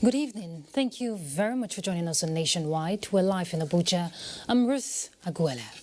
Good evening. Thank you very much for joining us on Nationwide. We're live in Abuja. I'm Ruth Aguela.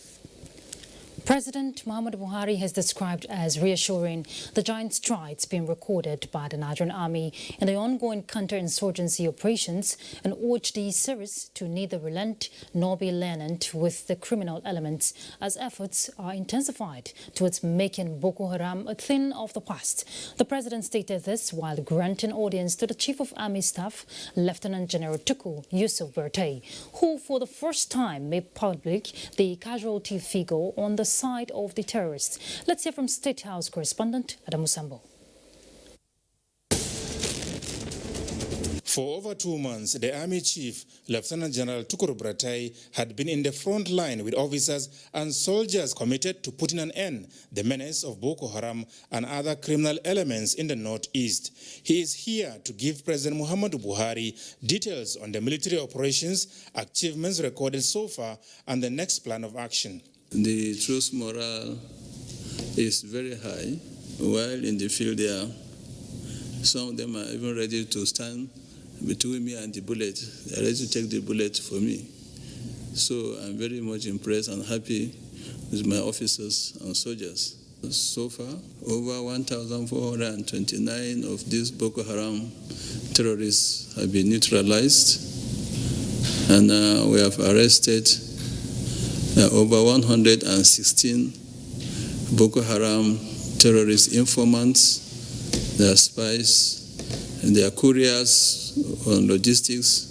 President Muhammadu Buhari has described as reassuring the giant strides being recorded by the Nigerian army in the ongoing counter-insurgency operations and urged the service to neither relent nor be lenient with the criminal elements as efforts are intensified towards making Boko Haram a thing of the past. The president stated this while granting audience to the Chief of Army Staff, Lieutenant General Tukur Yusuf Bertay, who for the first time made public the casualty figure on the side of the terrorists. Let's hear from State House correspondent Adamu Sambo. For over 2 months, the Army Chief, Lieutenant General Tukur Buratai, had been in the front line with officers and soldiers committed to putting an end to the menace of Boko Haram and other criminal elements in the northeast. He is here to give President Muhammadu Buhari details on the military operations, achievements recorded so far, and the next plan of action. The troops' morale is very high, while in the field there, some of them are even ready to stand between me and the bullet. They are ready to take the bullet for me. So I'm very much impressed and happy with my officers and soldiers. So far, over 1,429 of these Boko Haram terrorists have been neutralized, and we have arrested over 116 Boko Haram terrorist informants, their spies, and their couriers on logistics,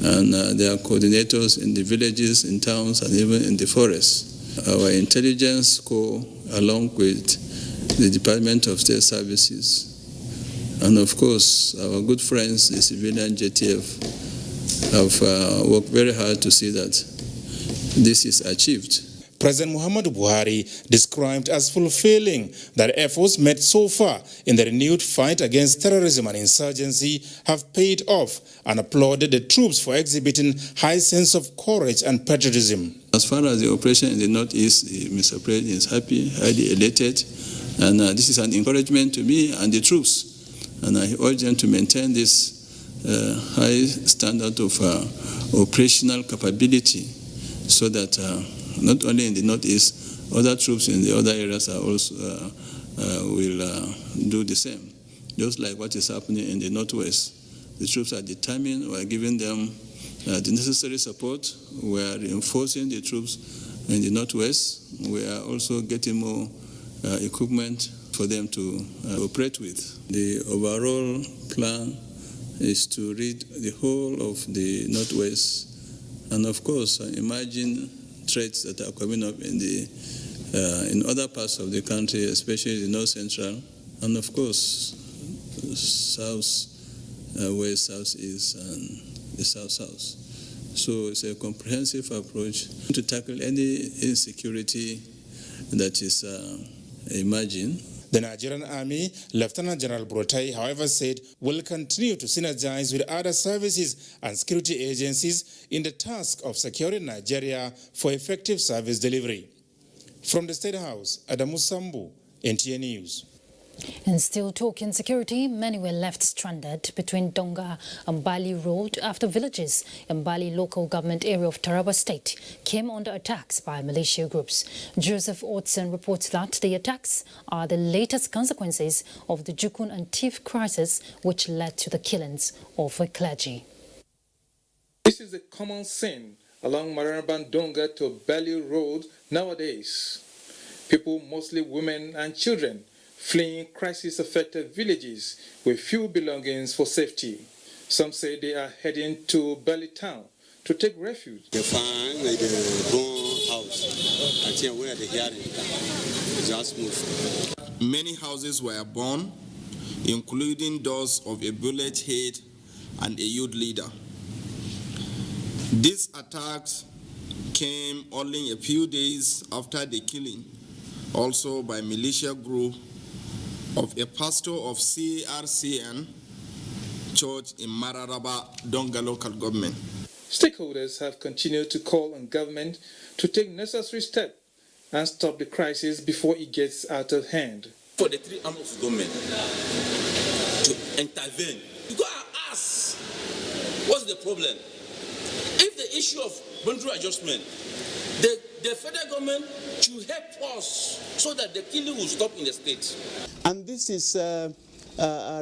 and their coordinators in the villages, in towns, and even in the forests. Our intelligence corps, along with the Department of State Services, and of course our good friends, the civilian JTF, have worked very hard to see that this is achieved. President Muhammadu Buhari described as fulfilling that efforts made so far in the renewed fight against terrorism and insurgency have paid off and applauded the troops for exhibiting high sense of courage and patriotism. As far as the operation in the northeast, Mr. President is happy, highly elated, and this is an encouragement to me and the troops. And I urge them to maintain this high standard of operational capability, so that not only in the northeast, other troops in the other areas are also will do the same. Just like what is happening in the northwest, the troops are determined. We are giving them the necessary support. We are reinforcing the troops in the northwest. We are also getting more equipment for them to operate with. The overall plan is to rid the whole of the northwest. And of course, imagine threats that are coming up in other parts of the country, especially the north central, and of course, south, west, southeast, and the south. So it's a comprehensive approach to tackle any insecurity that is emerging. The Nigerian Army, Lieutenant General Buratai, however, said will continue to synergize with other services and security agencies in the task of securing Nigeria for effective service delivery. From the State House, Adamu Sambu, NTA News. And still talking security, many were left stranded between Donga and Bali Road after villages in Bali local government area of Taraba State came under attacks by militia groups. Joseph Ortson reports that the attacks are the latest consequences of the Jukun and Tif crisis, which led to the killings of a clergy. This is a common scene along Mararaban Donga to Bali Road nowadays. People, mostly women and children, fleeing crisis-affected villages with few belongings for safety. Some say they are heading to Bali town to take refuge. They find the bone house until where the hearing just moved. Many houses were burned, including those of a bullet head and a youth leader. These attacks came only a few days after the killing, also by militia group, of a pastor of CRCN church in Mararaba, Donga local government. Stakeholders have continued to call on government to take necessary steps and stop the crisis before it gets out of hand. For the three arms of government to intervene, you go and ask What's the problem? If the issue of boundary adjustment, the federal government should help us so that the killing will stop in the state. And this is a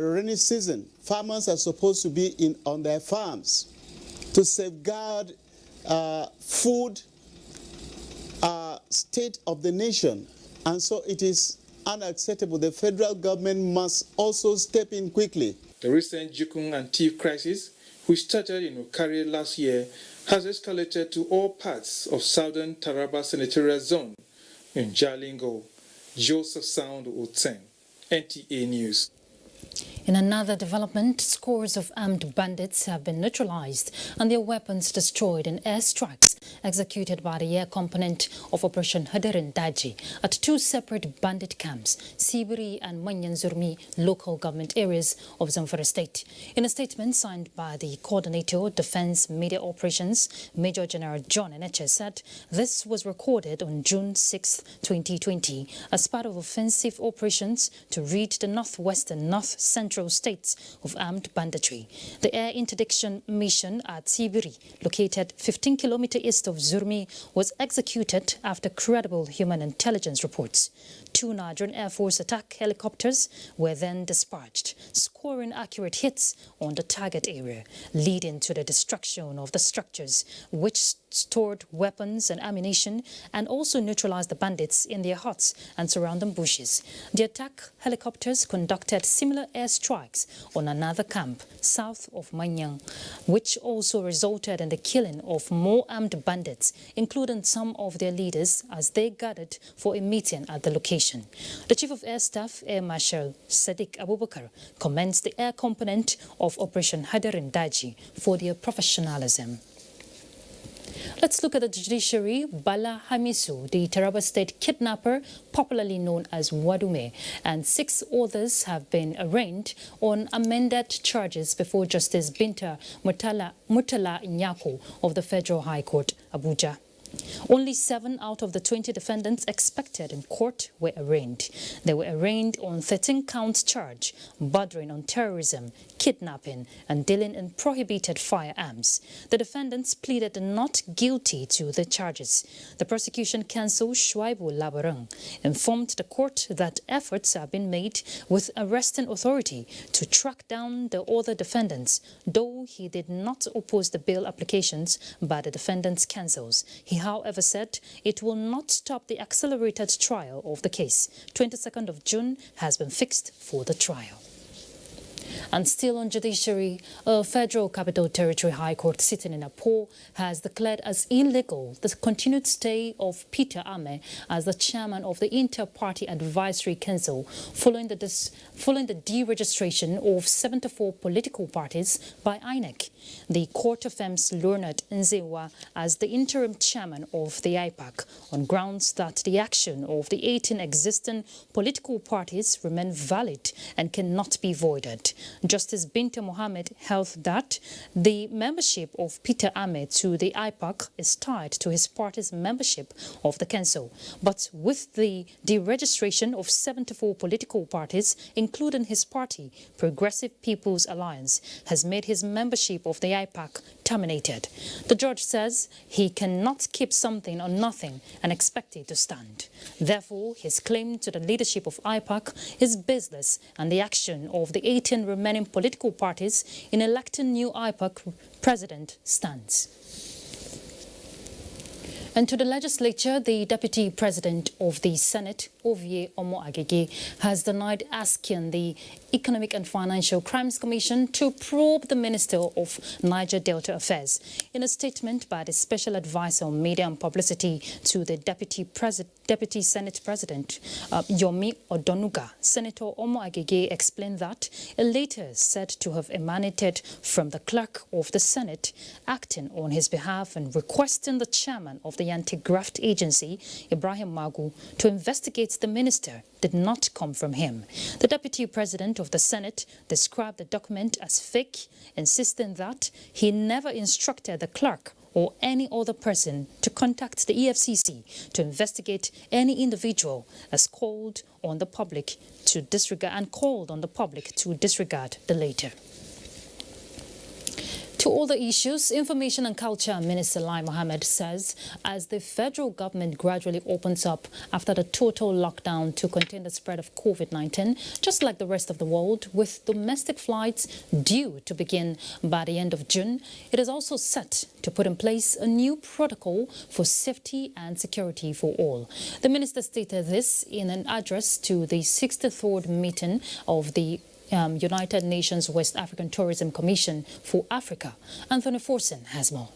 rainy season. Farmers are supposed to be on their farms to safeguard food, state of the nation. And so it is unacceptable. The federal government must also step in quickly. The recent jukun and thief crisis, which started in Okari last year, has escalated to all parts of southern Taraba senatorial zone in Jalingo. Joseph Sound Utsen, NTA News. In another development, scores of armed bandits have been neutralized and their weapons destroyed in airstrikes executed by the air component of Operation Hadarin Daji at two separate bandit camps, Sibiri and Manyanzurmi local government areas of Zamfara State. In a statement signed by the Coordinator, Defense Media Operations, Major General John Eneche said this was recorded on June 6, 2020 as part of offensive operations to rid the northwestern, north-central states of armed banditry. The air interdiction mission at Sibiri, located 15 kilometers east of Zurmi, was executed after credible human intelligence reports. Two Nigerian Air Force attack helicopters were then dispatched, scoring accurate hits on the target area, leading to the destruction of the structures which stored weapons and ammunition and also neutralized the bandits in their huts and surrounding bushes. The attack helicopters conducted similar airstrikes on another camp south of Manyang, which also resulted in the killing of more armed bandits, including some of their leaders as they gathered for a meeting at the location. The Chief of Air Staff, Air Marshal Sadiq Abubakar, commends the air component of Operation Hadarin Daji for their professionalism. Let's look at the judiciary. Bala Hamisu, the Taraba State kidnapper, popularly known as Wadume, and 6 others have been arraigned on amended charges before Justice Binta Murtala Nyako of the Federal High Court, Abuja. Only 7 out of the 20 defendants expected in court were arraigned. They were arraigned on 13-count charge, bordering on terrorism, kidnapping, and dealing in prohibited firearms. The defendants pleaded not guilty to the charges. The prosecution counsel, Shuaibu Labarang, informed the court that efforts have been made with arresting authority to track down the other defendants, though he did not oppose the bail applications by the defendants' counsels. He, however, said it will not stop the accelerated trial of the case. 22nd of June has been fixed for the trial. And still on judiciary, a Federal Capital Territory High Court sitting in Apo has declared as illegal the continued stay of Peter Ame as the chairman of the Inter-Party Advisory Council following the deregistration of 74 political parties by INEC. The court affirms Leonard Nzewa as the interim chairman of the IPAC on grounds that the action of the 18 existing political parties remain valid and cannot be voided. Justice Binta Mohammed held that the membership of Peter Ame to the IPAC is tied to his party's membership of the council. But with the deregistration of 74 political parties, including his party, Progressive People's Alliance, has made his membership of the IPAC terminated. The judge says he cannot keep something or nothing and expect it to stand. Therefore, his claim to the leadership of IPAC is baseless, and the action of the 18 remaining political parties in electing new IPAC president stands. And to the legislature, the Deputy President of the Senate, Ovie Omo-Agege, has denied asking the Economic and Financial Crimes Commission to probe the Minister of Niger Delta Affairs. In a statement by the Special Advisor on Media and Publicity to the Deputy Senate President, Yomi Odonuga, Senator Omo-Agege explained that a letter said to have emanated from the clerk of the Senate acting on his behalf and requesting the chairman of the Anti-Graft Agency, Ibrahim Magu, to investigate the minister did not come from him. The Deputy President of the Senate described the document as fake, insisting that he never instructed the clerk or any other person to contact the EFCC to investigate any individual, as called on the public to disregard the latter. To all the issues, Information and Culture Minister Lai Mohammed says as the federal government gradually opens up after the total lockdown to contain the spread of COVID-19, just like the rest of the world, with domestic flights due to begin by the end of June, it is also set to put in place a new protocol for safety and security for all. The minister stated this in an address to the 63rd meeting of the United Nations West African Tourism Commission for Africa. Anthony Forsen has more.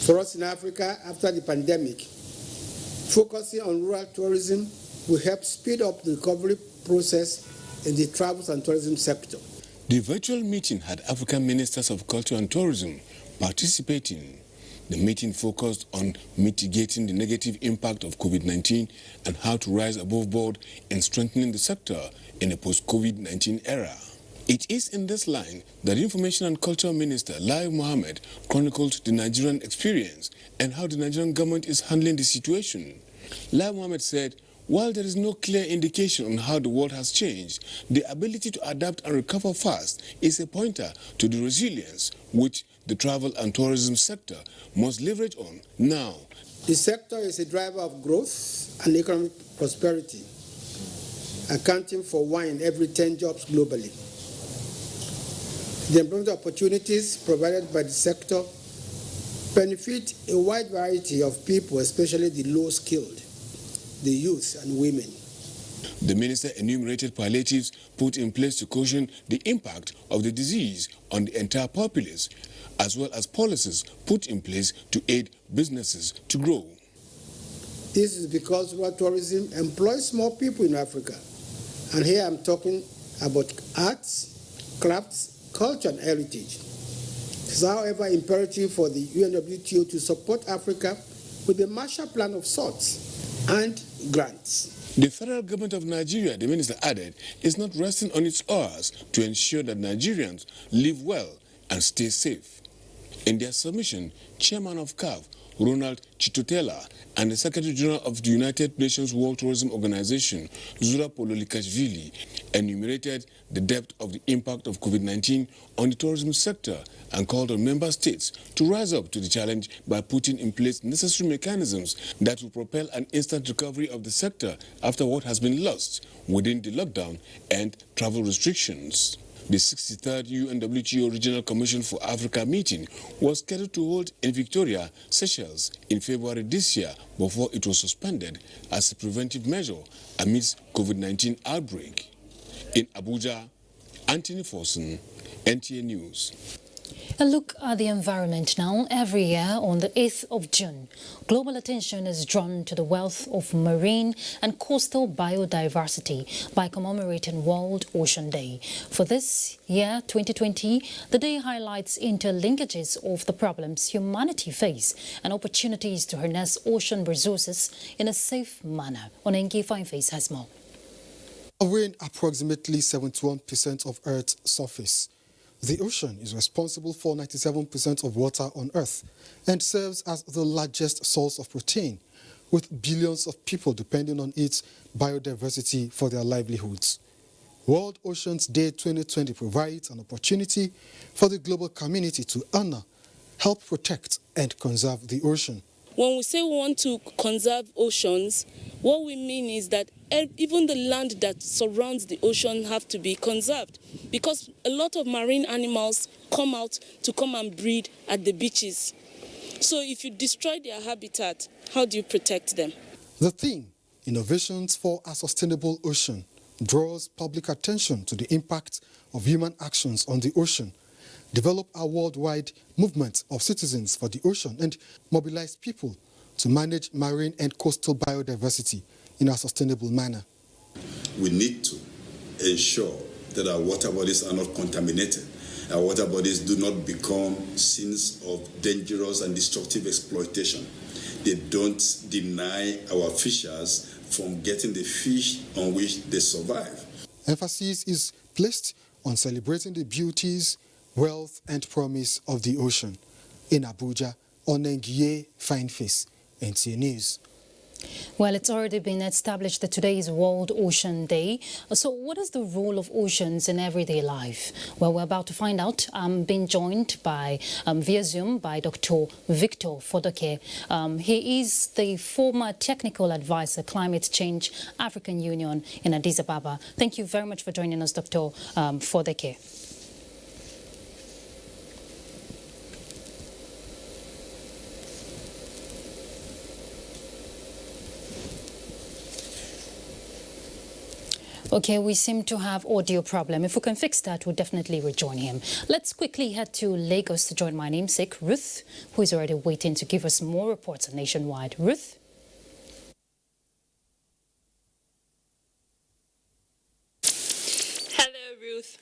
For us in Africa, after the pandemic, focusing on rural tourism will help speed up the recovery process in the travels and tourism sector. The virtual meeting had African ministers of culture and tourism participating. The meeting focused on mitigating the negative impact of COVID-19 and how to rise above board in strengthening the sector in a post-COVID-19 era. It is in this line that Information and Culture Minister Lai Mohammed chronicled the Nigerian experience and how the Nigerian government is handling the situation. Lai Mohammed said, while there is no clear indication on how the world has changed, the ability to adapt and recover fast is a pointer to the resilience which the travel and tourism sector must leverage on now. The sector is a driver of growth and economic prosperity, accounting for 1 in every 10 jobs globally. The employment opportunities provided by the sector benefit a wide variety of people, especially the low-skilled, the youth and women. The minister enumerated palliatives put in place to cushion the impact of the disease on the entire populace, as well as policies put in place to aid businesses to grow. This is because rural tourism employs more people in Africa. And here I'm talking about arts, crafts, culture and heritage. It is however imperative for the UNWTO to support Africa with a Marshall Plan of sorts and grants. The federal government of Nigeria, the minister added, is not resting on its oars to ensure that Nigerians live well and stay safe. In their submission, Chairman of CAF, Ronald Chitotela, and the Secretary General of the United Nations World Tourism Organization, Zura Pololikashvili, enumerated the depth of the impact of COVID-19 on the tourism sector and called on member states to rise up to the challenge by putting in place necessary mechanisms that will propel an instant recovery of the sector after what has been lost within the lockdown and travel restrictions. The 63rd UNWTO Regional Commission for Africa meeting was scheduled to hold in Victoria, Seychelles in February this year before it was suspended as a preventive measure amidst COVID-19 outbreak. In Abuja, Anthony Forsen, NTA News. A look at the environment now. Every year on the 8th of June, global attention is drawn to the wealth of marine and coastal biodiversity by commemorating World Ocean Day. For this year, 2020, the day highlights interlinkages of the problems humanity face and opportunities to harness ocean resources in a safe manner. Onengi Fineface has more. Covering approximately 71% of Earth's surface, the ocean is responsible for 97% of water on Earth and serves as the largest source of protein, with billions of people depending on its biodiversity for their livelihoods. World Oceans Day 2020 provides an opportunity for the global community to honor, help protect and conserve the ocean. When we say we want to conserve oceans, what we mean is that even the land that surrounds the ocean have to be conserved, because a lot of marine animals come out to come and breed at the beaches. So if you destroy their habitat, how do you protect them? The theme, Innovations for a Sustainable Ocean, draws public attention to the impact of human actions on the ocean, develop a worldwide movement of citizens for the ocean, and mobilize people to manage marine and coastal biodiversity in a sustainable manner. We need to ensure that our water bodies are not contaminated. Our water bodies do not become scenes of dangerous and destructive exploitation. They don't deny our fishers from getting the fish on which they survive. Emphasis is placed on celebrating the beauties, wealth and promise of the ocean. In Abuja, Onengie Fineface, NTA News. Well, it's already been established that today is World Ocean Day. So what is the role of oceans in everyday life? Well, we're about to find out. I'm being joined by via Zoom by Dr. Victor Fodoke. He is the former technical advisor, Climate Change African Union in Addis Ababa. Thank you very much for joining us, Dr. Fodoke. Okay, we seem to have audio problem. If we can fix that, we'll definitely rejoin him. Let's quickly head to Lagos to join my namesake, Ruth, who is already waiting to give us more reports on Nationwide. Ruth? Hello, Ruth.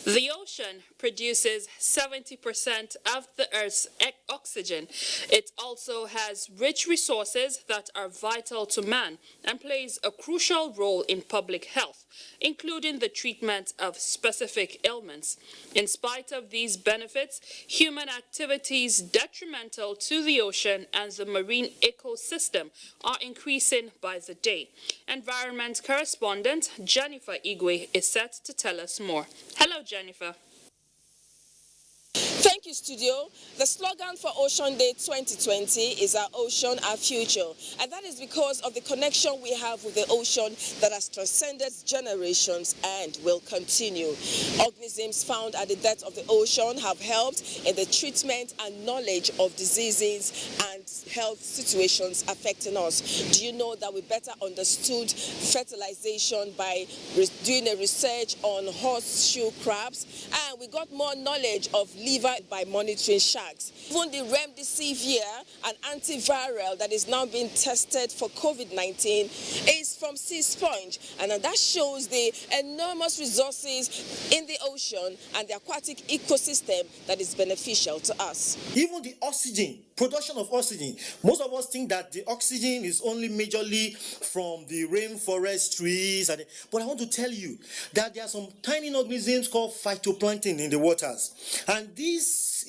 The ocean produces 70% of the Earth's oxygen. It also has rich resources that are vital to man and plays a crucial role in public health, including the treatment of specific ailments. In spite of these benefits, human activities detrimental to the ocean and the marine ecosystem are increasing by the day. Environment correspondent Jennifer Igwe is set to tell us more. Hello, Jennifer. Thank you, studio. The slogan for Ocean Day 2020 is Our Ocean, Our Future. And that is because of the connection we have with the ocean that has transcended generations and will continue. Organisms found at the depths of the ocean have helped in the treatment and knowledge of diseases and health situations affecting us. Do you know that we better understood fertilization by doing a research on horseshoe crabs? And we got more knowledge of liver by monitoring sharks. Even the remdesivir, an antiviral that is now being tested for COVID-19, is from sea sponge. And that shows the enormous resources in the ocean and the aquatic ecosystem that is beneficial to us. Even the oxygen, production of oxygen. Most of us think that the oxygen is only majorly from the rainforest trees. But I want to tell you that there are some tiny organisms called phytoplankton in the waters. And this,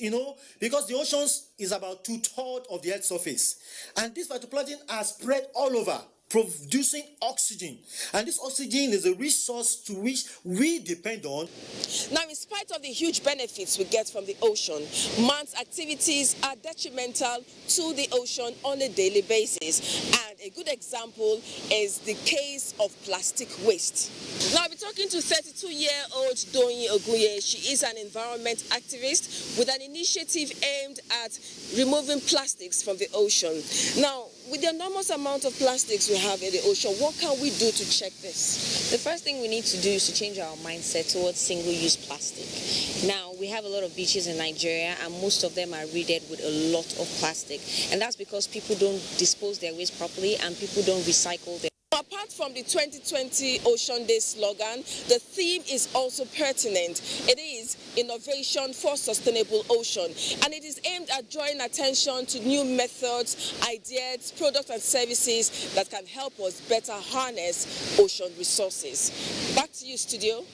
because the oceans is about 2/3 of the Earth's surface. And this phytoplankton are spread all over, producing oxygen. And this oxygen is a resource to which we depend on. Now, in spite of the huge benefits we get from the ocean, man's activities are detrimental to the ocean on a daily basis. And a good example is the case of plastic waste. Now, I'll be talking to 32-year-old Doyin Ogunye. She is an environment activist with an initiative aimed at removing plastics from the ocean. Now, with the enormous amount of plastics we have in the ocean, what can we do to check this? The first thing we need to do is to change our mindset towards single-use plastic. Now, we have a lot of beaches in Nigeria, and most of them are riddled with a lot of plastic. And that's because people don't dispose their waste properly and people don't recycle their. Apart from the 2020 Ocean Day slogan, the theme is also pertinent. It is Innovation for Sustainable Ocean, and it is aimed at drawing attention to new methods, ideas, products and services that can help us better harness ocean resources. Back to you, studio.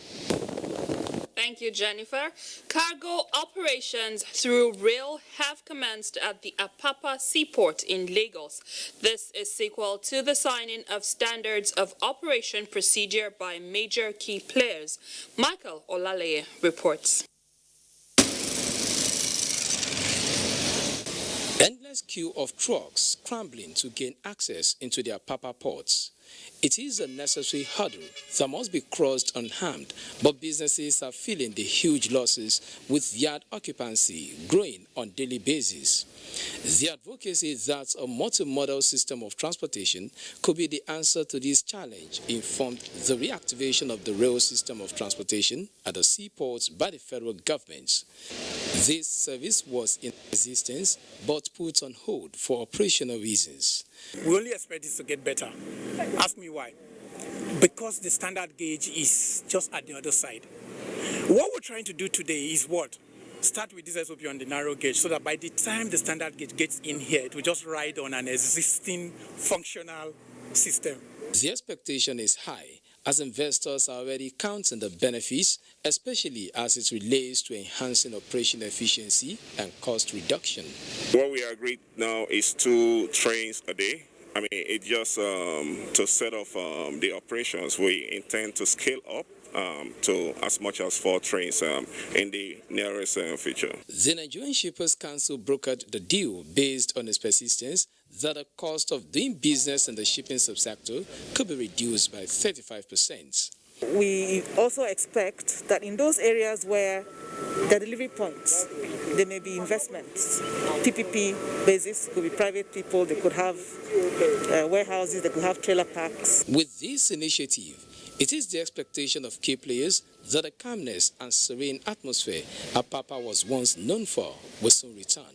Thank you, Jennifer. Cargo operations through rail have commenced at the Apapa Seaport in Lagos. This is sequel to the signing of standards of operation procedure by major key players. Michael Olaleye reports. Endless queue of trucks scrambling to gain access into their Apapa ports. It is a necessary hurdle that must be crossed unharmed, but businesses are feeling the huge losses with yard occupancy growing on a daily basis. The advocacy that a multimodal system of transportation could be the answer to this challenge informed the reactivation of the rail system of transportation at the seaports by the federal government. This service was in existence but put on hold for operational reasons. We only expect this to get better. Ask me why. Because the standard gauge is just at the other side. What we're trying to do today is what? Start with this SOP on the narrow gauge so that by the time the standard gauge gets in here, it will just ride on an existing functional system. The expectation is high as investors are already counting the benefits, especially as it relates to enhancing operational efficiency and cost reduction. What we agreed now is 2 trains a day I mean, it's just to set off the operations. We intend to scale up to as much as 4 trains in the nearest future. The Nigerian Shippers Council brokered the deal based on its persistence that the cost of doing business in the shipping subsector could be reduced by 35%. We also expect that in those areas where the delivery points, there may be investments, PPP basis, could be private people, they could have warehouses, they could have trailer parks. With this initiative, it is the expectation of key players that the calmness and serene atmosphere Apapa was once known for will soon return.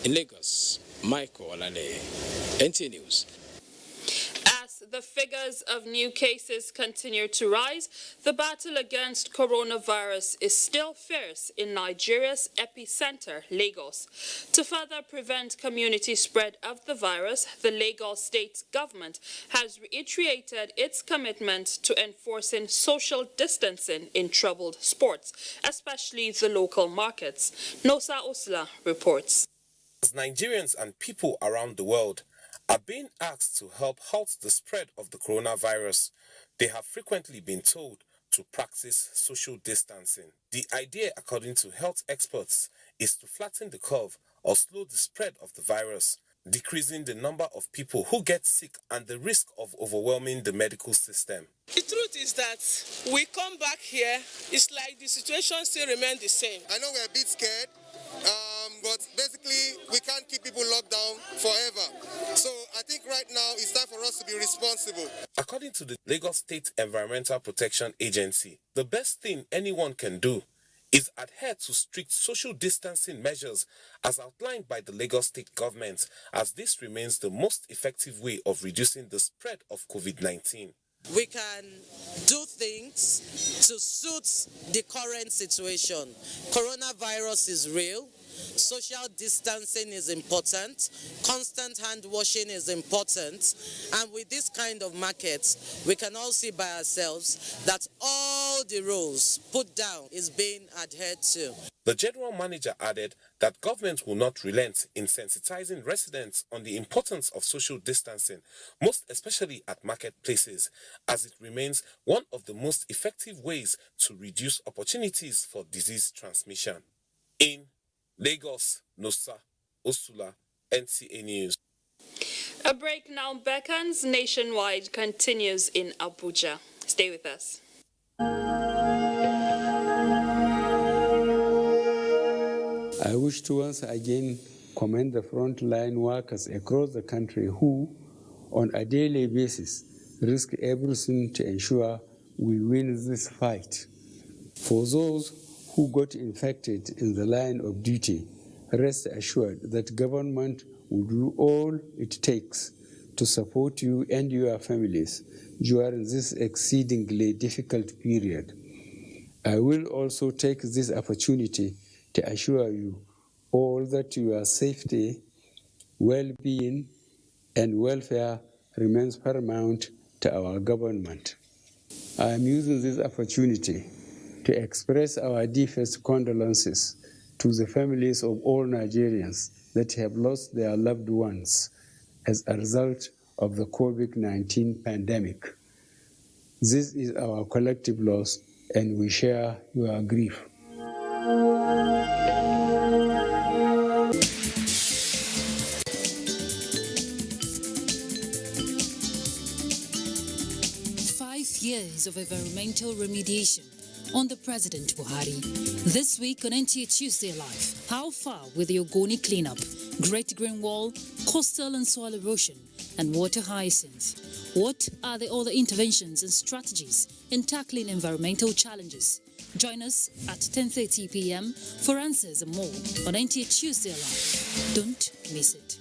In Lagos, Michael Olale, NTA News. As the figures of new cases continue to rise, the battle against coronavirus is still fierce in Nigeria's epicenter, Lagos. To further prevent community spread of the virus, the Lagos state government has reiterated its commitment to enforcing social distancing in troubled sports, especially the local markets. Nosa Osla reports. As Nigerians and people around the world are being asked to help halt the spread of the coronavirus, they have frequently been told to practice social distancing. The idea, according to health experts, is to flatten the curve or slow the spread of the virus, decreasing the number of people who get sick and the risk of overwhelming the medical system. The truth is that we come back here, it's like the situation still remains the same. I know we're a bit scared, but basically we can't keep people locked down forever. So I think right now it's time for us to be responsible. According to the Lagos State Environmental Protection Agency, the best thing anyone can do is adhere to strict social distancing measures as outlined by the Lagos State government, as this remains the most effective way of reducing the spread of COVID-19. We can do things to suit the current situation. Coronavirus is real. Social distancing is important. Constant hand washing is important. And with this kind of markets, we can all see by ourselves that all the rules put down is being adhered to. The general manager added that government will not relent in sensitizing residents on the importance of social distancing, most especially at marketplaces, as it remains one of the most effective ways to reduce opportunities for disease transmission. In Lagos, Nosa Osula, NTA News. A break now beckons. Nationwide continues in Abuja. Stay with us. I wish to once again commend the frontline workers across the country who, on a daily basis, risk everything to ensure we win this fight. For those who got infected in the line of duty, rest assured that government will do all it takes to support you and your families during this exceedingly difficult period. I will also take this opportunity to assure you all that your safety, well-being, and welfare remains paramount to our government. I am using this opportunity to express our deepest condolences to the families of all Nigerians that have lost their loved ones as a result of the COVID-19 pandemic. This is our collective loss, and we share your grief. Years of environmental remediation under President Buhari. This week on NTA Tuesday Live, how far with the Ogoni cleanup, Great Green Wall, coastal and soil erosion, and water hyacinth? What are the other interventions and strategies in tackling environmental challenges? Join us at 10:30 p.m. for answers and more on NTA Tuesday Live. Don't miss it.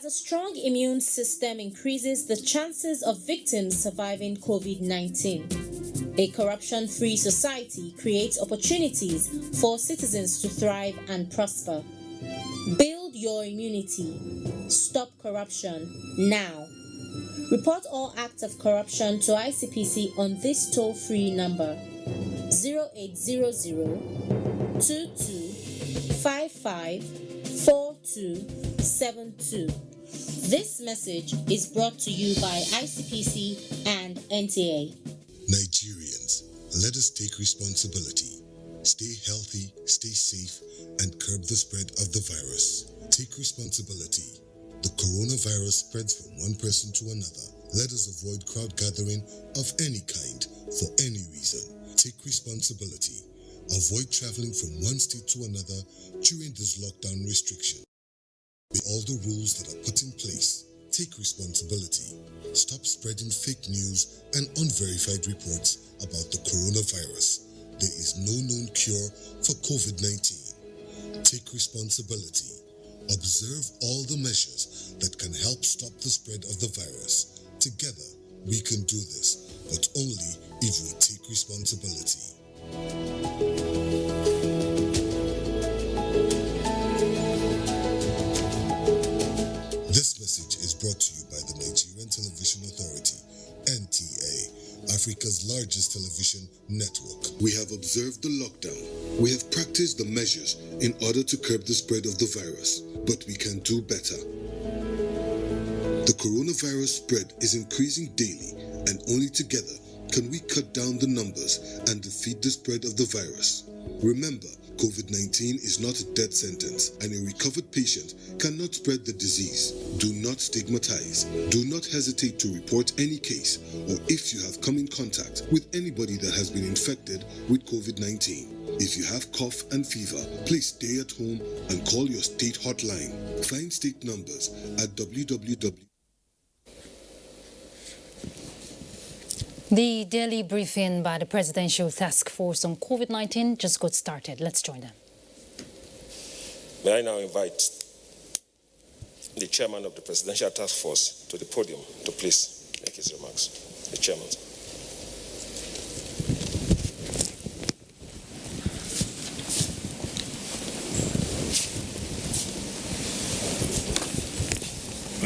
A strong immune system increases the chances of victims surviving COVID-19. A corruption-free society creates opportunities for citizens to thrive and prosper. Build your immunity. Stop corruption now. Report all acts of corruption to ICPC on this toll-free number 0800 2255 4272. This message is brought to you by ICPC and NTA. Nigerians, let us take responsibility. Stay healthy, stay safe, and curb the spread of the virus. Take responsibility. The coronavirus spreads from one person to another. Let us avoid crowd gathering of any kind for any reason. Take responsibility. Avoid traveling from one state to another during this lockdown restriction. By all the rules that are put in place, take responsibility. Stop spreading fake news and unverified reports about the coronavirus. There is no known cure for COVID-19. Take responsibility. Observe all the measures that can help stop the spread of the virus. Together, we can do this, but only if we take responsibility. This message is brought to you by the Nigerian Television Authority, NTA, Africa's largest television network. We have observed the lockdown. We have practiced the measures in order to curb the spread of the virus, but we can do better. The coronavirus spread is increasing daily, and only together can we cut down the numbers and defeat the spread of the virus. Remember, COVID-19 is not a death sentence, and a recovered patient cannot spread the disease. Do not stigmatize. Do not hesitate to report any case, or if you have come in contact with anybody that has been infected with COVID-19. If you have cough and fever, please stay at home and call your state hotline. Find state numbers at www. The daily briefing by the Presidential Task Force on COVID-19 just got started. Let's join them. May I now invite the chairman of the Presidential Task Force to the podium to please make his remarks. The chairman.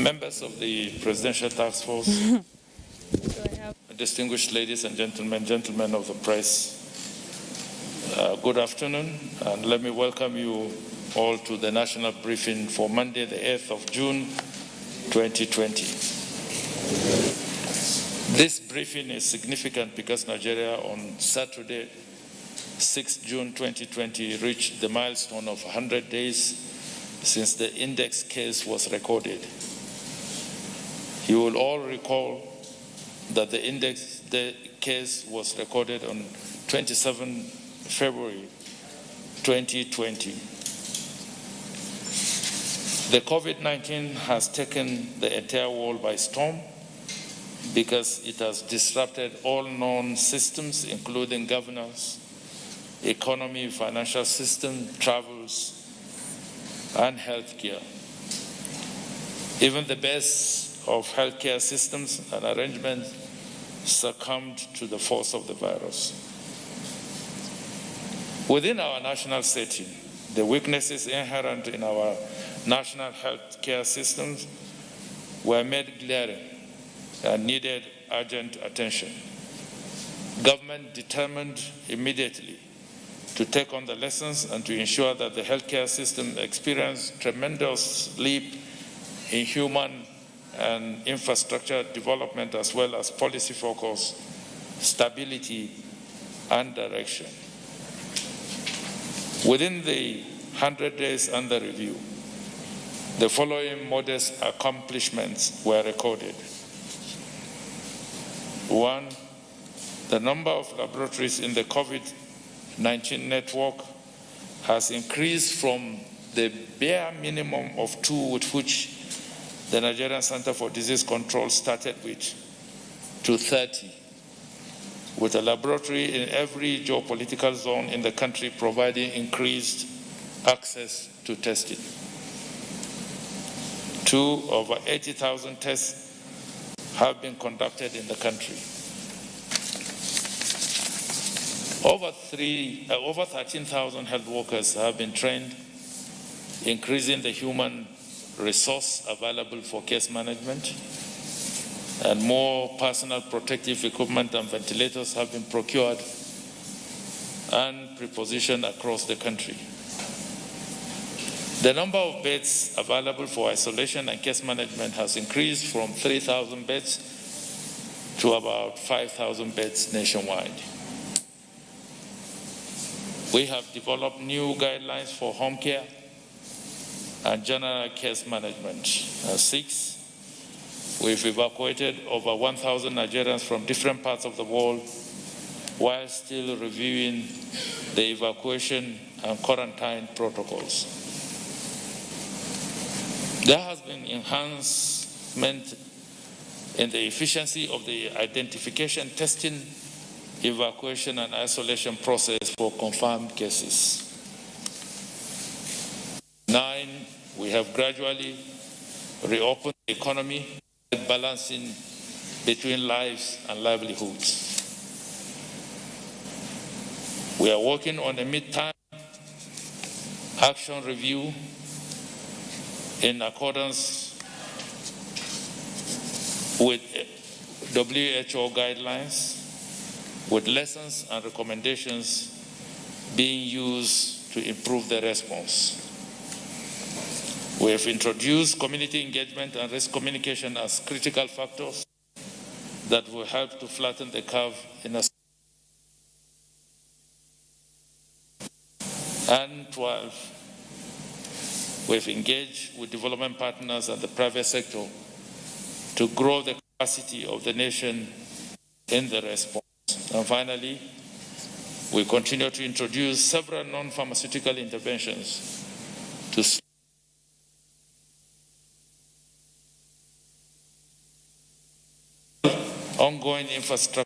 Members of the Presidential Task Force, distinguished ladies and gentlemen of the press, good afternoon, and let me welcome you all to the national briefing for Monday, the 8th of June, 2020. This briefing is significant because Nigeria on Saturday, 6 June 2020, reached the milestone of 100 days since the index case was recorded. You will all recall that the index case was recorded on 27 February 2020. The COVID-19 has taken the entire world by storm because it has disrupted all known systems, including governance, economy, financial system, travels, and healthcare. Even the best of healthcare systems and arrangements succumbed to the force of the virus. Within our national setting, the weaknesses inherent in our national healthcare systems were made glaring and needed urgent attention. Government determined immediately to take on the lessons and to ensure that the healthcare system experienced tremendous leap in human and infrastructure development, as well as policy focus, stability, and direction. Within the 100 days under review, the following modest accomplishments were recorded. 1, the number of laboratories in the COVID-19 network has increased from the bare minimum of 2 with which the Nigerian Center for Disease Control started with, to 30, with a laboratory in every geopolitical zone in the country providing increased access to testing. 2, over 80,000 tests have been conducted in the country. Over 13,000 health workers have been trained increasing the human resource available for case management, and more personal protective equipment and ventilators have been procured and prepositioned across the country. The number of beds available for isolation and case management has increased from 3,000 beds to about 5,000 beds nationwide. We have developed new guidelines for home care and general case management. 6, we've evacuated over 1,000 Nigerians from different parts of the world while still reviewing the evacuation and quarantine protocols. There has been enhancement in the efficiency of the identification, testing, evacuation, and isolation process for confirmed cases. 9, we have gradually reopened the economy, balancing between lives and livelihoods. We are working on a mid-term action review in accordance with WHO guidelines, with lessons and recommendations being used to improve the response. We have introduced community engagement and risk communication as critical factors that will help to flatten the curve in a. And 12, we've engaged with development partners and the private sector to grow the capacity of the nation in the response. And finally, we continue to introduce several non-pharmaceutical interventions to ongoing infrastructure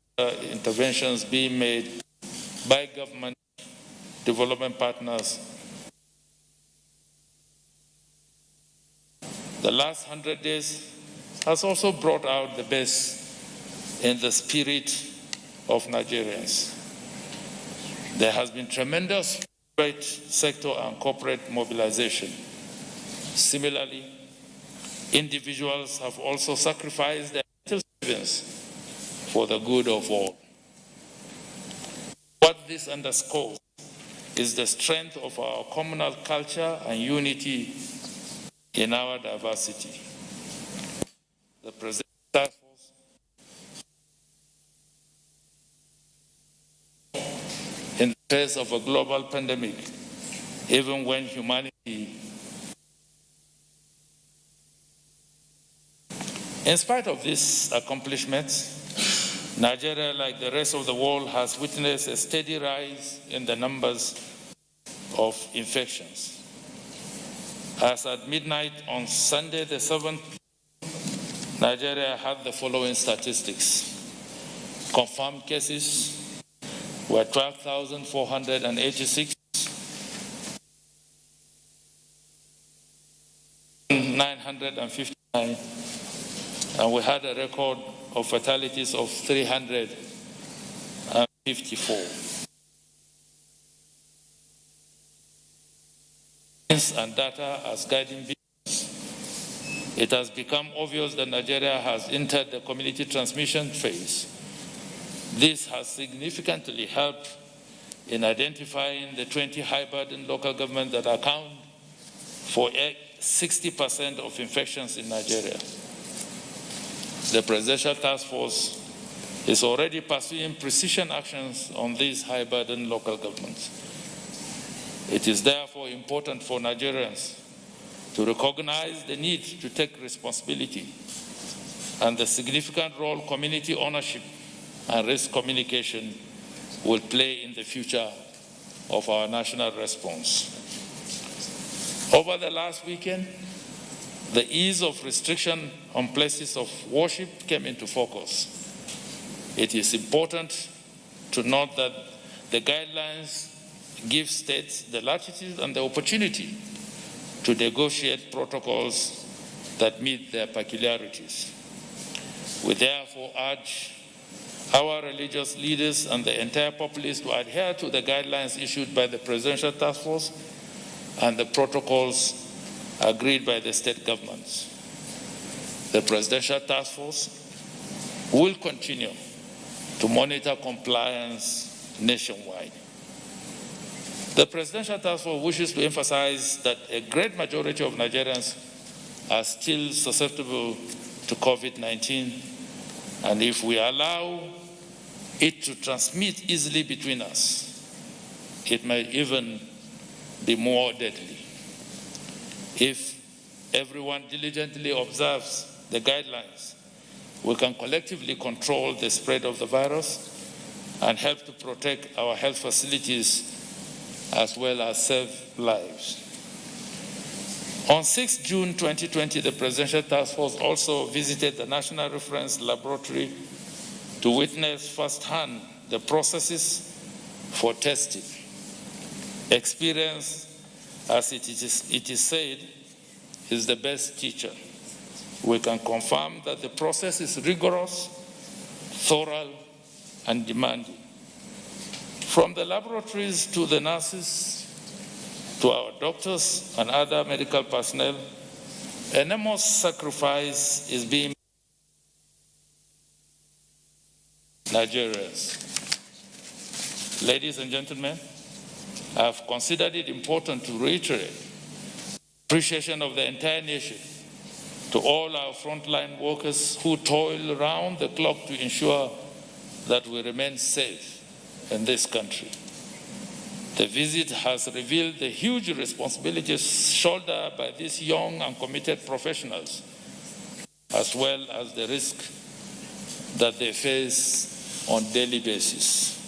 interventions being made by government development partners. The last 100 days has also brought out the best in the spirit of Nigerians. There has been tremendous private sector and corporate mobilization. Similarly, individuals have also sacrificed their little savings for the good of all. What this underscores is the strength of our communal culture and unity in our diversity. The President's Task Force in the face of a global pandemic, even when humanity. In spite of these accomplishments, Nigeria, like the rest of the world, has witnessed a steady rise in the numbers of infections. As at midnight on Sunday the 7th, Nigeria had the following statistics. Confirmed cases were 12,486, 959, and we had a record of fatalities of 354. And data as guiding beacons, it has become obvious that Nigeria has entered the community transmission phase. This has significantly helped in identifying the 20 high-burden local governments that account for 60% of infections in Nigeria. The Presidential Task Force is already pursuing precision actions on these high-burden local governments. It is therefore important for Nigerians to recognize the need to take responsibility and the significant role community ownership and risk communication will play in the future of our national response. Over the last weekend, the ease of restriction on places of worship came into focus. It is important to note that the guidelines give states the latitude and the opportunity to negotiate protocols that meet their peculiarities. We therefore urge our religious leaders and the entire populace to adhere to the guidelines issued by the Presidential Task Force and the protocols agreed by the state governments. The Presidential Task Force will continue to monitor compliance nationwide. The Presidential Task Force wishes to emphasize that a great majority of Nigerians are still susceptible to COVID-19, and if we allow it to transmit easily between us, it may even be more deadly. If everyone diligently observes the guidelines, we can collectively control the spread of the virus and help to protect our health facilities as well as save lives. On 6 June 2020, the Presidential Task Force also visited the National Reference Laboratory to witness firsthand the processes for testing. Experience, as it is said, is the best teacher. We can confirm that the process is rigorous, thorough, and demanding. From the laboratories to the nurses, to our doctors and other medical personnel, enormous sacrifice is being made. Nigerians. Ladies and gentlemen, I have considered it important to reiterate appreciation of the entire nation to all our frontline workers who toil around the clock to ensure that we remain safe in this country. The visit has revealed the huge responsibilities shouldered by these young and committed professionals, as well as the risk that they face on a daily basis.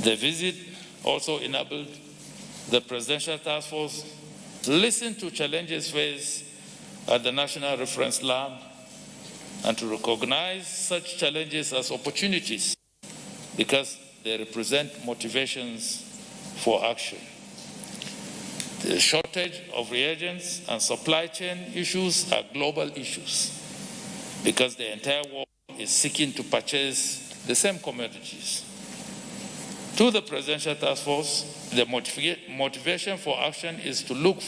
The visit also enabled the Presidential Task Force to listen to challenges faced at the National Reference Lab and to recognize such challenges as opportunities because they represent motivations for action. The shortage of reagents and supply chain issues are global issues because the entire world is seeking to purchase the same commodities. To the Presidential Task Force, the motivation for action is to look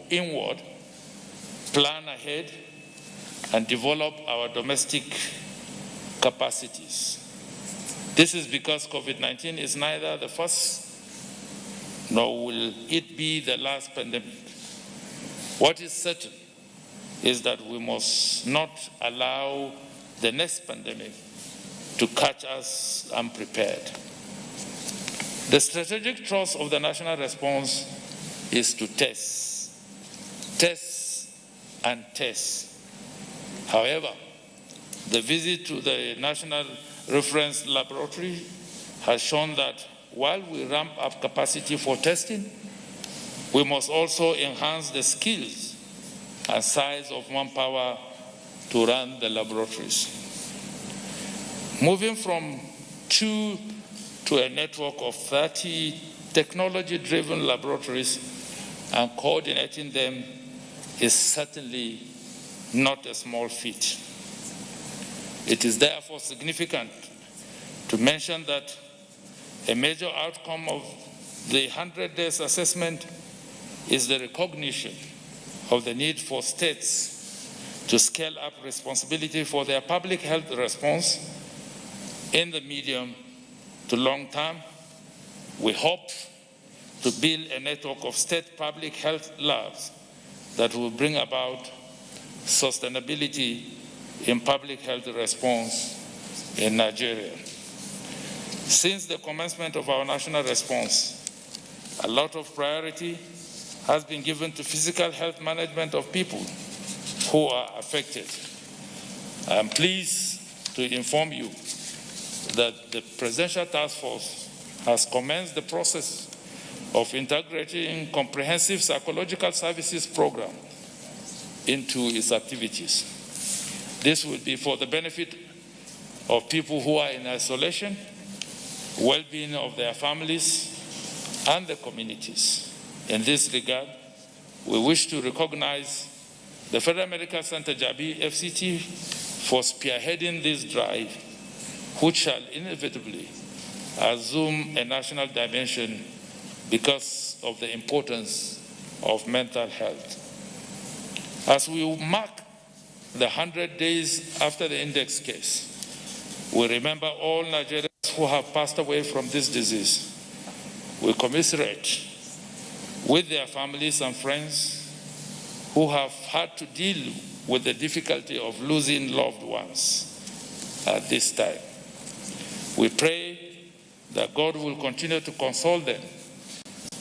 inward, plan ahead, and develop our domestic capacities. This is because COVID-19 is neither the first nor will it be the last pandemic. What is certain is that we must not allow the next pandemic to catch us unprepared. The strategic thrust of the national response is to test and test. However, the visit to the National Reference Laboratory has shown that while we ramp up capacity for testing, we must also enhance the skills and size of manpower to run the laboratories. Moving from 2 to a network of 30 technology-driven laboratories and coordinating them is certainly not a small feat. It is therefore significant to mention that a major outcome of the 100 days assessment is the recognition of the need for states to scale up responsibility for their public health response in the medium to long term. We hope to build a network of state public health labs that will bring about sustainability in public health response in Nigeria. Since the commencement of our national response, a lot of priority has been given to physical health management of people who are affected. I am pleased to inform you that the Presidential Task Force has commenced the process of integrating comprehensive psychological services program into its activities. This will be for the benefit of people who are in isolation, well-being of their families, and the communities. In this regard, we wish to recognize the Federal Medical Center Jabi FCT for spearheading this drive, which shall inevitably assume a national dimension because of the importance of mental health. As we mark the 100 days after the index case, we remember all Nigerians who have passed away from this disease. We commiserate with their families and friends who have had to deal with the difficulty of losing loved ones at this time. We pray that God will continue to console them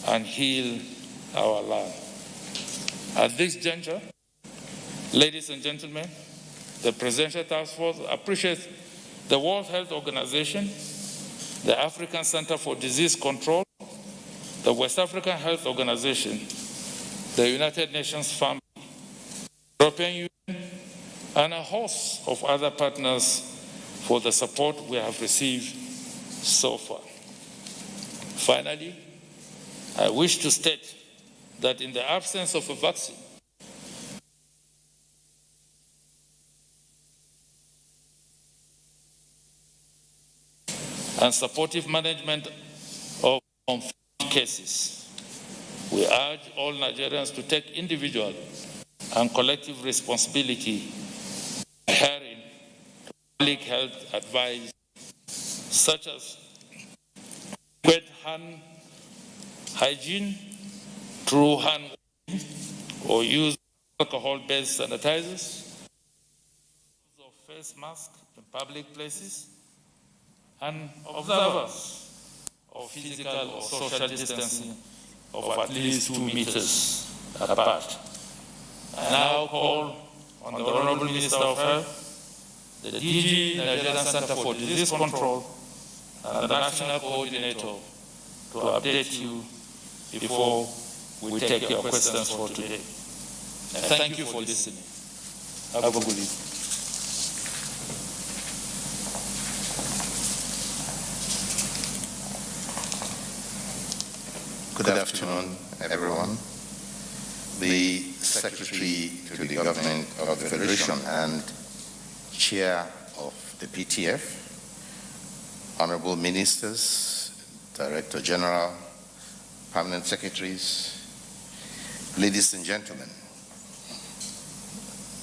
and heal our land. At this juncture, ladies and gentlemen, the Presidential Task Force appreciates the World Health Organization, the African Center for Disease Control, the West African Health Organization, the United Nations Family, European Union, and a host of other partners for the support we have received so far. Finally, I wish to state that in the absence of a vaccine, and supportive management of confirmed cases, we urge all Nigerians to take individual and collective responsibility in adhering to public health advice, such as adequate hand hygiene through hand washing or use alcohol-based sanitizers, use of face masks in public places, and observance of physical or social distancing of at least 2 meters apart. I now call on the Honorable Minister of Health, the DG Nigerian Center for Disease Control, and the National Coordinator to update you before we take your questions for today. And thank you for listening. Have a good evening. Good afternoon, everyone. The Secretary to the Government of the Federation and Chair of the PTF, Honorable Ministers, Director General, Permanent Secretaries, ladies and gentlemen.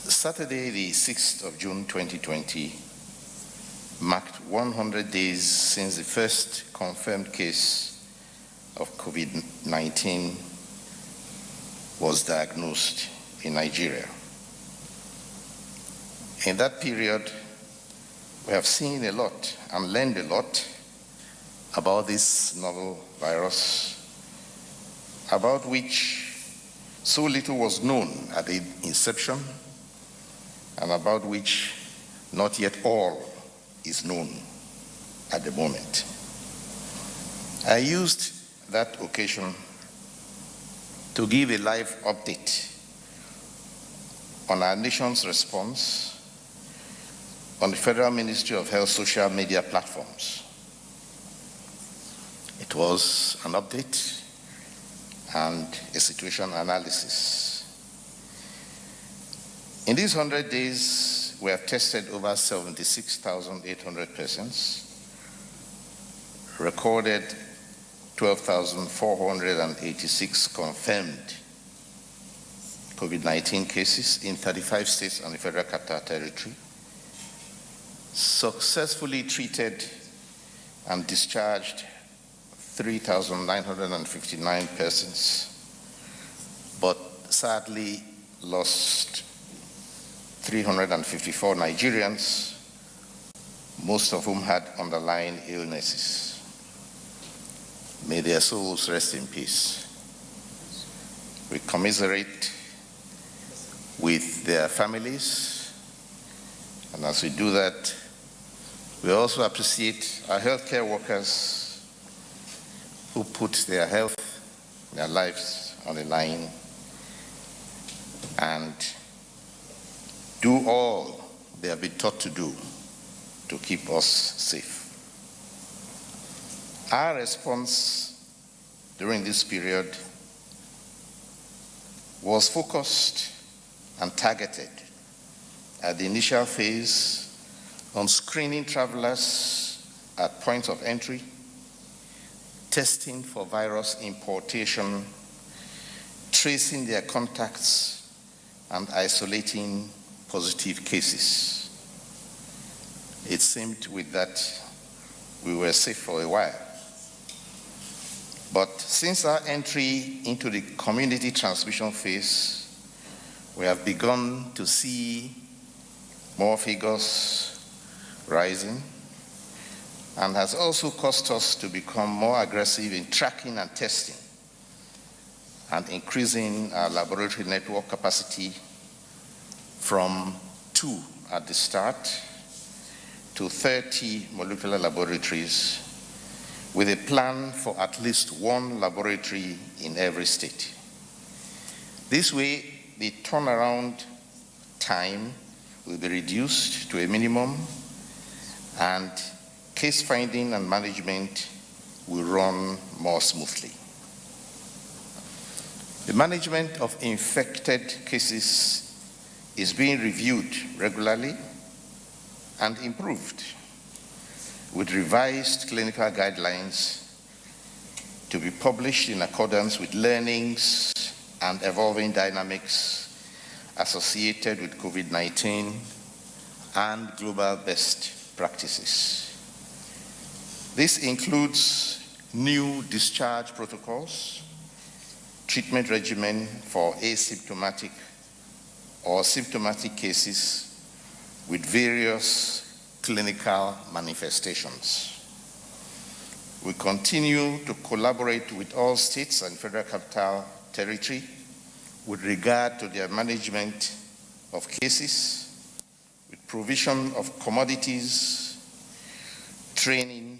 Saturday, the 6th of June 2020, marked 100 days since the first confirmed case of COVID-19 was diagnosed in Nigeria. In that period, we have seen a lot and learned a lot about this novel virus, about which so little was known at the inception, and about which not yet all is known at the moment. I used that occasion to give a live update on our nation's response on the Federal Ministry of Health social media platforms. It was an update and a situation analysis. In these 100 days, we have tested over 76,800 persons, recorded 12,486 confirmed COVID-19 cases in 35 states and the Federal Capital Territory, successfully treated and discharged 3,959 persons, but sadly lost 354 Nigerians, most of whom had underlying illnesses. May their souls rest in peace. We commiserate with their families, and as we do that, we also appreciate our healthcare workers who put their health, their lives on the line and do all they have been taught to do to keep us safe. Our response during this period was focused and targeted at the initial phase on screening travelers at points of entry, testing for virus importation, tracing their contacts, and isolating positive cases. It seemed with that we were safe for a while. But since our entry into the community transmission phase, we have begun to see more figures rising, and has also caused us to become more aggressive in tracking and testing and increasing our laboratory network capacity from 2 at the start to 30 molecular laboratories, with a plan for at least 1 laboratory in every state. This way, the turnaround time will be reduced to a minimum, and case finding and management will run more smoothly. The management of infected cases is being reviewed regularly and improved with revised clinical guidelines to be published in accordance with learnings and evolving dynamics associated with COVID-19 and global best practices. This includes new discharge protocols, treatment regimen for asymptomatic or symptomatic cases with various clinical manifestations. We continue to collaborate with all states and Federal Capital Territory with regard to their management of cases, with provision of commodities, training,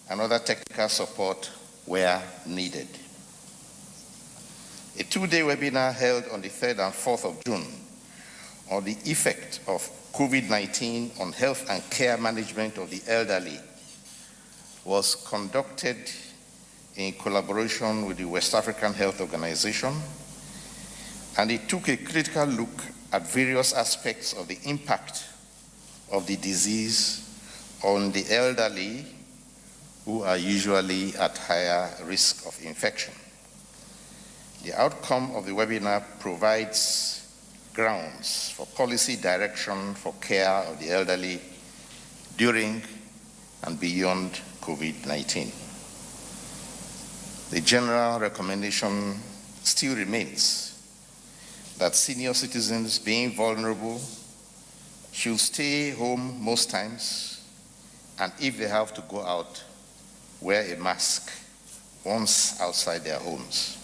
and other technical support where needed. A 2-day webinar held on the 3rd and 4th of June on the effect of COVID-19 on health and care management of the elderly was conducted in collaboration with the West African Health Organization, and it took a critical look at various aspects of the impact of the disease on the elderly, who are usually at higher risk of infection. The outcome of the webinar provides grounds for policy direction for care of the elderly during and beyond COVID-19. The general recommendation still remains that senior citizens, being vulnerable, should stay home most times, and if they have to go out, wear a mask once outside their homes.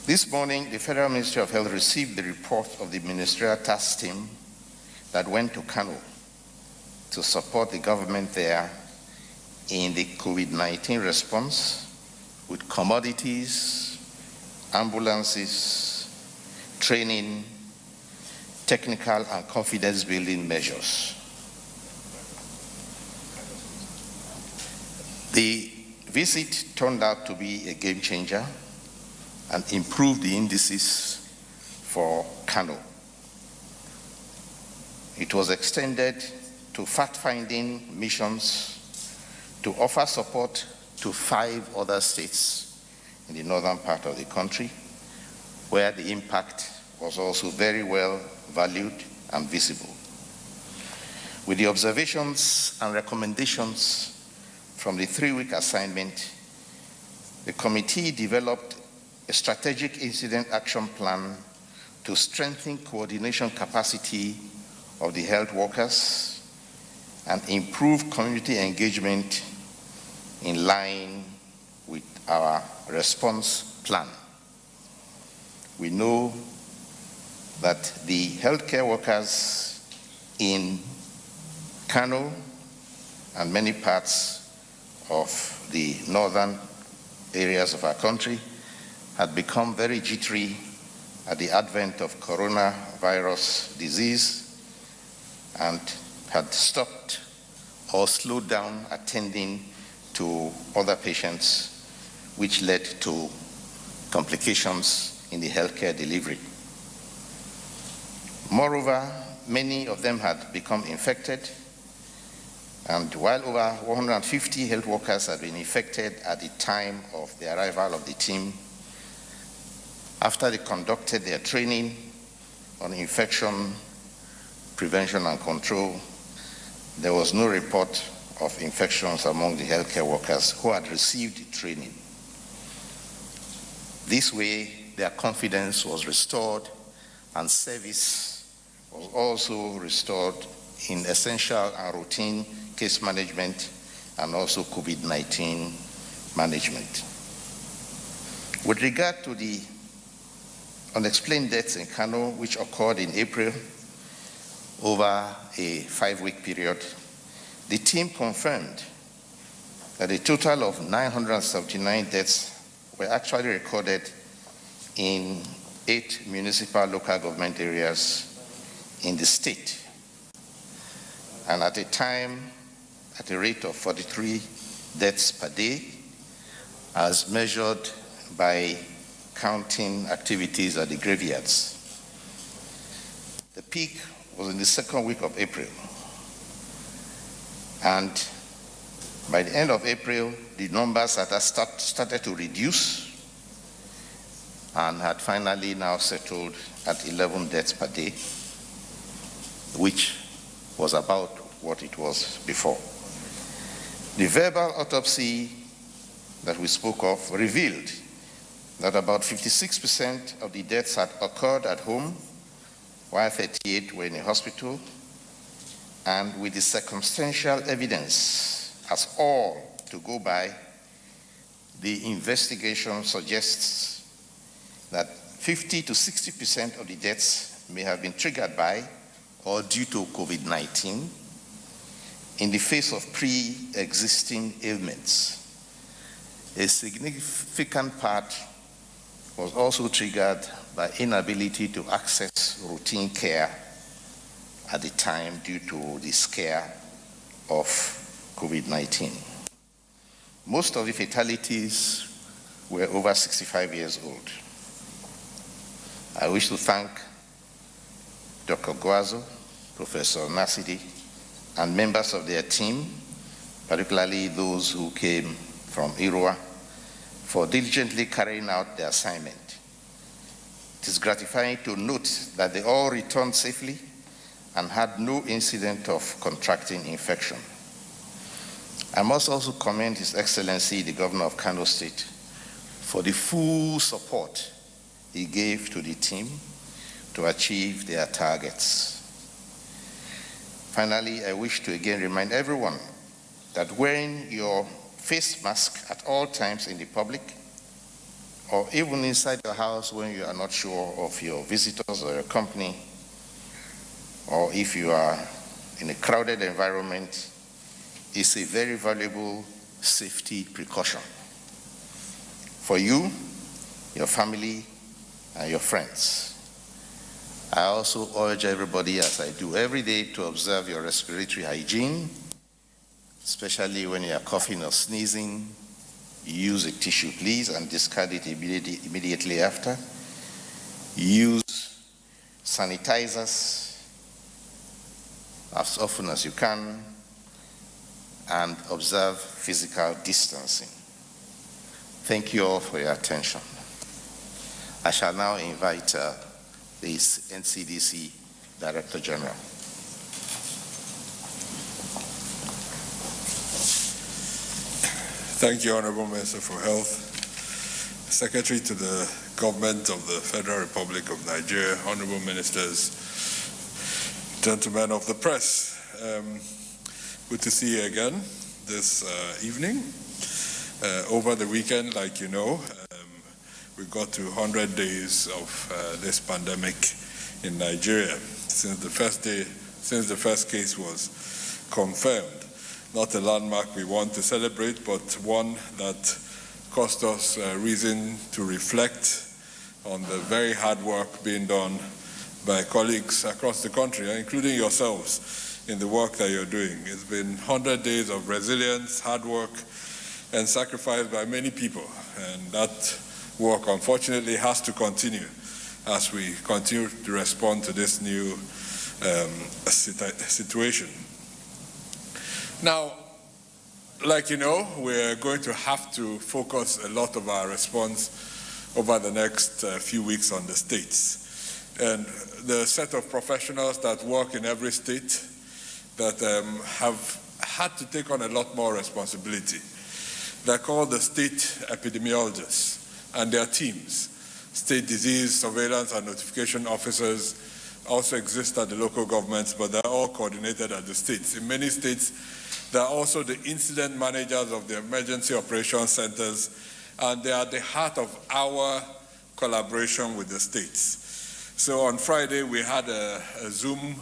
This morning, the Federal Ministry of Health received the report of the ministerial task team that went to Kano to support the government there in the COVID-19 response with commodities, ambulances, training, technical and confidence building measures. The visit turned out to be a game changer and improved the indices for Kano. It was extended to fact-finding missions to offer support to 5 other states in the northern part of the country, where the impact was also very well valued and visible. With the observations and recommendations from the 3-week assignment, the committee developed a strategic incident action plan to strengthen coordination capacity of the health workers and improve community engagement in line with our response plan. We know that the healthcare workers in Kano and many parts of the northern areas of our country had become very jittery at the advent of coronavirus disease and had stopped or slowed down attending to other patients, which led to complications in the healthcare delivery. Moreover, many of them had become infected, and while over 150 health workers had been infected at the time of the arrival of the team, After they conducted their training on infection prevention and control, there was no report of infections among the healthcare workers who had received the training. This way, their confidence was restored and service was also restored in essential and routine case management and also COVID-19 management. With regard to the unexplained deaths in Kano, which occurred in April over a 5-week period, the team confirmed that a total of 979 deaths were actually recorded in 8 municipal local government areas in the state, and at a rate of 43 deaths per day, as measured by counting activities at the graveyards. The peak was in the 2nd week of April, and by the end of April, the numbers had started to reduce and had finally now settled at 11 deaths per day, which was about what it was before. The verbal autopsy that we spoke of revealed that about 56% of the deaths had occurred at home, while 38 were in a hospital, and with the circumstantial evidence as all to go by, the investigation suggests that 50 to 60% of the deaths may have been triggered by or due to COVID-19 in the face of pre-existing ailments. A significant part was also triggered by inability to access routine care at the time due to the scare of COVID-19. Most of the fatalities were over 65 years old. I wish to thank Dr. Guazo, Professor Nasidi, and members of their team, particularly those who came from Irua, for diligently carrying out their assignment. It is gratifying to note that they all returned safely and had no incident of contracting infection. I must also commend His Excellency, the Governor of Kano State, for the full support he gave to the team to achieve their targets. Finally, I wish to again remind everyone that wearing your face mask at all times in the public, or even inside your house when you are not sure of your visitors or your company, or if you are in a crowded environment, is a very valuable safety precaution for you, your family, and your friends. I also urge everybody, as I do every day, to observe your respiratory hygiene, especially when you are coughing or sneezing. Use a tissue, please, and discard it immediately after. Use sanitizers as often as you can, and observe physical distancing. Thank you all for your attention. I shall now invite the NCDC Director General. Thank you, Honorable Minister for Health, Secretary to the Government of the Federal Republic of Nigeria, Honorable Ministers, gentlemen of the press. Good to see you again this evening. Over the weekend, like you know, we got to 100 days of this pandemic in Nigeria since the first case was confirmed. Not a landmark we want to celebrate, but one that cost us reason to reflect on the very hard work being done by colleagues across the country, including yourselves, in the work that you're doing. It's been 100 days of resilience, hard work, and sacrifice by many people, and that work unfortunately has to continue as we continue to respond to this new situation. Now, like you know, we're going to have to focus a lot of our response over the next few weeks on the states. And the set of professionals that work in every state that have had to take on a lot more responsibility. They're called the state epidemiologists and their teams. State disease surveillance and notification officers also exist at the local governments, but they're all coordinated at the states. In many states, there are also the incident managers of the emergency operations centers, and they are the heart of our collaboration with the states. So on Friday, we had a Zoom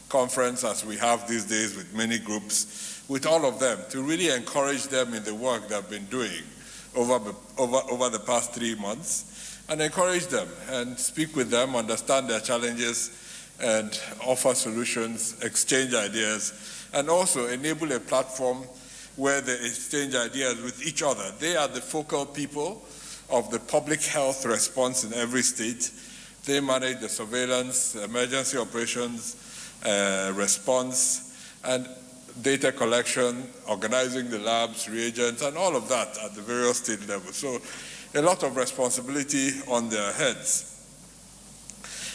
conference, as we have these days with many groups, with all of them, to really encourage them in the work they've been doing over the past 3 months, and encourage them and speak with them, understand their challenges, and offer solutions, exchange ideas, and also enable a platform where they exchange ideas with each other. They are the focal people of the public health response in every state. They manage the surveillance, emergency operations, response, and data collection, organizing the labs, reagents, and all of that at the various state levels. So a lot of responsibility on their heads.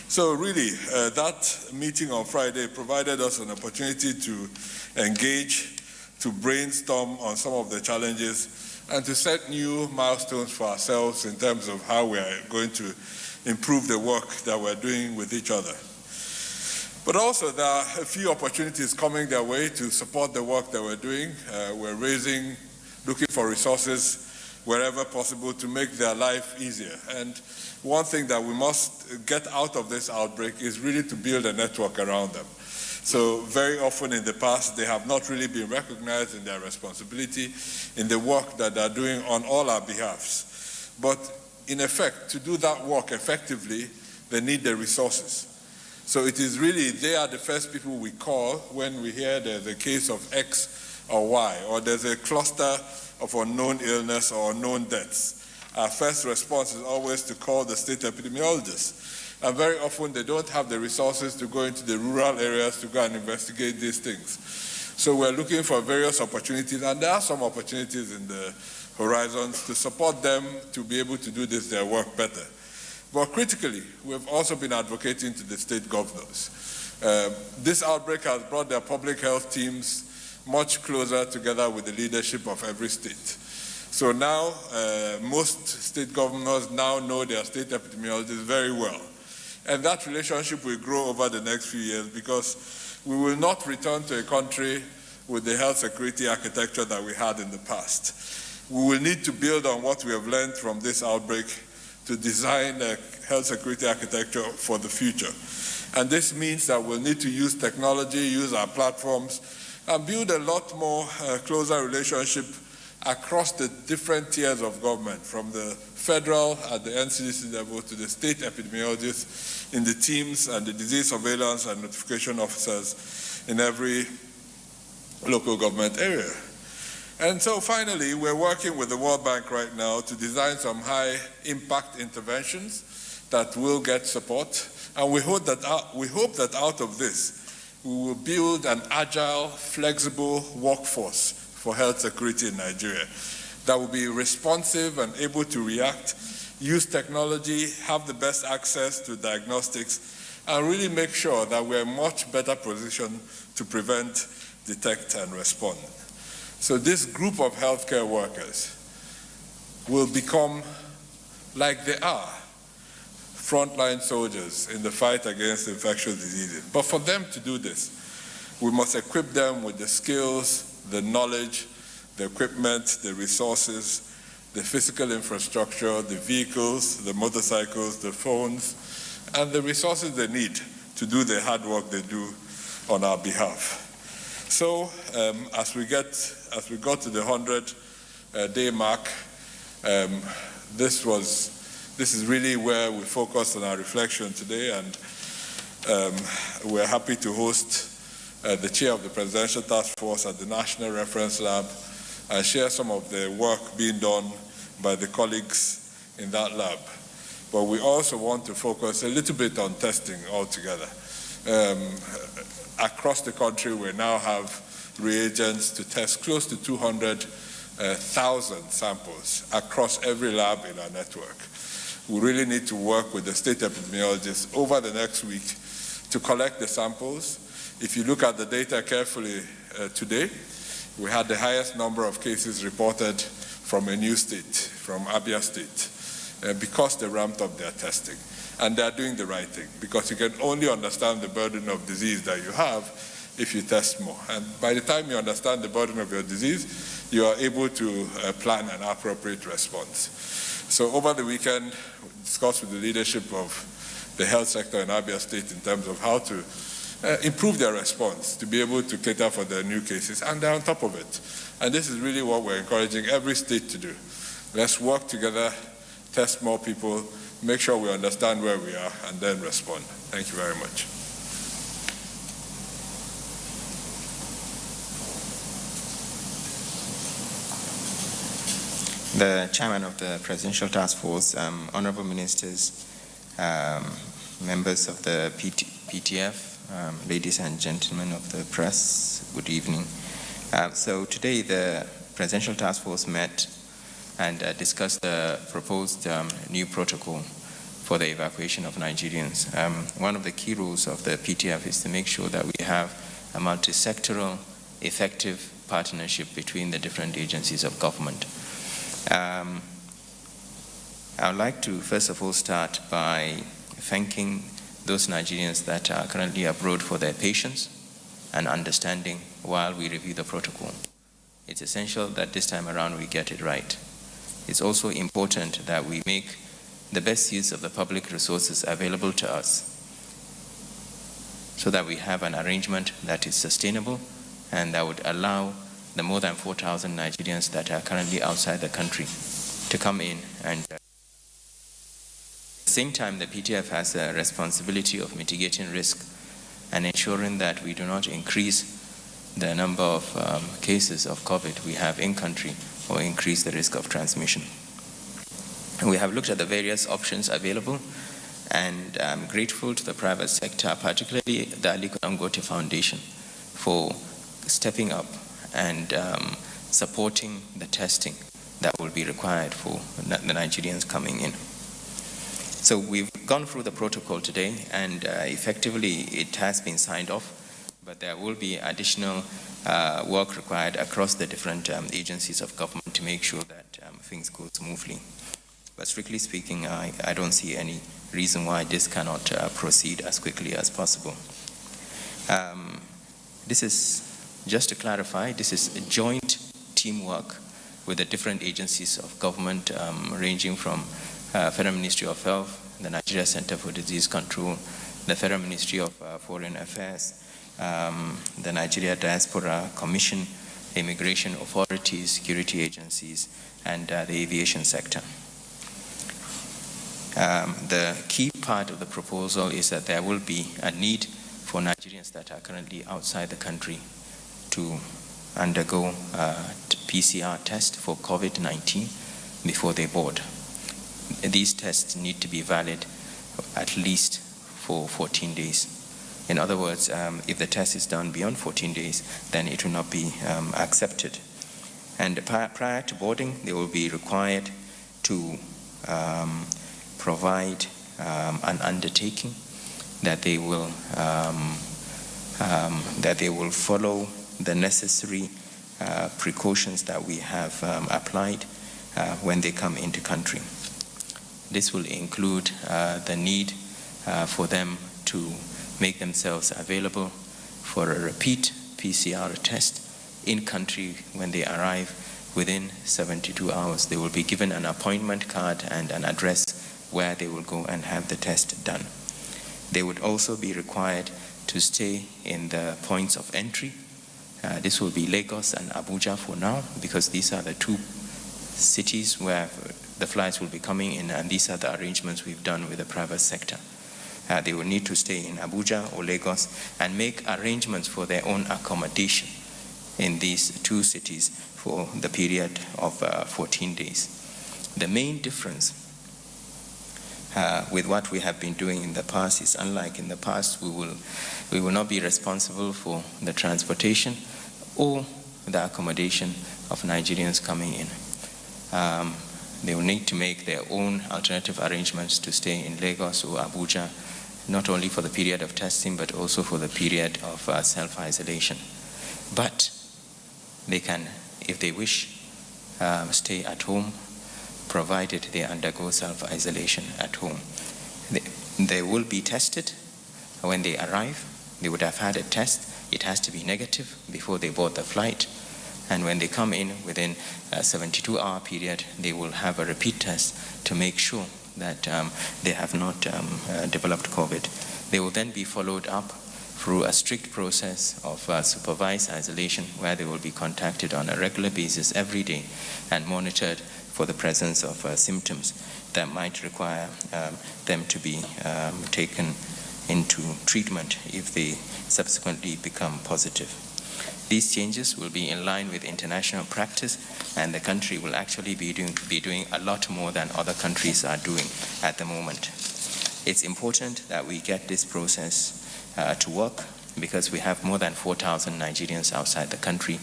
So really, that meeting on Friday provided us an opportunity to engage, to brainstorm on some of the challenges, and to set new milestones for ourselves in terms of how we are going to improve the work that we're doing with each other. But also, there are a few opportunities coming their way to support the work that we're doing. We're looking for resources wherever possible to make their life easier. And one thing that we must get out of this outbreak is really to build a network around them. So very often in the past, they have not really been recognized in their responsibility in the work that they're doing on all our behalfs. But in effect, to do that work effectively, they need the resources. So it is really, they are the first people we call when we hear there's a case of X or Y, or there's a cluster of unknown illness or unknown deaths. Our first response is always to call the state epidemiologists. And very often they don't have the resources to go into the rural areas to go and investigate these things. So we're looking for various opportunities, and there are some opportunities in the horizons to support them to be able to do their work better. But critically, we've also been advocating to the state governors. This outbreak has brought their public health teams much closer together with the leadership of every state. So now, most state governors now know their state epidemiologists very well. And that relationship will grow over the next few years, because we will not return to a country with the health security architecture that we had in the past. We will need to build on what we have learned from this outbreak to design a health security architecture for the future. And this means that we'll need to use technology, use our platforms, and build a lot more closer relationship across the different tiers of government, from the federal at the NCDC level to the state epidemiologists in the teams and the disease surveillance and notification officers in every local government area. And so finally, we're working with the World Bank right now to design some high-impact interventions that will get support. And we hope that out of this, we will build an agile, flexible workforce for health security in Nigeria that will be responsive and able to react, use technology, have the best access to diagnostics, and really make sure that we're much better positioned to prevent, detect, and respond. So this group of healthcare workers will become, like they are, frontline soldiers in the fight against infectious diseases. But for them to do this, we must equip them with the skills, the knowledge, the equipment, the resources, the physical infrastructure, the vehicles, the motorcycles, the phones, and the resources they need to do the hard work they do on our behalf. So as we got to the 100-day mark, this is really where we focused on our reflection today, and we're happy to host the chair of the Presidential Task Force at the National Reference Lab and share some of the work being done by the colleagues in that lab. But we also want to focus a little bit on testing altogether. Across the country, we now have reagents to test close to 200,000 samples across every lab in our network. we really need to work with the state epidemiologists over the next week to collect the samples. If you look at the data carefully today, we had the highest number of cases reported from a new state, from Abuja State, because they ramped up their testing. And they're doing the right thing, because you can only understand the burden of disease that you have if you test more. And by the time you understand the burden of your disease, you are able to plan an appropriate response. So over the weekend, we discussed with the leadership of the health sector in Abia State in terms of how to improve their response to be able to cater for their new cases, and they're on top of it. And this is really what we're encouraging every state to do. Let's work together, test more people, make sure we understand where we are, and then respond. Thank you very much. The chairman of the Presidential Task Force, honorable ministers, members of the PTF, ladies and gentlemen of the press, good evening. So today the Presidential Task Force met and discussed the proposed new protocol for the evacuation of Nigerians. One of the key rules of the PTF is to make sure that we have a multi-sectoral, effective partnership between the different agencies of government. I would like to first of all start by thanking those Nigerians that are currently abroad for their patience and understanding while we review the protocol. It's essential that this time around we get it right. It's also important that we make the best use of the public resources available to us so that we have an arrangement that is sustainable and that would allow the more than 4,000 Nigerians that are currently outside the country to come in. And at the same time, the PTF has a responsibility of mitigating risk and ensuring that we do not increase the number of cases of COVID we have in country or increase the risk of transmission. And we have looked at the various options available, and I'm grateful to the private sector, particularly the Aliko Dangote Foundation, for stepping up and supporting the testing that will be required for the Nigerians coming in. So we've gone through the protocol today, and effectively it has been signed off, but there will be additional work required across the different agencies of government to make sure that things go smoothly. But strictly speaking, I don't see any reason why this cannot proceed as quickly as possible. This is, just to clarify, this is a joint teamwork with the different agencies of government, ranging from Federal Ministry of Health, the Nigeria Center for Disease Control, the Federal Ministry of Foreign Affairs, the Nigeria Diaspora Commission, immigration authorities, security agencies, and the aviation sector. The key part of the proposal is that there will be a need for Nigerians that are currently outside the country to undergo a PCR test for COVID-19 before they board. These tests need to be valid at least for 14 days. In other words, if the test is done beyond 14 days, then it will not be accepted. And prior to boarding, they will be required to provide an undertaking that they will follow the necessary precautions that we have applied when they come into country. This will include the need for them to make themselves available for a repeat PCR test in country when they arrive within 72 hours. They will be given an appointment card and an address where they will go and have the test done. They would also be required to stay in the points of entry. This will be Lagos and Abuja for now, because these are the two cities where the flights will be coming in, and these are the arrangements we've done with the private sector. They will need to stay in Abuja or Lagos and make arrangements for their own accommodation in these two cities for the period of 14 days. The main difference with what we have been doing in the past is, unlike in the past, we will not be responsible for the transportation or the accommodation of Nigerians coming in. they will need to make their own alternative arrangements to stay in Lagos or Abuja, not only for the period of testing, but also for the period of self-isolation. But they can, if they wish, stay at home, provided they undergo self-isolation at home. They will be tested when they arrive. They would have had a test. It has to be negative before they board the flight. And when they come in within a 72-hour period, they will have a repeat test to make sure that they have not developed COVID. They will then be followed up through a strict process of supervised isolation, where they will be contacted on a regular basis every day and monitored for the presence of symptoms that might require them to be taken into treatment if they subsequently become positive. These changes will be in line with international practice, and the country will actually be doing a lot more than other countries are doing at the moment. It's important that we get this process to work, because we have more than 4,000 Nigerians outside the country.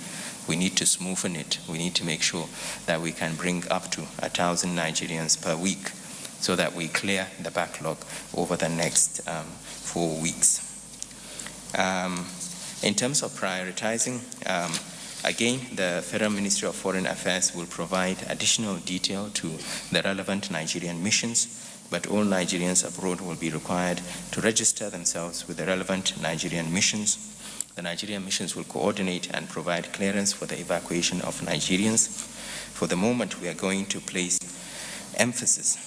We need to smoothen it. We need to make sure that we can bring up to 1,000 Nigerians per week, so that we clear the backlog over the next 4 weeks. In terms of prioritizing, again, the Federal Ministry of Foreign Affairs will provide additional detail to the relevant Nigerian missions, but all Nigerians abroad will be required to register themselves with the relevant Nigerian missions. The Nigerian missions will coordinate and provide clearance for the evacuation of Nigerians. For the moment, we are going to place emphasis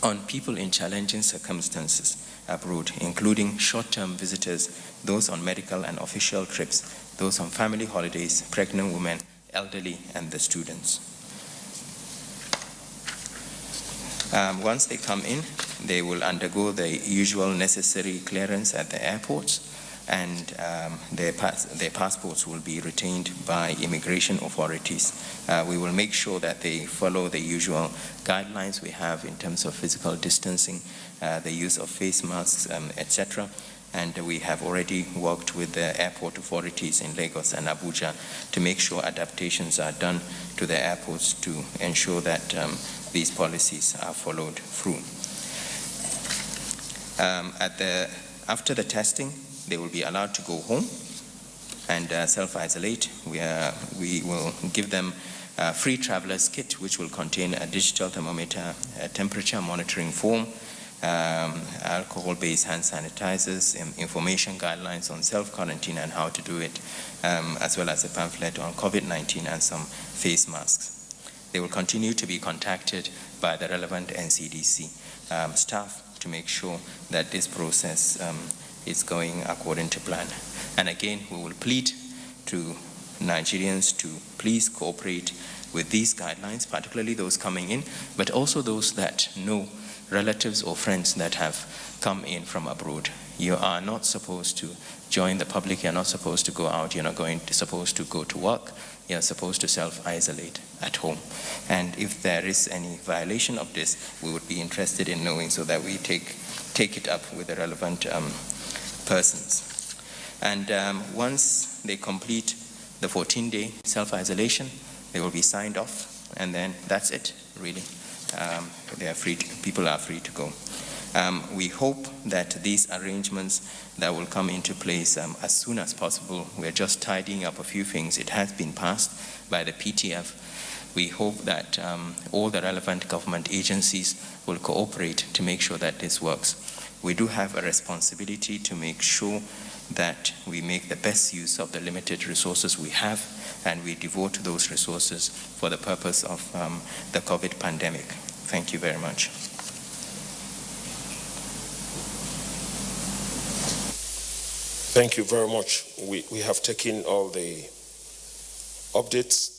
on people in challenging circumstances abroad, including short-term visitors, those on medical and official trips, those on family holidays, pregnant women, elderly, and the students. Once they come in, they will undergo the usual necessary clearance at the airports, and their passports will be retained by immigration authorities. We will make sure that they follow the usual guidelines we have in terms of physical distancing, the use of face masks, etc. And we have already worked with the airport authorities in Lagos and Abuja to make sure adaptations are done to the airports to ensure that these policies are followed through. After the testing, they will be allowed to go home and self-isolate. We will give them a free traveler's kit, which will contain a digital thermometer, a temperature monitoring form, alcohol-based hand sanitizers, information guidelines on self-quarantine and how to do it, as well as a pamphlet on COVID-19 and some face masks. They will continue to be contacted by the relevant NCDC staff to make sure that this process is going according to plan. And again, we will plead to Nigerians to please cooperate with these guidelines, particularly those coming in, but also those that know relatives or friends that have come in from abroad. You are not supposed to join the public. You're not supposed to go out. You're not supposed to go to work. You're supposed to self-isolate at home. And if there is any violation of this, we would be interested in knowing, so that we take it up with the relevant persons. And once they complete the 14-day self-isolation, they will be signed off, and then that's it, really. They are free. People are free to go. We hope that these arrangements that will come into place as soon as possible. We're just tidying up a few things. It has been passed by the PTF. We hope that all the relevant government agencies will cooperate to make sure that this works. We do have a responsibility to make sure that we make the best use of the limited resources we have, and we devote those resources for the purpose of the COVID pandemic. Thank you very much. Thank you very much. We have taken all the updates.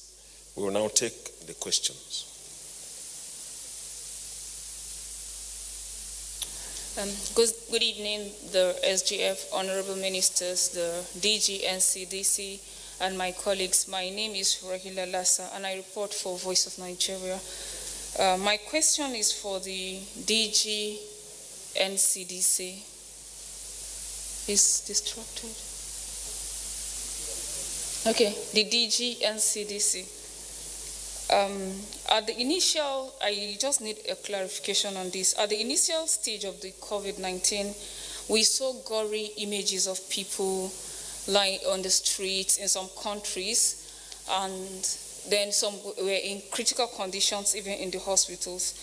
We will now take the questions. Good evening, the SGF, honorable ministers, the DG, NCDC, and my colleagues. My name is Rahila Lassa, and I report for Voice of Nigeria. My question is for the DG, NCDC. Is distracted? Okay, the DG, NCDC. At the initial, I just need a clarification on this. At the initial stage of the COVID-19, we saw gory images of people lying on the streets in some countries, and then some were in critical conditions even in the hospitals.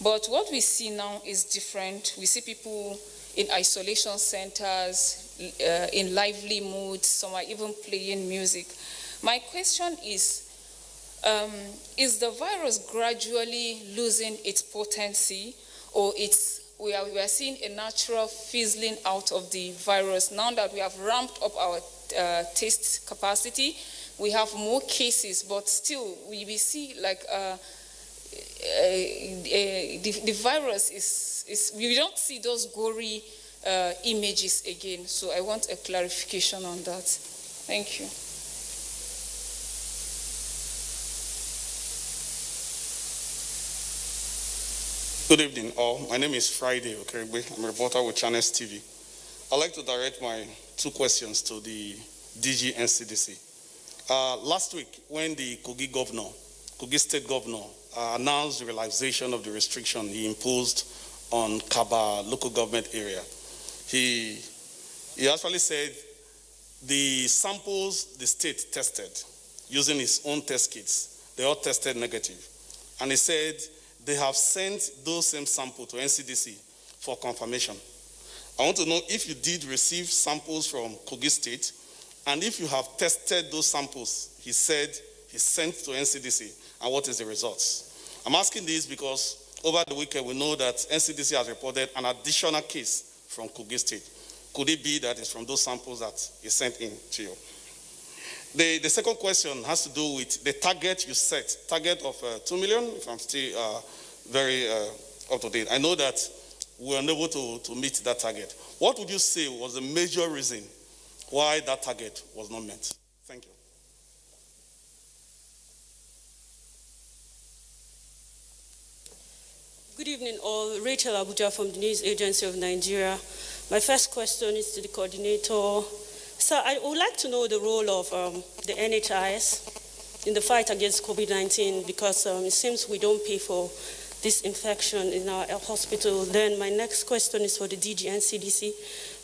But what we see now is different. We see people in isolation centers, in lively moods, some are even playing music. My question is the virus gradually losing its potency, or we are seeing a natural fizzling out of the virus now that we have ramped up our test capacity? We have more cases, but still we see like the virus is we don't see those gory images again. So I want a clarification on that. Thank you. Good evening, all. My name is Friday Okerigbe. I'm a reporter with Channels TV. I'd like to direct my two questions to the DG NCDC. Last week, when the Kogi State Governor, announced the relaxation of the restriction he imposed on Kaba local government area, he actually said the samples the state tested using his own test kits, they all tested negative. And he said they have sent those same samples to NCDC for confirmation. I want to know if you did receive samples from Kogi State, and if you have tested those samples he said he sent to NCDC, and what is the results? I'm asking this because over the weekend we know that NCDC has reported an additional case from Kogi State. Could it be that it's from those samples that he sent in to you? The second question has to do with the target you set, target of 2 million, if I'm still very up to date. I know that we were unable to meet that target. What would you say was the major reason why that target was not met? Thank you. Good evening all. Rachel Abuja from the News Agency of Nigeria. My first question is to the coordinator. So I would like to know the role of the NHIS in the fight against COVID-19, because it seems we don't pay for this infection in our hospital. Then my next question is for the DG NCDC.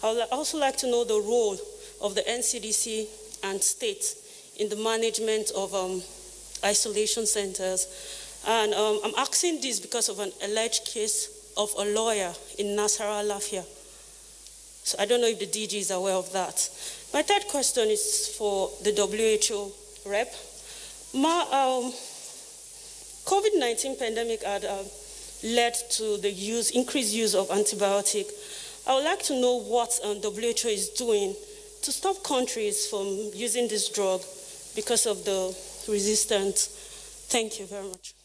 I would also like to know the role of the NCDC and state in the management of isolation centers. And I'm asking this because of an alleged case of a lawyer in Nasarawa, Lafia. So I don't know if the DG is aware of that. My third question is for the WHO rep. COVID-19 pandemic had led to the increased use of antibiotic. I would like to know what WHO is doing to stop countries from using this drug because of the resistance. Thank you very much.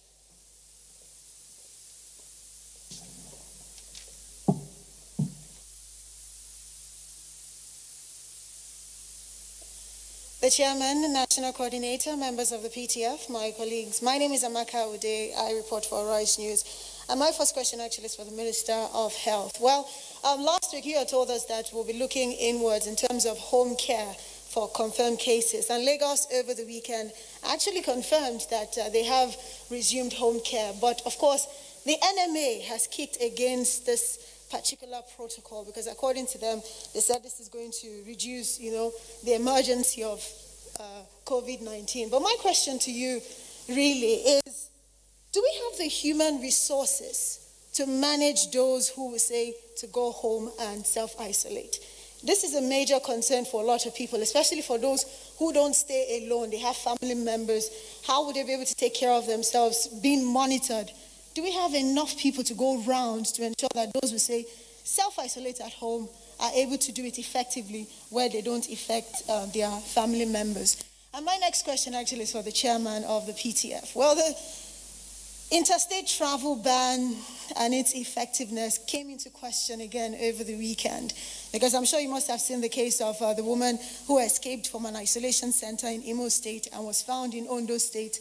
The Chairman, National Coordinator, members of the PTF, my colleagues. My name is Amaka Ude. I report for Arise News. And my first question actually is for the Minister of Health. Well, last week you had told us that we'll be looking inwards in terms of home care for confirmed cases. And Lagos over the weekend actually confirmed that they have resumed home care. But of course, the NMA has kicked against this particular protocol because according to them, they said this is going to reduce, the emergency of COVID-19. But my question to you really is, do we have the human resources to manage those who will say to go home and self-isolate? This is a major concern for a lot of people, especially for those who don't stay alone. They have family members. How would they be able to take care of themselves, being monitored? Do we have enough people to go round to ensure that those who say self-isolate at home are able to do it effectively where they don't affect their family members? And my next question actually is for the chairman of the PTF. Well, the interstate travel ban and its effectiveness came into question again over the weekend, because I'm sure you must have seen the case of the woman who escaped from an isolation center in Imo State and was found in Ondo State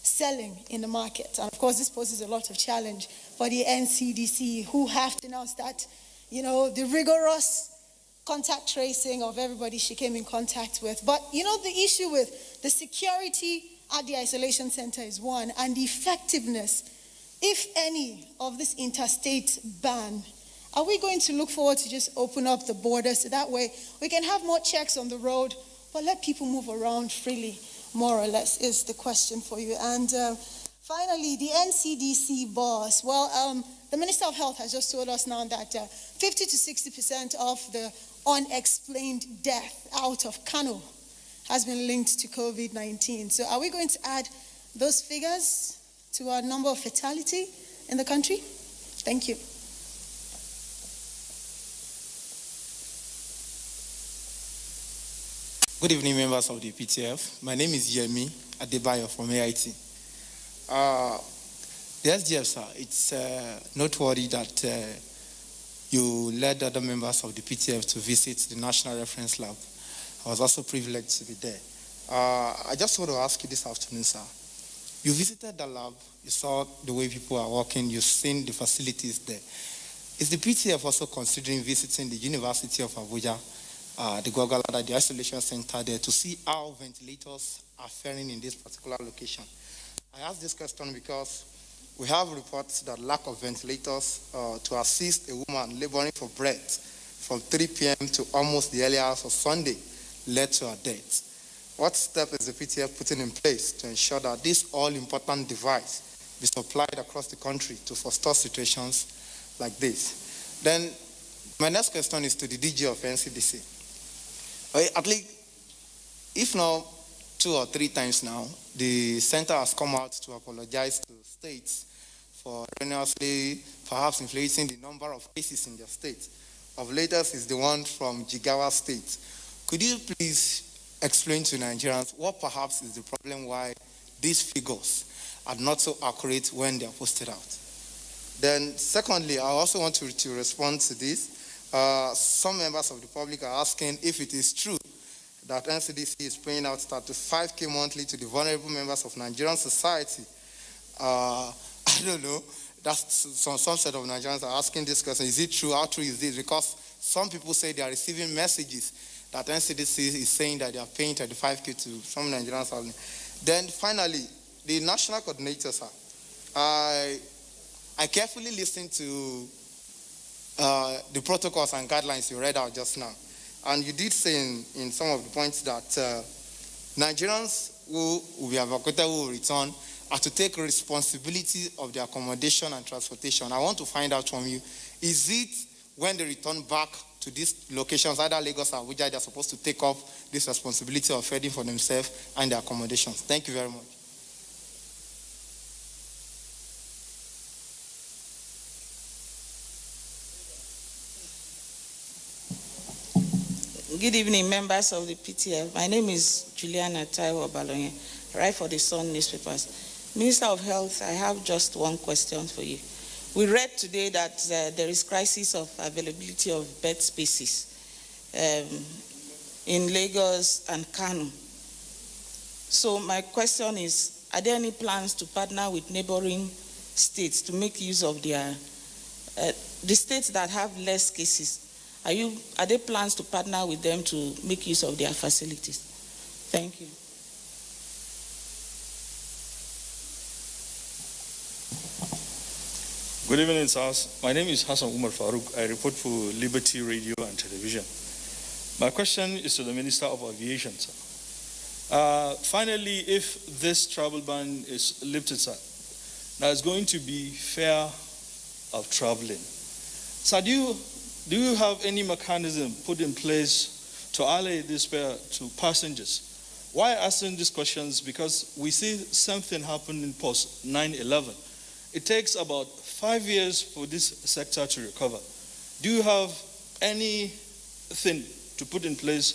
selling in the market. And of course, this poses a lot of challenge for the NCDC, who have to now start, the rigorous contact tracing of everybody she came in contact with. But, the issue with the security at the isolation center is one, and the effectiveness, if any, of this interstate ban. Are we going to look forward to just open up the borders so that way we can have more checks on the road, but let people move around freely, more or less, is the question for you. And finally, the NCDC boss. Well, the Minister of Health has just told us now that 50 to 60% of the unexplained death out of Kano has been linked to COVID-19. So are we going to add those figures to our number of fatality in the country? Thank you. Good evening, members of the PTF. My name is Yemi Adebayo from AIT. The SGF, sir, it's noteworthy that you led other members of the PTF to visit the National Reference Lab. I was also privileged to be there. I just want to ask you this afternoon, sir. You visited the lab, you saw the way people are working, you've seen the facilities there. Is the PTF also considering visiting the University of Abuja, the Gwagwalada, the isolation center there, to see how ventilators are faring in this particular location? I ask this question because we have reports that lack of ventilators to assist a woman laboring for breath from 3 p.m. to almost the early hours of Sunday led to her death. What step is the PTF putting in place to ensure that this all-important device be supplied across the country to foster situations like this? Then my next question is to the DG of NCDC. At least, if not 2 or 3 times now, the center has come out to apologize to states for erroneously perhaps inflating the number of cases in their state. Of latest is the one from Jigawa State. Could you please explain to Nigerians what perhaps is the problem why these figures are not so accurate when they are posted out? Then secondly, I also want to respond to this. Some members of the public are asking if it is true that NCDC is paying out 35K monthly to the vulnerable members of Nigerian society. I don't know. That's some set of Nigerians are asking this question. Is it true? How true is this? Because some people say they are receiving messages that NCDC is saying that they are paying 35K to some Nigerians. Then finally, the national coordinator, sir. I carefully listened to the protocols and guidelines you read out just now. And you did say in some of the points that Nigerians who will be evacuated, who will return, are to take responsibility of their accommodation and transportation. I want to find out from you, is it when they return back to these locations, either Lagos or Abuja, they're supposed to take up this responsibility of fending for themselves and their accommodations? Thank you very much. Good evening, members of the PTF. My name is Juliana Taiwo Balonye. I write for the Sun newspapers. Minister of Health, I have just one question for you. We read today that there is crisis of availability of bed spaces in Lagos and Kano. So my question is, are there any plans to partner with neighboring states to make use of their, the states that have less cases? Are there plans to partner with them to make use of their facilities? Thank you. Good evening, sirs. My name is Hassan Umar Farouk. I report for Liberty Radio and Television. My question is to the Minister of Aviation, sir. Finally, if this travel ban is lifted, sir, now it's going to be fair of traveling. Sir, do you have any mechanism put in place to allay this fare to passengers? Why asking these questions? Because we see something happen in post 9/11. It takes about 5 years for this sector to recover. Do you have anything to put in place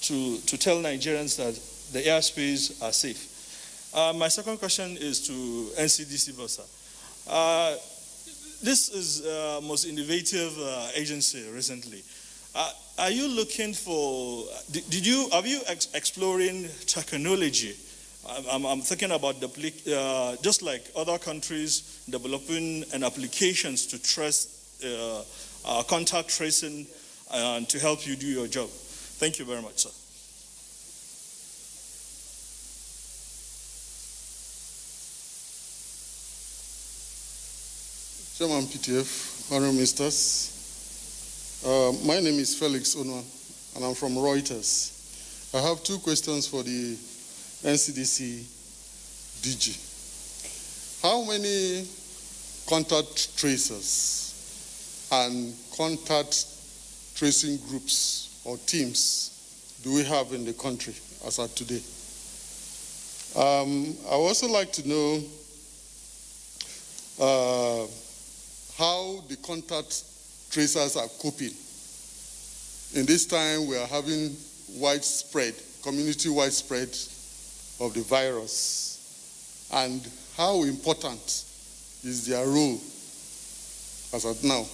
to tell Nigerians that the airspace are safe? My second question is to NCDC Bossa. This is the most innovative agency recently. Are you looking for, have you exploring technology? I'm thinking about just like other countries developing an applications to trace contact tracing and to help you do your job. Thank you very much, sir. Chairman PTF, honorable ministers. My name is Felix Onwa, and I'm from Reuters. I have two questions for the NCDC DG. How many contact tracers and contact tracing groups or teams do we have in the country as of today? I would also like to know how the contact tracers are coping. In this time, we are having widespread, community-wide spread of the virus. And how important is their role as of now?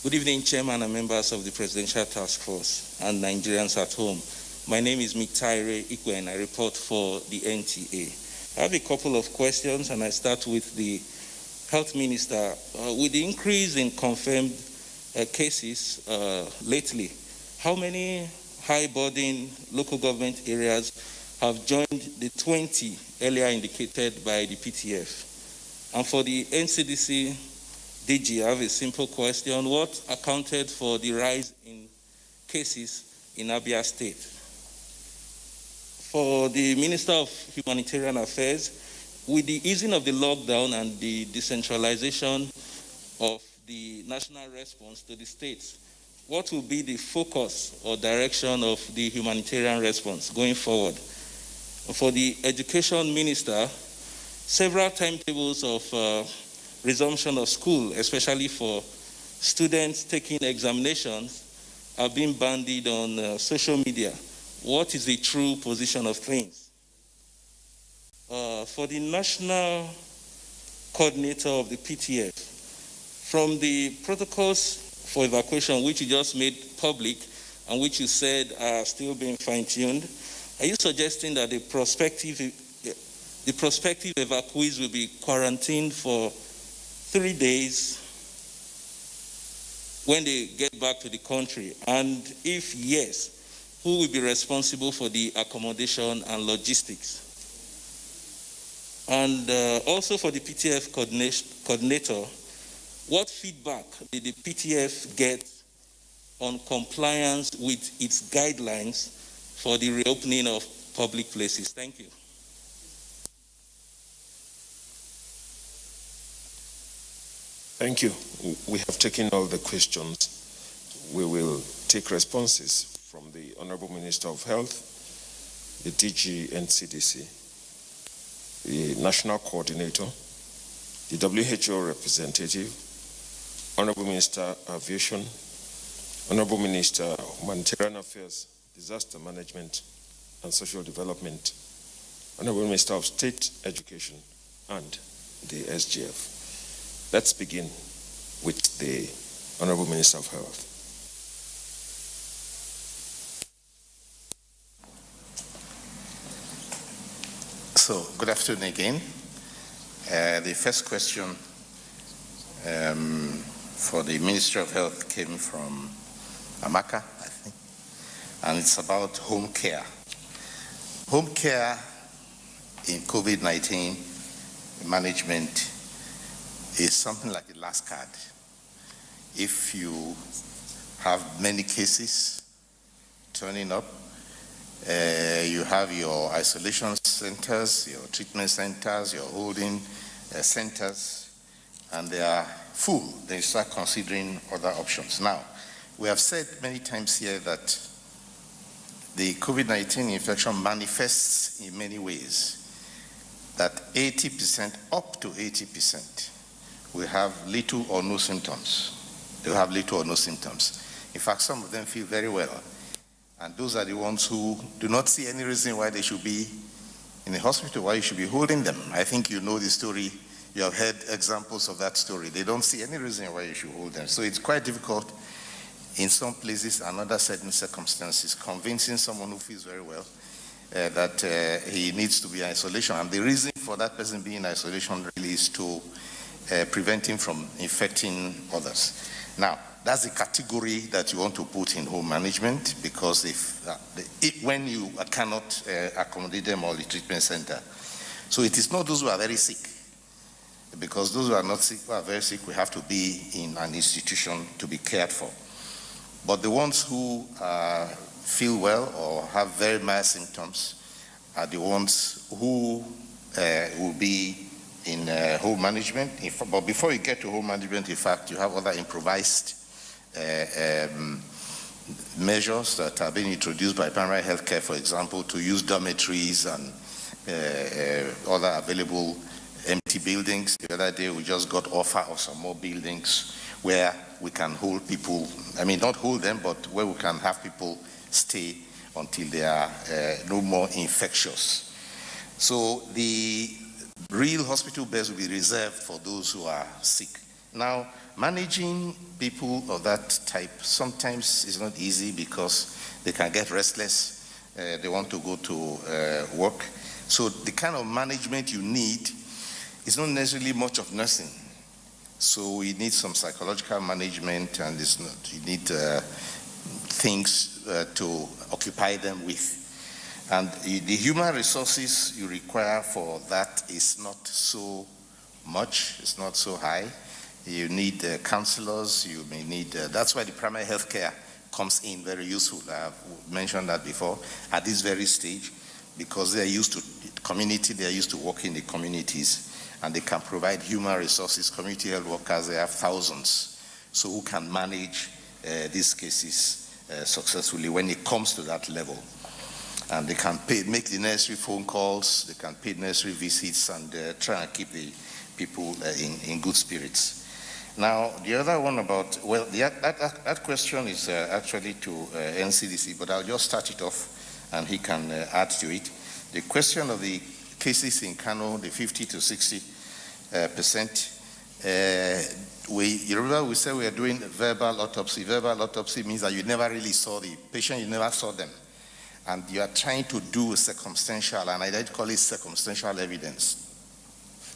Good evening, Chairman and members of the Presidential Task Force and Nigerians at home. My name is Mitaire Ikwe and I report for the NTA. I have a couple of questions and I start with the Health Minister. With the increase in confirmed cases lately, how many high-burden local government areas have joined the 20 earlier indicated by the PTF? And for the NCDC DG, I have a simple question. What accounted for the rise in cases in Abia State? For the Minister of Humanitarian Affairs, with the easing of the lockdown and the decentralization of the national response to the states, what will be the focus or direction of the humanitarian response going forward? For the Education Minister, several timetables of resumption of school, especially for students taking examinations, are being bandied on social media. What is the true position of things? For the national coordinator of the PTF, from the protocols for evacuation, which you just made public and which you said are still being fine-tuned, are you suggesting that the prospective evacuees will be quarantined for 3 days when they get back to the country? And if yes, who will be responsible for the accommodation and logistics? And also for the PTF coordinator, what feedback did the PTF get on compliance with its guidelines for the reopening of public places? Thank you. Thank you. We have taken all the questions. We will take responses from the Honorable Minister of Health, the DG and CDC, the National Coordinator, the WHO representative, Honorable Minister of Aviation, Honorable Minister of Humanitarian Affairs, Disaster Management and Social Development, Honorable Minister of State Education, and the SGF. Let's begin with the Honorable Minister of Health. So, good afternoon again. The first question for the Ministry of Health came from Amaka, I think, and it's about home care. Home care in COVID-19 management is something like the last card. If you have many cases turning up, you have your isolation centers, your treatment centers, your holding centers, and they are full. They start considering other options. Now, we have said many times here that the COVID-19 infection manifests in many ways, that 80%, up to 80%, will have little or no symptoms. They will have little or no symptoms. In fact, some of them feel very well. And those are the ones who do not see any reason why they should be in the hospital, why you should be holding them. I think you know the story. You have heard examples of that story. They don't see any reason why you should hold them. So it's quite difficult in some places and under certain circumstances, convincing someone who feels very well that he needs to be in isolation. And the reason for that person being in isolation really is to prevent him from infecting others. Now, That's the category that you want to put in home management, because when you cannot accommodate them all in the treatment center. So it is not those who are very sick, because those who are not sick, who are very sick, we have to be in an institution to be cared for. But the ones who feel well or have very mild symptoms are the ones who will be in home management. But before you get to home management, in fact, you have other improvised measures that are being introduced by primary health care, for example, to use dormitories and other available empty buildings. The other day we just got offer of some more buildings where we can hold people, I mean not hold them, but where we can have people stay until they are no more infectious. So the real hospital beds will be reserved for those who are sick. Now, managing people of that type sometimes is not easy, because they can get restless, they want to go to work. So the kind of management you need is not necessarily much of nursing. So we need some psychological management, and you need things to occupy them with. And the human resources you require for that is not so much, it's not so high. You need counselors, you may need, that's why the primary health care comes in very useful. I've mentioned that before, at this very stage, because they're used to community, they're used to working in the communities, and they can provide human resources. Community health workers, they have thousands, so who can manage these cases successfully when it comes to that level. And they can make the necessary phone calls, they can pay necessary visits, and try and keep the people in good spirits. Now, the other one about, well, that question is actually to NCDC, but I'll just start it off and he can add to it. The question of the cases in Kano, the 50 to 60%, you remember we said we are doing verbal autopsy. Verbal autopsy means that you never really saw the patient, you never saw them. And you are trying to do circumstantial, and I like to call it circumstantial evidence.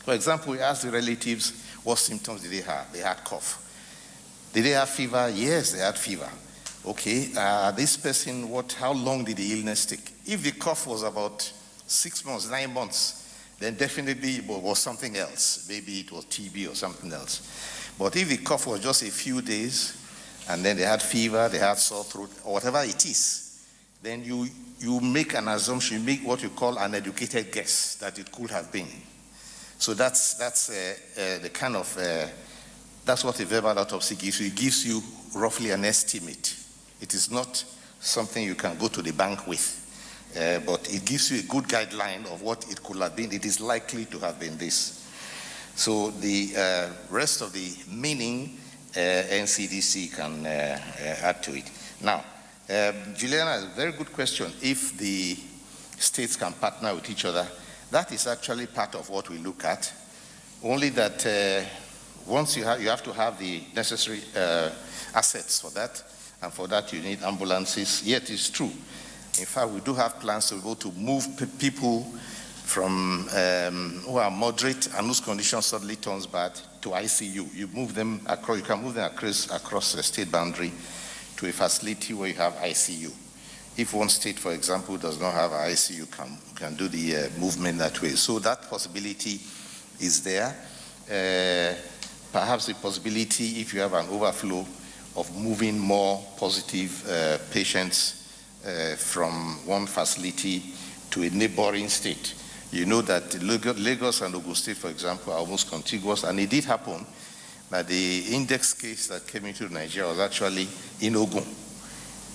For example, we asked the relatives, what symptoms did they have? They had cough. Did they have fever? Yes, they had fever. Okay, this person, how long did the illness take? If the cough was about 6 months, 9 months, then definitely it was something else. Maybe it was TB or something else. But if the cough was just a few days, and then they had fever, they had sore throat, or whatever it is, then you make an assumption, you make what you call an educated guess that it could have been. So that's the kind of, that's what a verbal autopsy gives you. It gives you roughly an estimate. It is not something you can go to the bank with, but it gives you a good guideline of what it could have been. It is likely to have been this. So the rest of the meaning, NCDC can add to it. Now, Juliana, a very good question. If the states can partner with each other, that is actually part of what we look at. Only that once you have to have the necessary assets for that, and for that you need ambulances. Yet it's true. In fact, we do have plans to be able to move people from who are moderate and whose condition suddenly turns bad to ICU. You move them across. You can move them across the state boundary to a facility where you have ICU. If one state, for example, does not have ICU, can do the movement that way. So that possibility is there. Perhaps the possibility, if you have an overflow, of moving more positive patients from one facility to a neighboring state. You know that Lagos and Ogun State, for example, are almost contiguous, and it did happen that the index case that came into Nigeria was actually in Ogun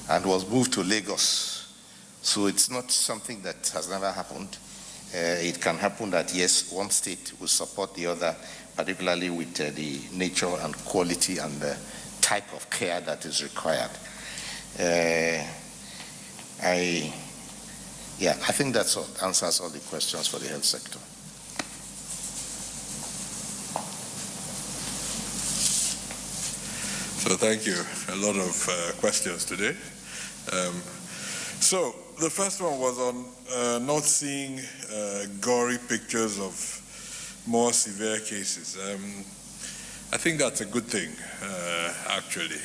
and was moved to Lagos. So it's not something that has never happened. It can happen that, yes, one state will support the other, particularly with the nature and quality and the type of care that is required. I think that answers all the questions for the health sector. So thank you. A lot of questions today. So the first one was on not seeing gory pictures of more severe cases. I think that's a good thing, actually.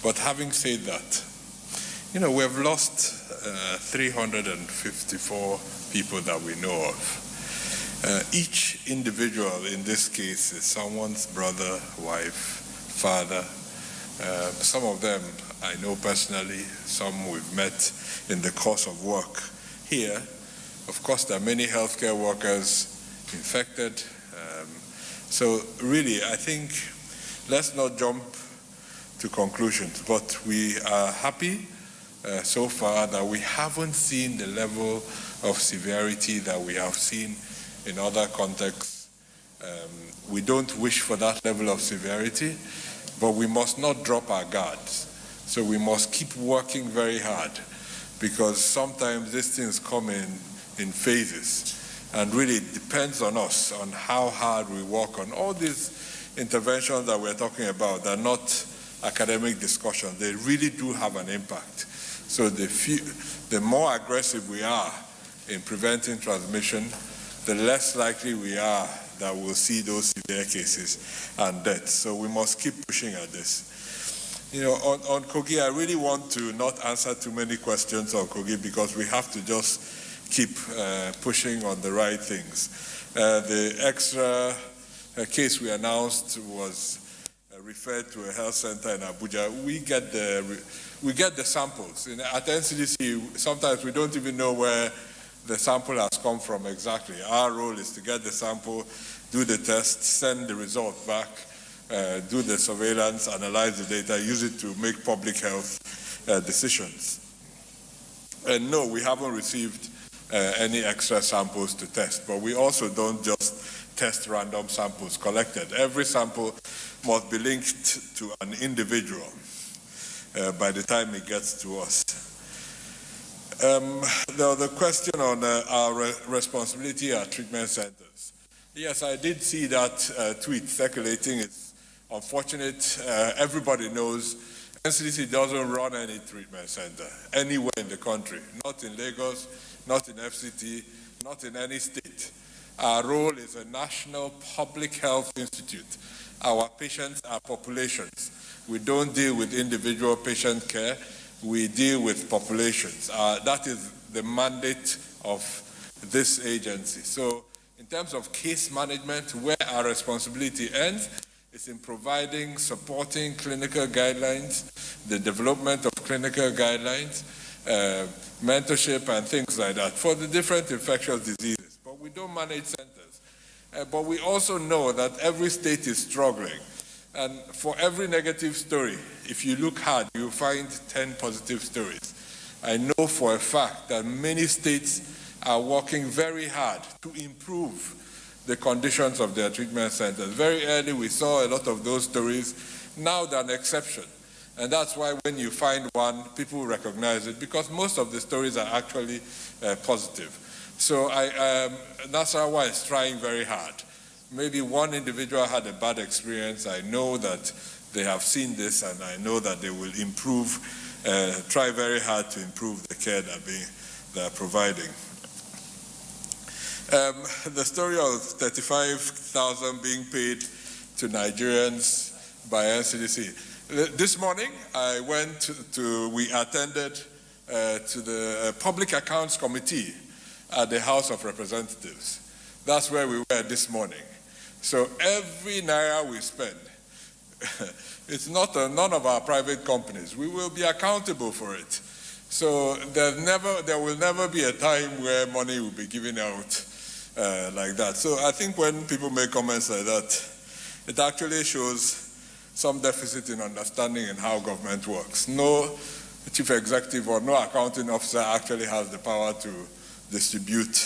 But having said that, we have lost 354 people that we know of. Each individual in this case is someone's brother, wife, father. Some of them I know personally, some we've met in the course of work here. Of course, there are many healthcare workers infected. So really, I think let's not jump to conclusions, but we are happy so far that we haven't seen the level of severity that we have seen in other contexts. We don't wish for that level of severity, but we must not drop our guards. So we must keep working very hard, because sometimes these things come in phases, and really it depends on us, on how hard we work on all these interventions that we're talking about. They're not academic discussions. They really do have an impact. So the more aggressive we are in preventing transmission, the less likely we are that we'll see those severe cases and deaths. So we must keep pushing at this. On Kogi, I really want to not answer too many questions on Kogi, because we have to just keep pushing on the right things. The extra case we announced was referred to a health center in Abuja. We get the samples. At NCDC, sometimes we don't even know where the sample has come from exactly. Our role is to get the sample, do the test, send the result back, do the surveillance, analyze the data, use it to make public health decisions. And no, we haven't received any extra samples to test, but we also don't just test random samples collected. Every sample must be linked to an individual by the time it gets to us. The question on our responsibility at treatment centers. Yes, I did see that tweet circulating. It's unfortunate. Everybody knows NCDC doesn't run any treatment center anywhere in the country, not in Lagos, not in FCT, not in any state. Our role is a national public health institute. Our patients are populations. We don't deal with individual patient care. We deal with populations. That is the mandate of this agency. So in terms of case management, where our responsibility ends is in providing, supporting clinical guidelines, the development of clinical guidelines, mentorship and things like that for the different infectious diseases. But we don't manage centers. But we also know that every state is struggling. And for every negative story, if you look hard, you'll find 10 positive stories. I know for a fact that many states are working very hard to improve the conditions of their treatment centers. Very early, we saw a lot of those stories. Now they're an exception. And that's why when you find one, people recognize it, because most of the stories are actually positive. So Nasarawa is trying very hard. Maybe one individual had a bad experience. I know that they have seen this, and I know that they will improve, try very hard to improve the care that they're providing. The story of 35,000 being paid to Nigerians by NCDC. This morning, we attended to the Public Accounts Committee at the House of Representatives. That's where we were this morning. So every naira we spend, it's not none of our private companies. We will be accountable for it. So there will never be a time where money will be given out like that. So I think when people make comments like that, it actually shows some deficit in understanding in how government works. No chief executive or no accounting officer actually has the power to distribute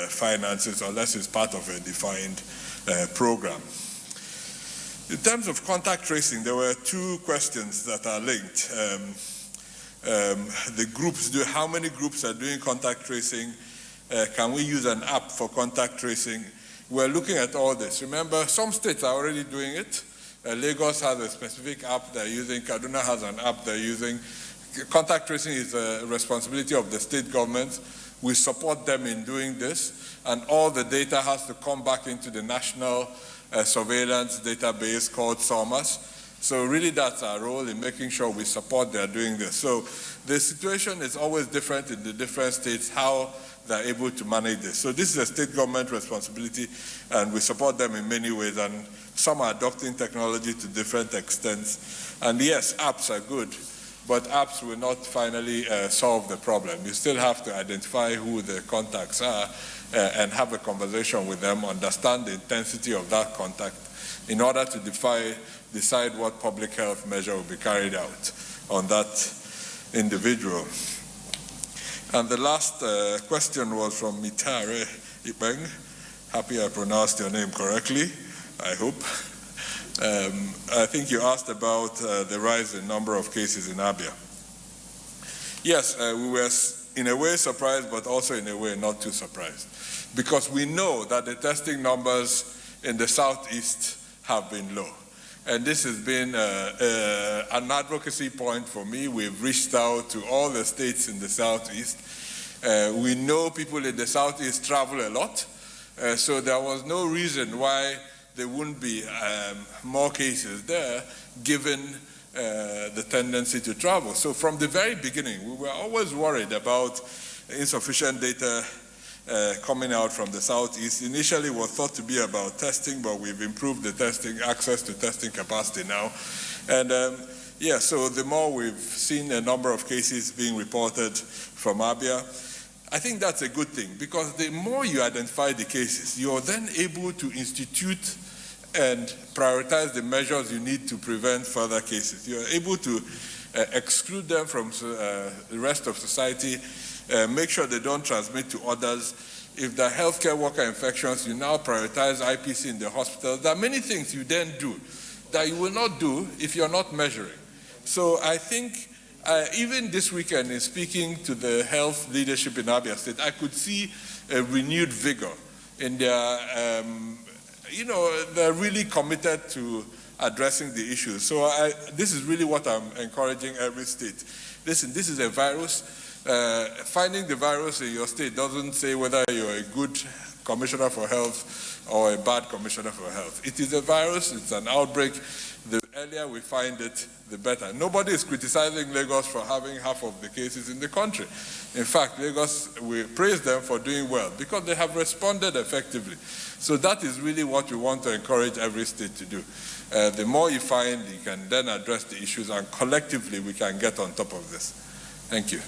finances unless it's part of a defined program. In terms of contact tracing, there were two questions that are linked. The groups, how many groups are doing contact tracing? Can we use an app for contact tracing? We're looking at all this. Remember, some states are already doing it. Lagos has a specific app they're using. Kaduna has an app they're using. Contact tracing is a responsibility of the state government. We support them in doing this, and all the data has to come back into the national surveillance database called SORMAS. So really that's our role in making sure we support their doing this. So the situation is always different in the different states, how they're able to manage this. So this is a state government responsibility, and we support them in many ways, and some are adopting technology to different extents. And yes, apps are good, but apps will not finally solve the problem. You still have to identify who the contacts are and have a conversation with them, understand the intensity of that contact in order to decide what public health measure will be carried out on that individual. And the last question was from Mitare Ipeng. Happy I pronounced your name correctly, I hope. I think you asked about the rise in number of cases in Abia. Yes, we were in a way surprised, but also in a way not too surprised, because we know that the testing numbers in the southeast have been low. And this has been an advocacy point for me. We've reached out to all the states in the southeast. We know people in the southeast travel a lot, so there was no reason why there wouldn't be more cases there, given the tendency to travel. So from the very beginning, we were always worried about insufficient data coming out from the southeast. Initially was thought to be about testing, but we've improved the testing, access to testing capacity now. And yeah, so the more we've seen a number of cases being reported from Abia, I think that's a good thing, because the more you identify the cases, you're then able to institute and prioritize the measures you need to prevent further cases. You're able to exclude them from the rest of society, make sure they don't transmit to others. If there are healthcare worker infections, you now prioritize IPC in the hospital. There are many things you then do that you will not do if you're not measuring. So I think even this weekend, in speaking to the health leadership in Abia State, I could see a renewed vigor in their, they're really committed to addressing the issues. So this is really what I'm encouraging every state. Listen, this is a virus. Finding the virus in your state doesn't say whether you're a good commissioner for health or a bad commissioner for health. It is a virus, it's an outbreak. The earlier we find it, the better. Nobody is criticizing Lagos for having half of the cases in the country. In fact, Lagos, we praise them for doing well because they have responded effectively. So that is really what we want to encourage every state to do. The more you find, you can then address the issues, and collectively we can get on top of this. Thank you.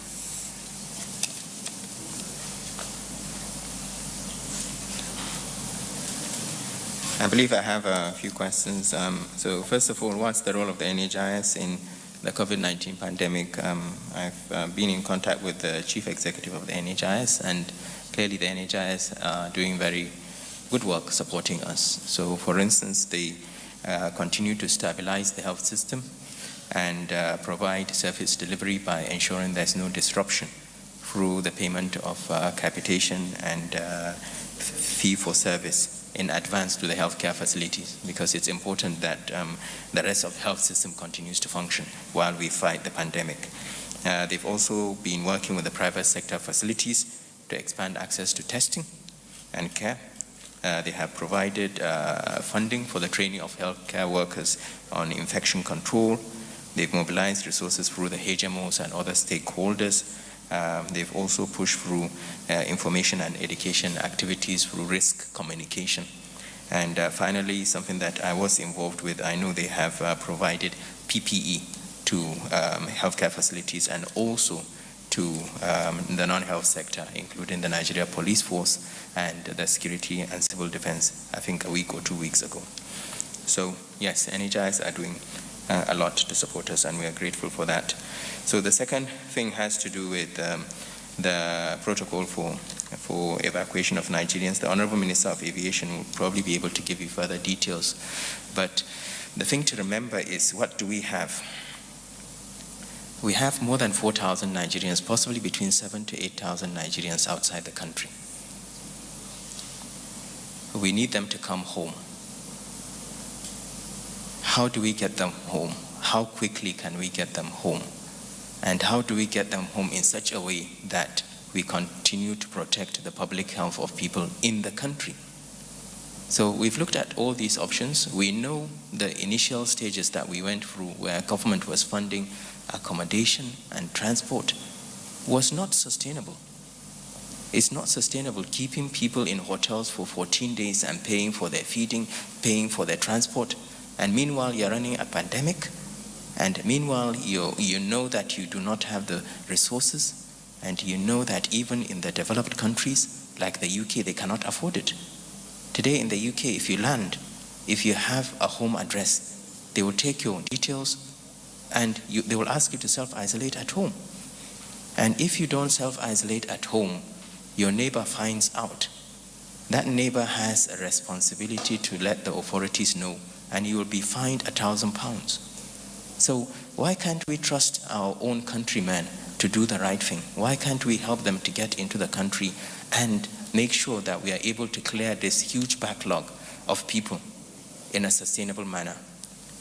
I believe I have a few questions. So first of all, what's the role of the NHIS in the COVID-19 pandemic? I've been in contact with the chief executive of the NHIS, and clearly the NHIS are doing very good work supporting us. So for instance, they continue to stabilize the health system and provide service delivery by ensuring there's no disruption through the payment of capitation and fee for service in advance to the healthcare facilities, because it's important that the rest of the health system continues to function while we fight the pandemic. They've also been working with the private sector facilities to expand access to testing and care. They have provided funding for the training of healthcare workers on infection control. They've mobilized resources through the HMOs and other stakeholders. They've also pushed through information and education activities through risk communication. And finally, something that I was involved with, I know they have provided PPE to healthcare facilities and also to the non-health sector, including the Nigeria Police Force and the Security and Civil Defense, I think a week or 2 weeks ago. So yes, NHIs are doing a lot to support us, and we are grateful for that. So the second thing has to do with the protocol for evacuation of Nigerians. The Honorable Minister of Aviation will probably be able to give you further details. But the thing to remember is, what do we have? We have more than 4,000 Nigerians, possibly between 7,000 to 8,000 Nigerians outside the country. We need them to come home. How do we get them home? How quickly can we get them home? And how do we get them home in such a way that we continue to protect the public health of people in the country? So we've looked at all these options. We know the initial stages that we went through where government was funding accommodation and transport was not sustainable. It's not sustainable keeping people in hotels for 14 days and paying for their feeding, paying for their transport. And meanwhile, you're running a pandemic. And meanwhile, you know that you do not have the resources. And you know that even in the developed countries, like the UK, they cannot afford it. Today in the UK, if you land, if you have a home address, they will take your details and they will ask you to self-isolate at home. And if you don't self-isolate at home, your neighbor finds out. That neighbor has a responsibility to let the authorities know, and you will be fined £1,000. So why can't we trust our own countrymen to do the right thing? Why can't we help them to get into the country and make sure that we are able to clear this huge backlog of people in a sustainable manner?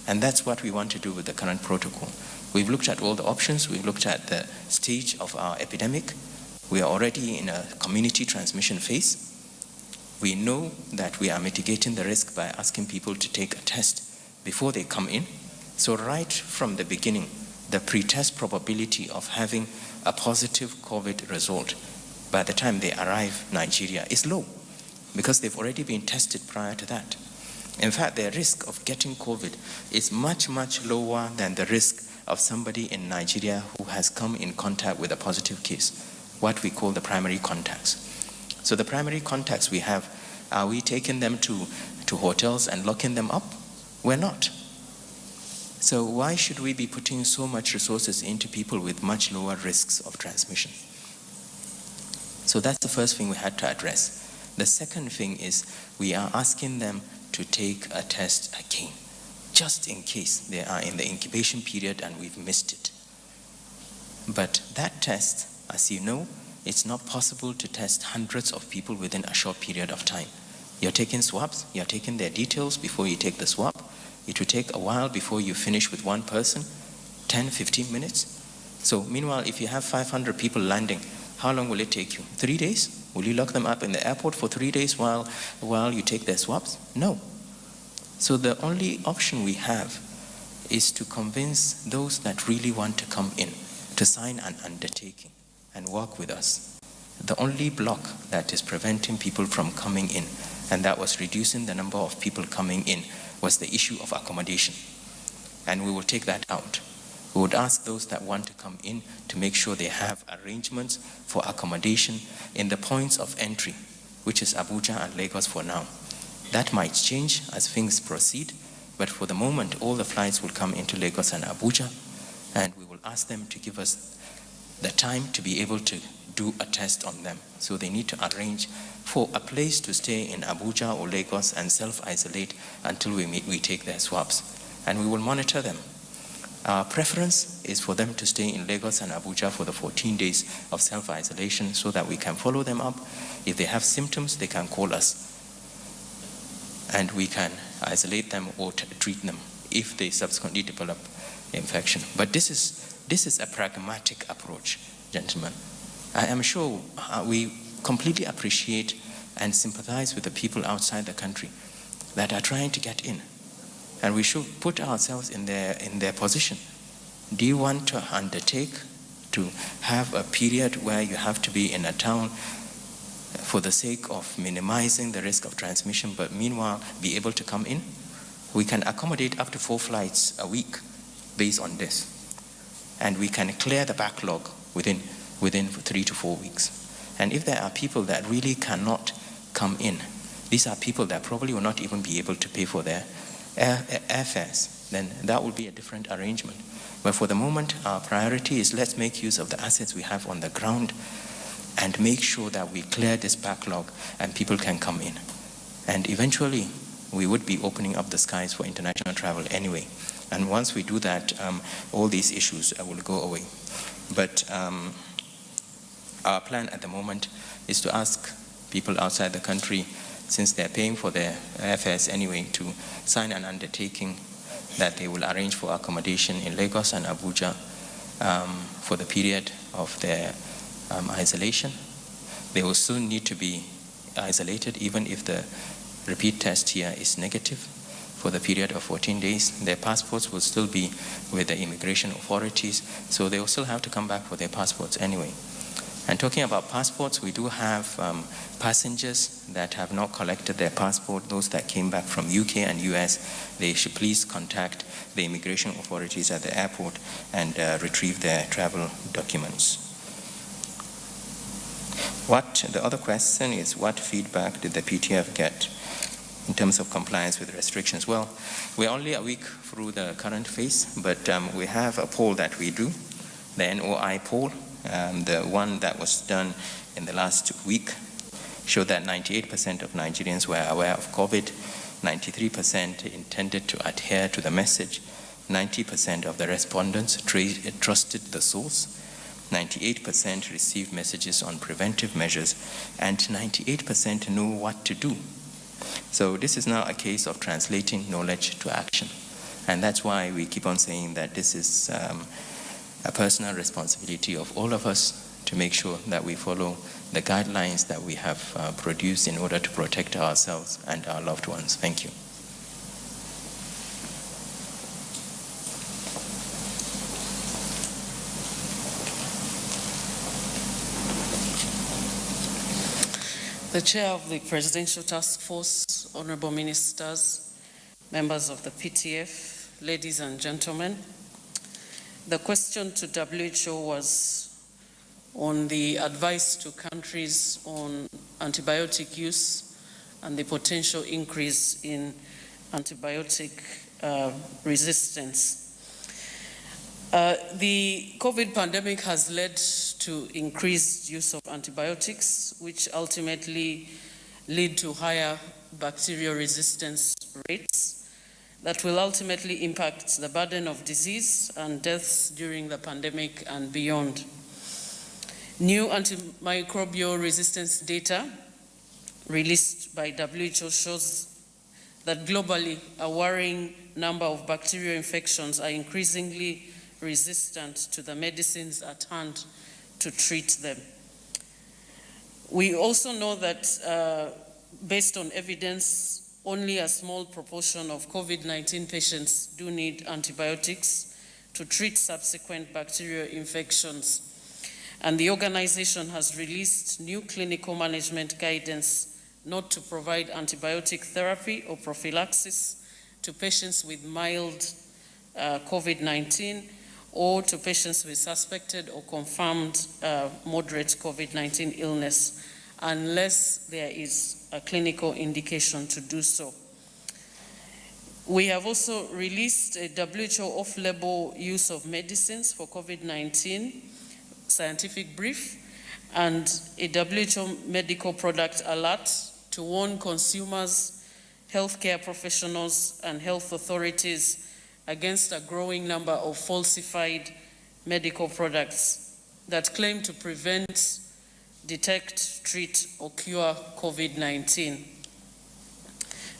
And that's what we want to do with the current protocol. We've looked at all the options. We've looked at the stage of our epidemic. We are already in a community transmission phase. We know that we are mitigating the risk by asking people to take a test before they come in. So right from the beginning, the pre-test probability of having a positive COVID result by the time they arrive in Nigeria is low because they've already been tested prior to that. In fact, their risk of getting COVID is much, much lower than the risk of somebody in Nigeria who has come in contact with a positive case, what we call the primary contacts. So the primary contacts we have, are we taking them to hotels and locking them up? We're not. So why should we be putting so much resources into people with much lower risks of transmission? So that's the first thing we had to address. The second thing is we are asking them to take a test again, just in case they are in the incubation period and we've missed it. But that test, as you know, it's not possible to test hundreds of people within a short period of time. You're taking swabs, you're taking their details before you take the swab. It will take a while before you finish with one person, 10, 15 minutes. So meanwhile, if you have 500 people landing, how long will it take you? 3 days? Will you lock them up in the airport for 3 days while you take their swabs? No. So the only option we have is to convince those that really want to come in to sign an undertaking and work with us. The only block that is preventing people from coming in, and that was reducing the number of people coming in, was the issue of accommodation. And we will take that out. We would ask those that want to come in to make sure they have arrangements for accommodation in the points of entry, which is Abuja and Lagos for now. That might change as things proceed, but for the moment, all the flights will come into Lagos and Abuja, and we will ask them to give us the time to be able to do a test on them. So they need to arrange for a place to stay in Abuja or Lagos and self-isolate until we take their swabs. And we will monitor them. Our preference is for them to stay in Lagos and Abuja for the 14 days of self-isolation so that we can follow them up. If they have symptoms, they can call us. And we can isolate them or treat them if they subsequently develop infection. But this is a pragmatic approach, gentlemen. I am sure we completely appreciate and sympathize with the people outside the country that are trying to get in. And we should put ourselves in their position. Do you want to undertake to have a period where you have to be in a town for the sake of minimizing the risk of transmission, but meanwhile be able to come in? We can accommodate up to 4 flights a week based on this. And we can clear the backlog within 3 to 4 weeks. And if there are people that really cannot come in, these are people that probably will not even be able to pay for their airfares, then that will be a different arrangement. But for the moment, our priority is let's make use of the assets we have on the ground and make sure that we clear this backlog and people can come in. And eventually, we would be opening up the skies for international travel anyway. And once we do that, all these issues will go away. But our plan at the moment is to ask people outside the country, since they're paying for their airfares anyway, to sign an undertaking that they will arrange for accommodation in Lagos and Abuja for the period of their isolation. They will soon need to be isolated even if the repeat test here is negative for the period of 14 days, their passports will still be with the immigration authorities, so they will still have to come back for their passports anyway. And talking about passports, we do have passengers that have not collected their passport. Those that came back from UK and US, they should please contact the immigration authorities at the airport and retrieve their travel documents. The other question is, what feedback did the PTF get in terms of compliance with restrictions? Well, we're only a week through the current phase, but we have a poll that we do, the NOI poll. The one that was done in the last week showed that 98% of Nigerians were aware of COVID, 93% intended to adhere to the message, 90% of the respondents trusted the source, 98% received messages on preventive measures, and 98% knew what to do. So this is now a case of translating knowledge to action. And that's why we keep on saying that this is a personal responsibility of all of us to make sure that we follow the guidelines that we have produced in order to protect ourselves and our loved ones. Thank you. The Chair of the Presidential Task Force, Honorable Ministers, members of the PTF, ladies and gentlemen, the question to WHO was on the advice to countries on antibiotic use and the potential increase in antibiotic resistance. The COVID pandemic has led to increased use of antibiotics, which ultimately lead to higher bacterial resistance rates that will ultimately impact the burden of disease and deaths during the pandemic and beyond. New antimicrobial resistance data released by WHO shows that globally a worrying number of bacterial infections are increasingly resistant to the medicines at hand to treat them. We also know that based on evidence, only a small proportion of COVID-19 patients do need antibiotics to treat subsequent bacterial infections. And the organization has released new clinical management guidance not to provide antibiotic therapy or prophylaxis to patients with mild COVID-19 or to patients with suspected or confirmed moderate COVID-19 illness, unless there is a clinical indication to do so. We have also released a WHO off-label use of medicines for COVID-19 scientific brief and a WHO medical product alert to warn consumers, healthcare professionals, and health authorities against a growing number of falsified medical products that claim to prevent, detect, treat, or cure COVID-19.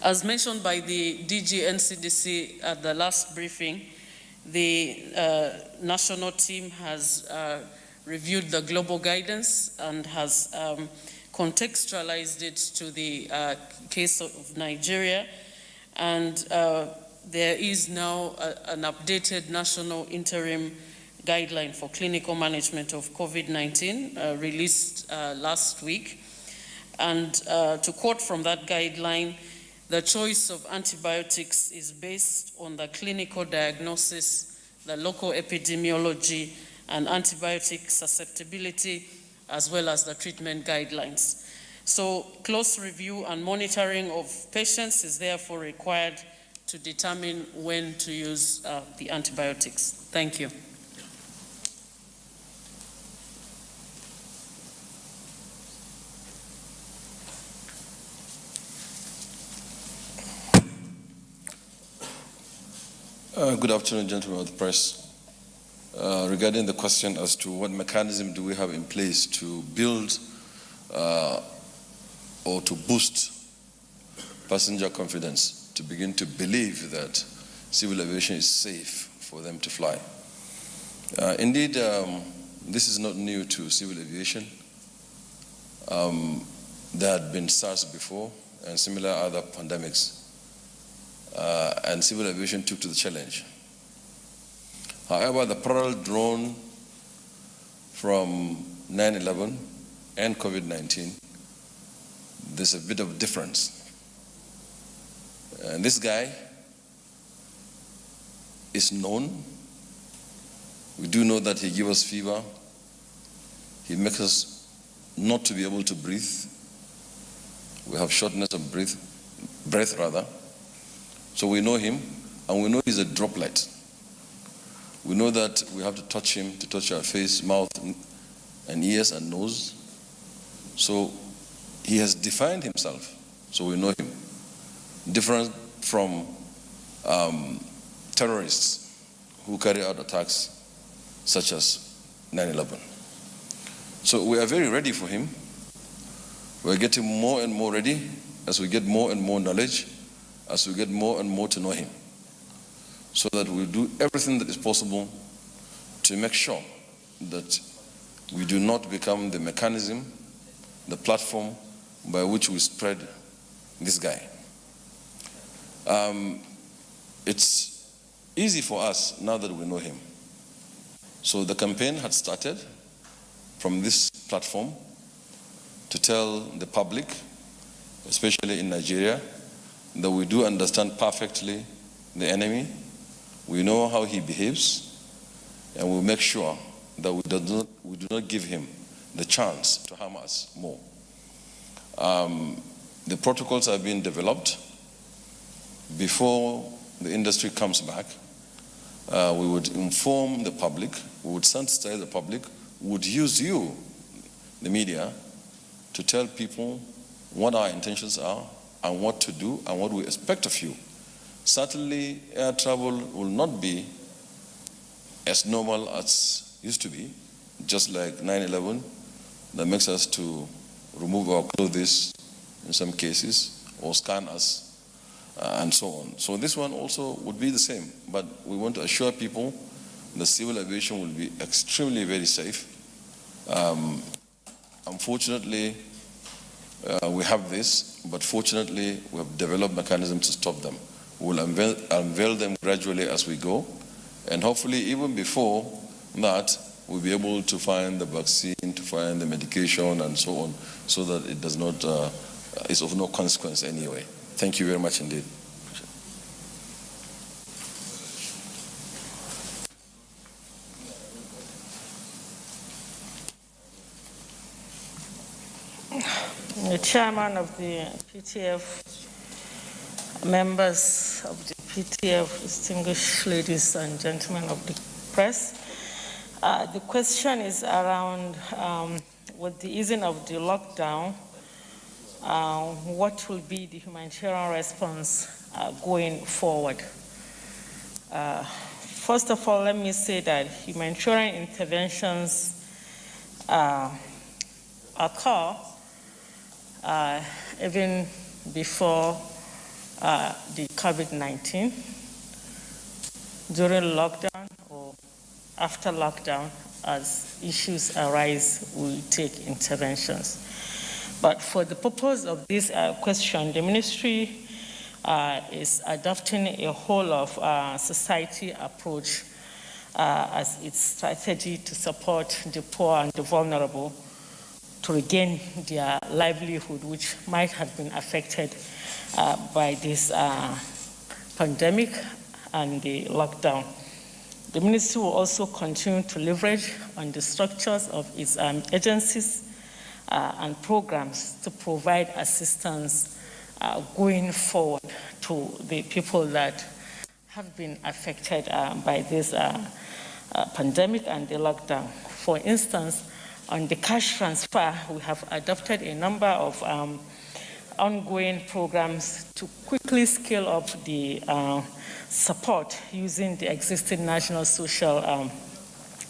As mentioned by the DG NCDC at the last briefing, the national team has reviewed the global guidance and has contextualized it to the case of Nigeria, and there is now an updated national interim guideline for clinical management of COVID-19 released last week. And to quote from that guideline, the choice of antibiotics is based on the clinical diagnosis, the local epidemiology, and antibiotic susceptibility, as well as the treatment guidelines. So close review and monitoring of patients is therefore required to determine when to use the antibiotics. Thank you. Good afternoon, gentlemen of the press. Regarding the question as to what mechanism do we have in place to build or to boost passenger confidence to begin to believe that civil aviation is safe for them to fly. Indeed, this is not new to civil aviation. There had been SARS before, and similar other pandemics, and civil aviation took to the challenge. However, the parallel drawn from 9/11 and COVID-19, there's a bit of difference. And this guy is known. We do know that he gives us fever. He makes us not to be able to breathe. We have shortness of breath rather. So we know him, and we know he's a droplet. We know that we have to touch him, to touch our face, mouth, and ears and nose. So he has defined himself, so we know him. Different from terrorists who carry out attacks such as 9/11. So we are very ready for him. We're getting more and more ready as we get more and more knowledge, as we get more and more to know him, so that we do everything that is possible to make sure that we do not become the mechanism, the platform by which we spread this guy. It's easy for us now that we know him. So the campaign had started from this platform to tell the public, especially in Nigeria, that we do understand perfectly the enemy. We know how he behaves, and we make sure that we do not give him the chance to harm us more. The protocols are being developed. Before the industry comes back, we would inform the public, we would sensitize the public, we would use you, the media, to tell people what our intentions are and what to do and what we expect of you. Certainly, air travel will not be as normal as used to be, just like 9/11, that makes us to remove our clothes in some cases, or scan us, and so on. So this one also would be the same, but we want to assure people the civil aviation will be extremely very safe. Unfortunately, we have this, but fortunately, we have developed mechanisms to stop them. We'll unveil them gradually as we go, and hopefully even before that, we'll be able to find the vaccine, to find the medication, and so on, so that it does not, is of no consequence anyway. Thank you very much indeed. The chairman of the PTF, members of the PTF, distinguished ladies and gentlemen of the press. The question is around, with the easing of the lockdown, what will be the humanitarian response going forward? First of all, let me say that humanitarian interventions occur even before the COVID-19, during lockdown or after lockdown. As issues arise, we take interventions. But for the purpose of this question, the ministry is adopting a whole of society approach as its strategy to support the poor and the vulnerable to regain their livelihood, which might have been affected by this pandemic and the lockdown. The ministry will also continue to leverage on the structures of its agencies and programs to provide assistance going forward to the people that have been affected by this pandemic and the lockdown. For instance, on the cash transfer, we have adopted a number of ongoing programs to quickly scale up the support using the existing National Social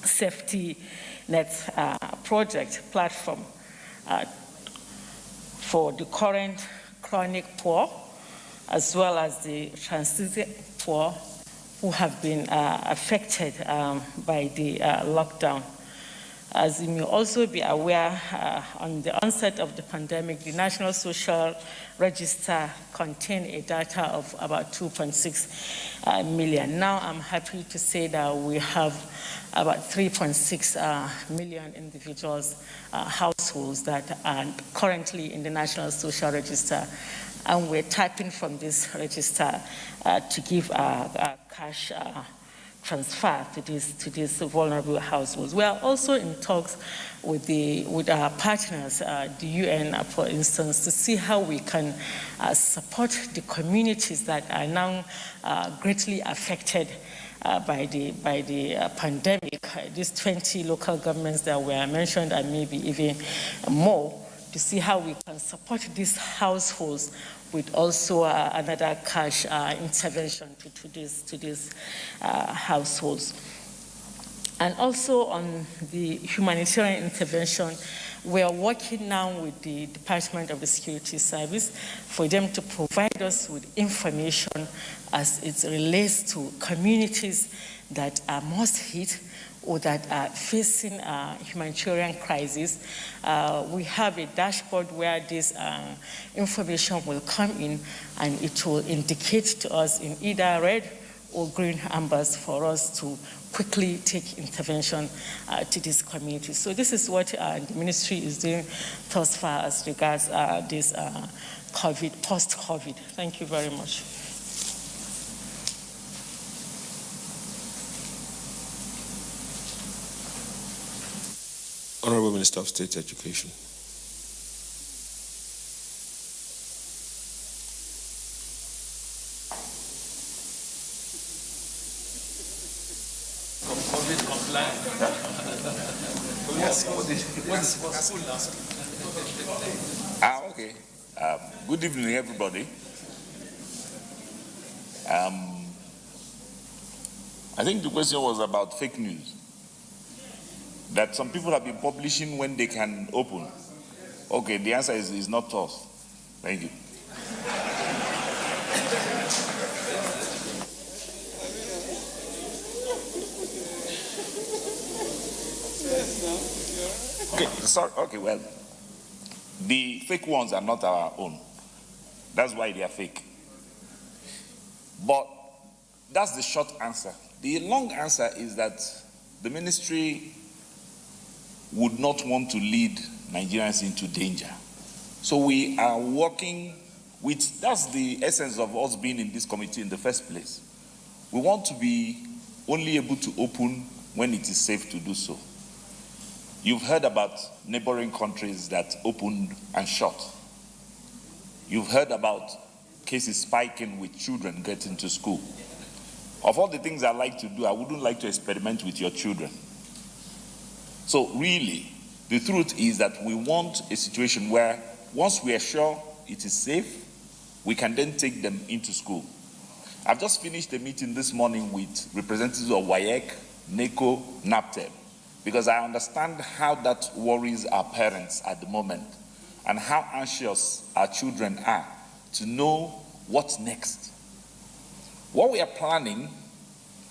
Safety Net project platform for the current chronic poor, as well as the transition poor who have been affected by the lockdown. As you may also be aware, on the onset of the pandemic, the National Social Register contained a data of about 2.6 million. Now I'm happy to say that we have about 3.6 million individuals, households that are currently in the National Social Register. And we're tapping from this register to give a cash transfer to these vulnerable households. We are also in talks with our partners, the UN, for instance, to see how we can support the communities that are now greatly affected by the pandemic. These 20 local governments that were mentioned, and maybe even more, to see how we can support these households with also another cash intervention to these households. And also on the humanitarian intervention, we are working now with the Department of the Security Service for them to provide us with information as it relates to communities that are most hit or that are facing humanitarian crisis. We have a dashboard where this information will come in, and it will indicate to us in either red or green ambers for us to quickly take intervention to these communities. So this is what the ministry is doing thus far as regards this COVID, post-COVID. Thank you very much. Honorable Minister of State Education. Okay. Good evening, everybody. I think the question was about fake news. That some people have been publishing when they can open. Okay, the answer is not us. Thank you. Okay, sorry. Okay, well, the fake ones are not our own. That's why they are fake. But that's the short answer. The long answer is that the ministry would not want to lead Nigerians into danger. So we are working with, that's the essence of us being in this committee in the first place. We want to be only able to open when it is safe to do so. You've heard about neighboring countries that opened and shut. You've heard about cases spiking with children getting to school. Of all the things I like to do, I wouldn't like to experiment with your children. So really, the truth is that we want a situation where once we are sure it is safe, we can then take them into school. I've just finished a meeting this morning with representatives of WAEC, NECO, NAPTEB, because I understand how that worries our parents at the moment and how anxious our children are to know what's next. What we are planning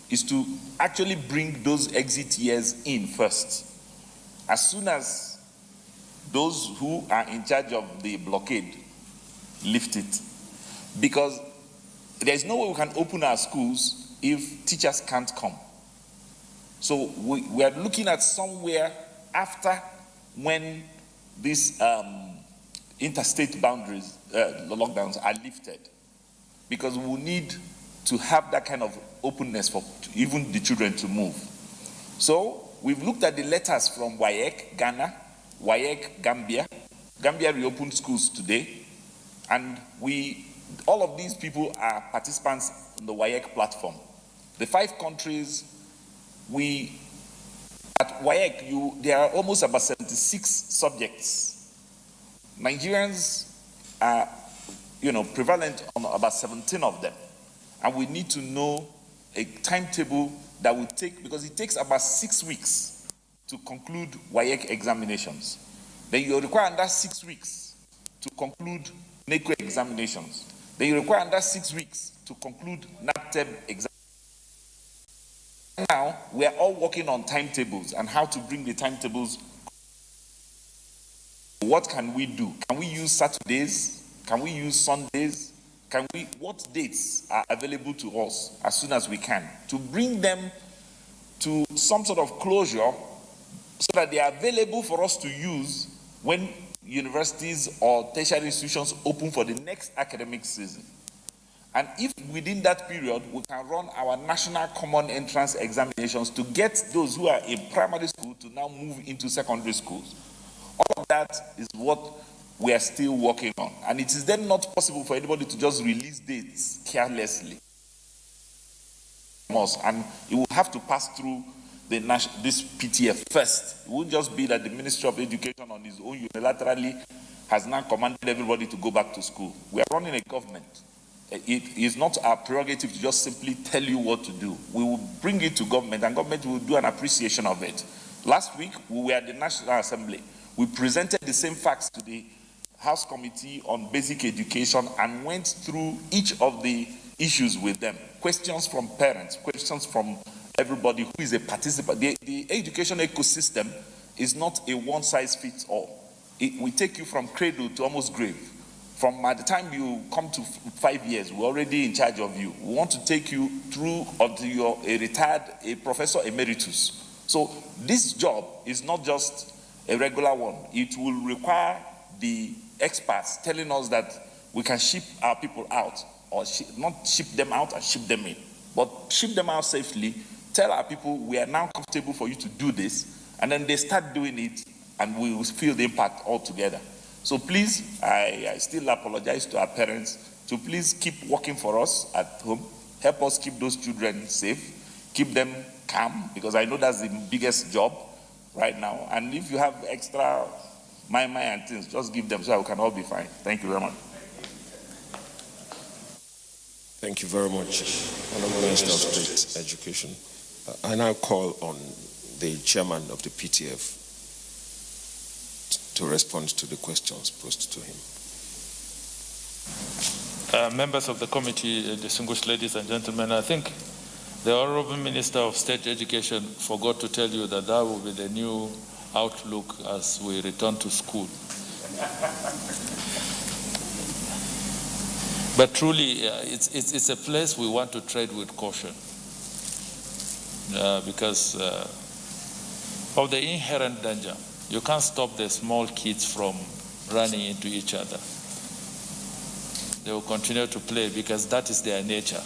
is to actually bring those exit years in first. As soon as those who are in charge of the blockade lift it. Because there's no way we can open our schools if teachers can't come. So we are looking at somewhere after when these interstate boundaries, lockdowns are lifted. Because we will need to have that kind of openness for even the children to move. So we've looked at the letters from WAEC, Ghana, WAEC, Gambia. Gambia reopened schools today. And all of these people are participants in the WAEC platform. The 5 countries, at WAEC, there are almost about 76 subjects. Nigerians are, prevalent on about 17 of them. And we need to know a timetable that will take, because it takes about 6 weeks to conclude WAEC examinations. Then you require another 6 weeks to conclude NECO examinations. Then you require another 6 weeks to conclude NAPTEB examinations. now, we are all working on timetables and how to bring the timetables. What can we do? Can we use Saturdays? Can we use Sundays? What dates are available to us as soon as we can to bring them to some sort of closure so that they are available for us to use when universities or tertiary institutions open for the next academic season? And if within that period we can run our national common entrance examinations to get those who are in primary school to now move into secondary schools, all of that is what we are still working on. And it is then not possible for anybody to just release dates carelessly. And it will have to pass through this PTF first. It won't just be that the Ministry of Education on its own unilaterally has now commanded everybody to go back to school. We are running a government. It is not our prerogative to just simply tell you what to do. We will bring it to government, and government will do an appreciation of it. Last week, we were at the National Assembly. We presented the same facts to the House Committee on Basic Education and went through each of the issues with them. Questions from parents, questions from everybody who is a participant. The education ecosystem is not a one-size-fits-all. We take you from cradle to almost grave. From by the time you come to 5 years, we're already in charge of you. We want to take you through until you're a professor emeritus. So this job is not just a regular one. It will require the experts telling us that we can ship our people out, or not ship them out and ship them in, but ship them out safely, tell our people we are now comfortable for you to do this, and then they start doing it, and we will feel the impact altogether. So please, I still apologize to our parents to please keep working for us at home, help us keep those children safe, keep them calm, because I know that's the biggest job right now. And if you have extra my and things, just give them so we can all be fine. Thank you very much. Thank you very much, Honorable Minister of State Education. I now call on the chairman of the PTF to respond to the questions posed to him. Members of the committee, distinguished ladies and gentlemen, I think the Honorable Minister of State Education forgot to tell you that that will be the new outlook as we return to school. But truly, it's a place we want to tread with caution because of the inherent danger. You can't stop the small kids from running into each other. They will continue to play because that is their nature.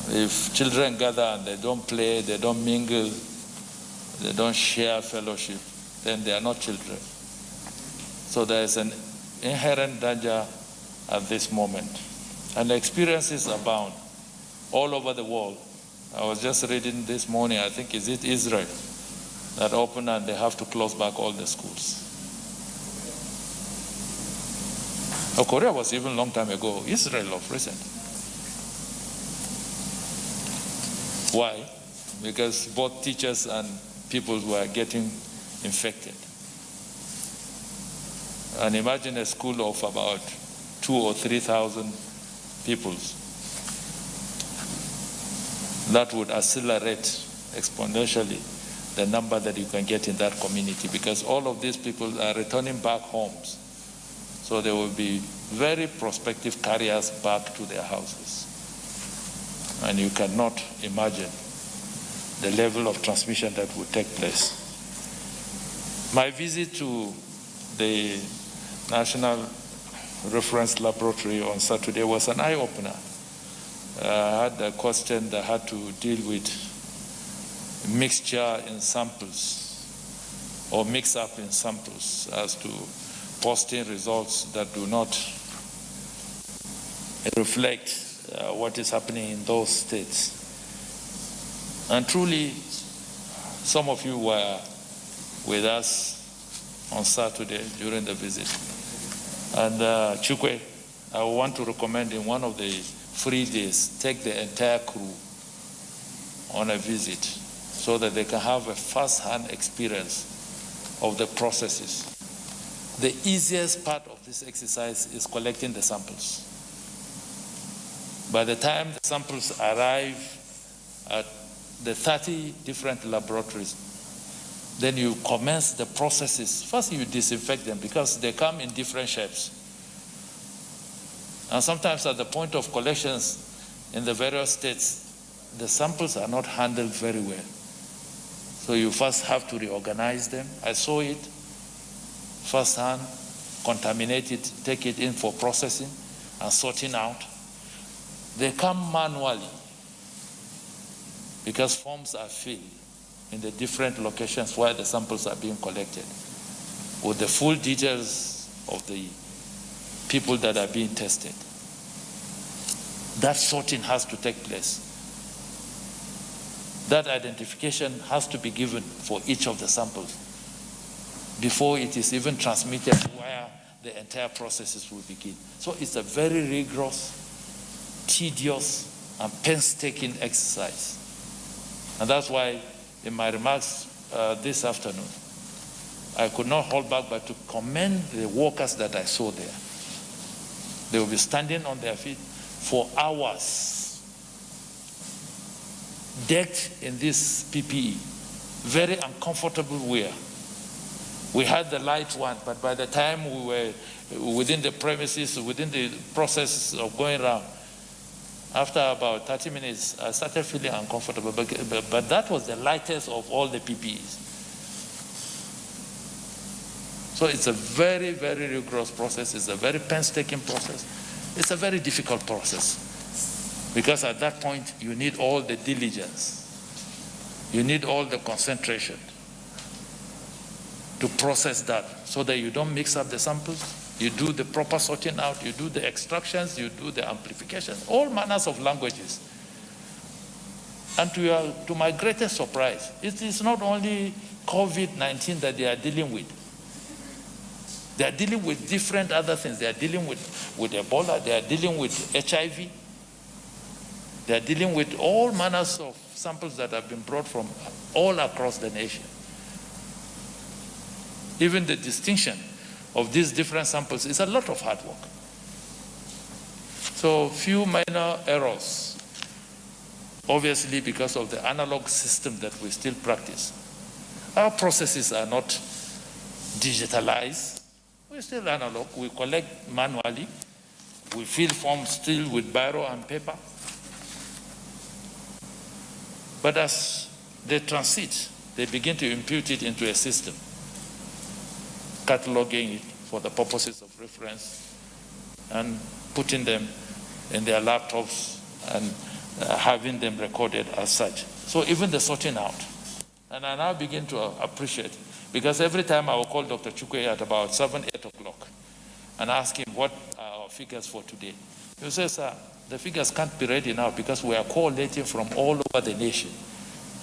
If children gather and they don't play, they don't mingle, they don't share fellowship, then they are not children. So there is an inherent danger at this moment. And the experiences abound all over the world. I was just reading this morning, I think, is it Israel, that opened and they have to close back all the schools. Oh, Korea was even a long time ago. Israel of recent. Why? Because both teachers and people were getting infected. And imagine a school of about 2,000 or 3,000 people. That would accelerate exponentially the number that you can get in that community, because all of these people are returning back homes. So they will be very prospective carriers back to their houses. And you cannot imagine the level of transmission that would take place. My visit to the National Reference Laboratory on Saturday was an eye-opener. I had a question that had to deal with mixture in samples or mix-up in samples as to posting results that do not reflect what is happening in those states. And truly, some of you were with us on Saturday during the visit. And Chukwe, I want to recommend in one of the free days, take the entire crew on a visit so that they can have a first-hand experience of the processes. The easiest part of this exercise is collecting the samples. By the time the samples arrive at the 30 different laboratories, then you commence the processes. First you disinfect them because they come in different shapes. And sometimes at the point of collections in the various states, the samples are not handled very well. So you first have to reorganize them. I saw it firsthand, contaminate it, take it in for processing and sorting out. They come manually because forms are filled in the different locations where the samples are being collected with the full details of the people that are being tested. That sorting has to take place. That identification has to be given for each of the samples before it is even transmitted where the entire processes will begin. So it's a very rigorous, tedious, and painstaking exercise. And that's why in my remarks this afternoon, I could not hold back but to commend the workers that I saw there. They will be standing on their feet for hours, decked in this PPE, very uncomfortable wear. We had the light one, but by the time we were within the premises, within the process of going around, after about 30 minutes, I started feeling uncomfortable, but that was the lightest of all the PPEs. So it's a very, very rigorous process. It's a very painstaking process. It's a very difficult process because at that point you need all the diligence. You need all the concentration to process that so that you don't mix up the samples. You do the proper sorting out, you do the extractions, you do the amplification, all manners of languages. And to my greatest surprise, it is not only COVID-19 that they are dealing with. They are dealing with different other things. They are dealing with Ebola, they are dealing with HIV, they are dealing with all manners of samples that have been brought from all across the nation. Even the distinction of these different samples is a lot of hard work. So few minor errors, obviously because of the analog system that we still practice. Our processes are not digitalized. We're still analog. We collect manually. We fill forms still with biro and paper. But as they transit, they begin to impute it into a system, cataloging it for the purposes of reference and putting them in their laptops and having them recorded as such. So even the sorting out. And I now begin to appreciate, because every time I will call Dr. Chukwe at about 7, 8 o'clock and ask him what are our figures for today. He says, sir, the figures can't be ready now because we are collating from all over the nation.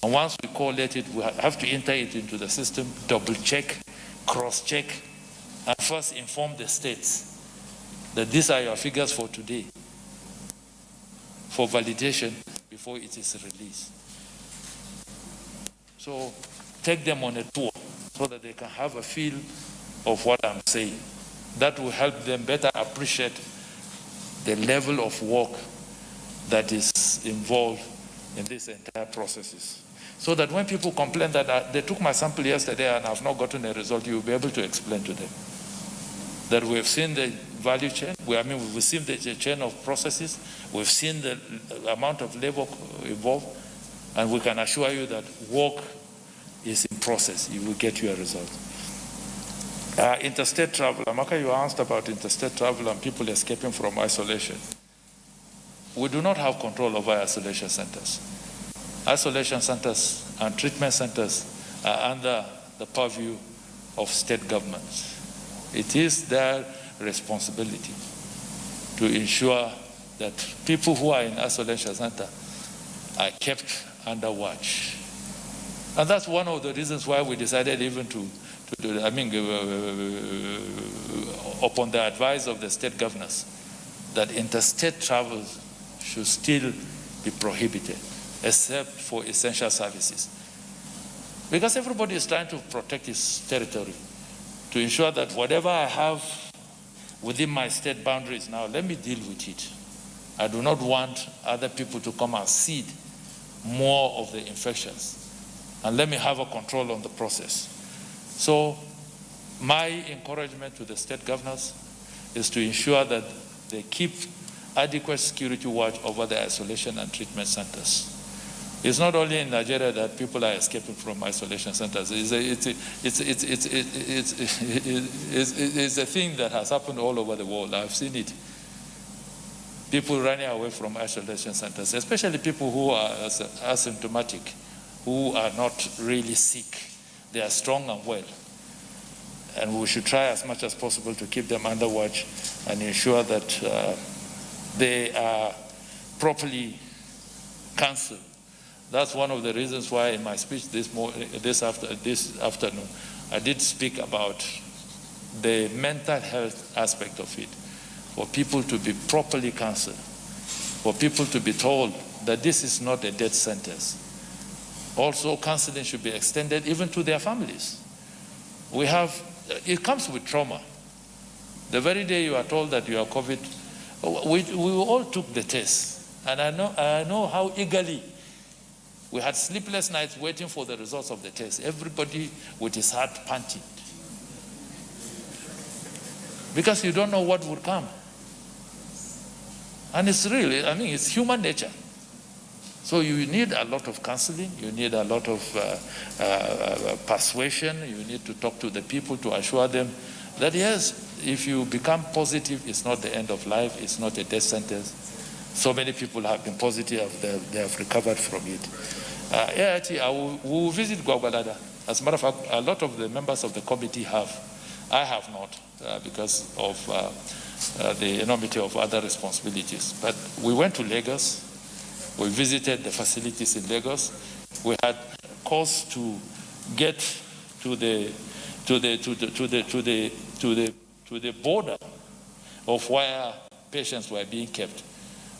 And once we collate it, we have to enter it into the system, double check, cross check, and first inform the states that these are your figures for today for validation before it is released. So take them on a tour so that they can have a feel of what I'm saying. That will help them better appreciate the level of work that is involved in these entire processes. So that when people complain that they took my sample yesterday and I've not gotten a result, you'll be able to explain to them that we've seen the value chain, we've seen the chain of processes, we've seen the amount of labor involved, and we can assure you that work is in process. You will get your result. Interstate travel. Amaka, you asked about interstate travel and people escaping from isolation. We do not have control over isolation centers. Isolation centers and treatment centers are under the purview of state governments. It is their responsibility to ensure that people who are in isolation center are kept under watch. And that's one of the reasons why we decided even upon the advice of the state governors, that interstate travel should still be prohibited, except for essential services. Because everybody is trying to protect his territory, to ensure that whatever I have within my state boundaries now, let me deal with it. I do not want other people to come and cede more of the infections. And let me have a control on the process. So my encouragement to the state governors is to ensure that they keep adequate security watch over the isolation and treatment centers. It's not only in Nigeria that people are escaping from isolation centers. It's a thing that has happened all over the world. I've seen it. People running away from isolation centers, especially people who are asymptomatic, who are not really sick. They are strong and well. And we should try as much as possible to keep them under watch and ensure that they are properly counseled. That's one of the reasons why in my speech this afternoon, I did speak about the mental health aspect of it, for people to be properly counseled, for people to be told that this is not a death sentence. Also, counseling should be extended even to their families. It comes with trauma. The very day you are told that you are COVID, we all took the test, and I know how eagerly we had sleepless nights waiting for the results of the test. Everybody with his heart panting. Because you don't know what would come. And it's really, it's human nature. So you need a lot of counseling, you need a lot of persuasion, you need to talk to the people to assure them that yes, if you become positive, it's not the end of life, it's not a death sentence. So many people have been positive, they have recovered from it. We will visit Gwagwalada. As a matter of fact, a lot of the members of the committee have. I have not because of the enormity of other responsibilities. But we went to Lagos. We visited the facilities in Lagos. We had cause to get to the border of where patients were being kept.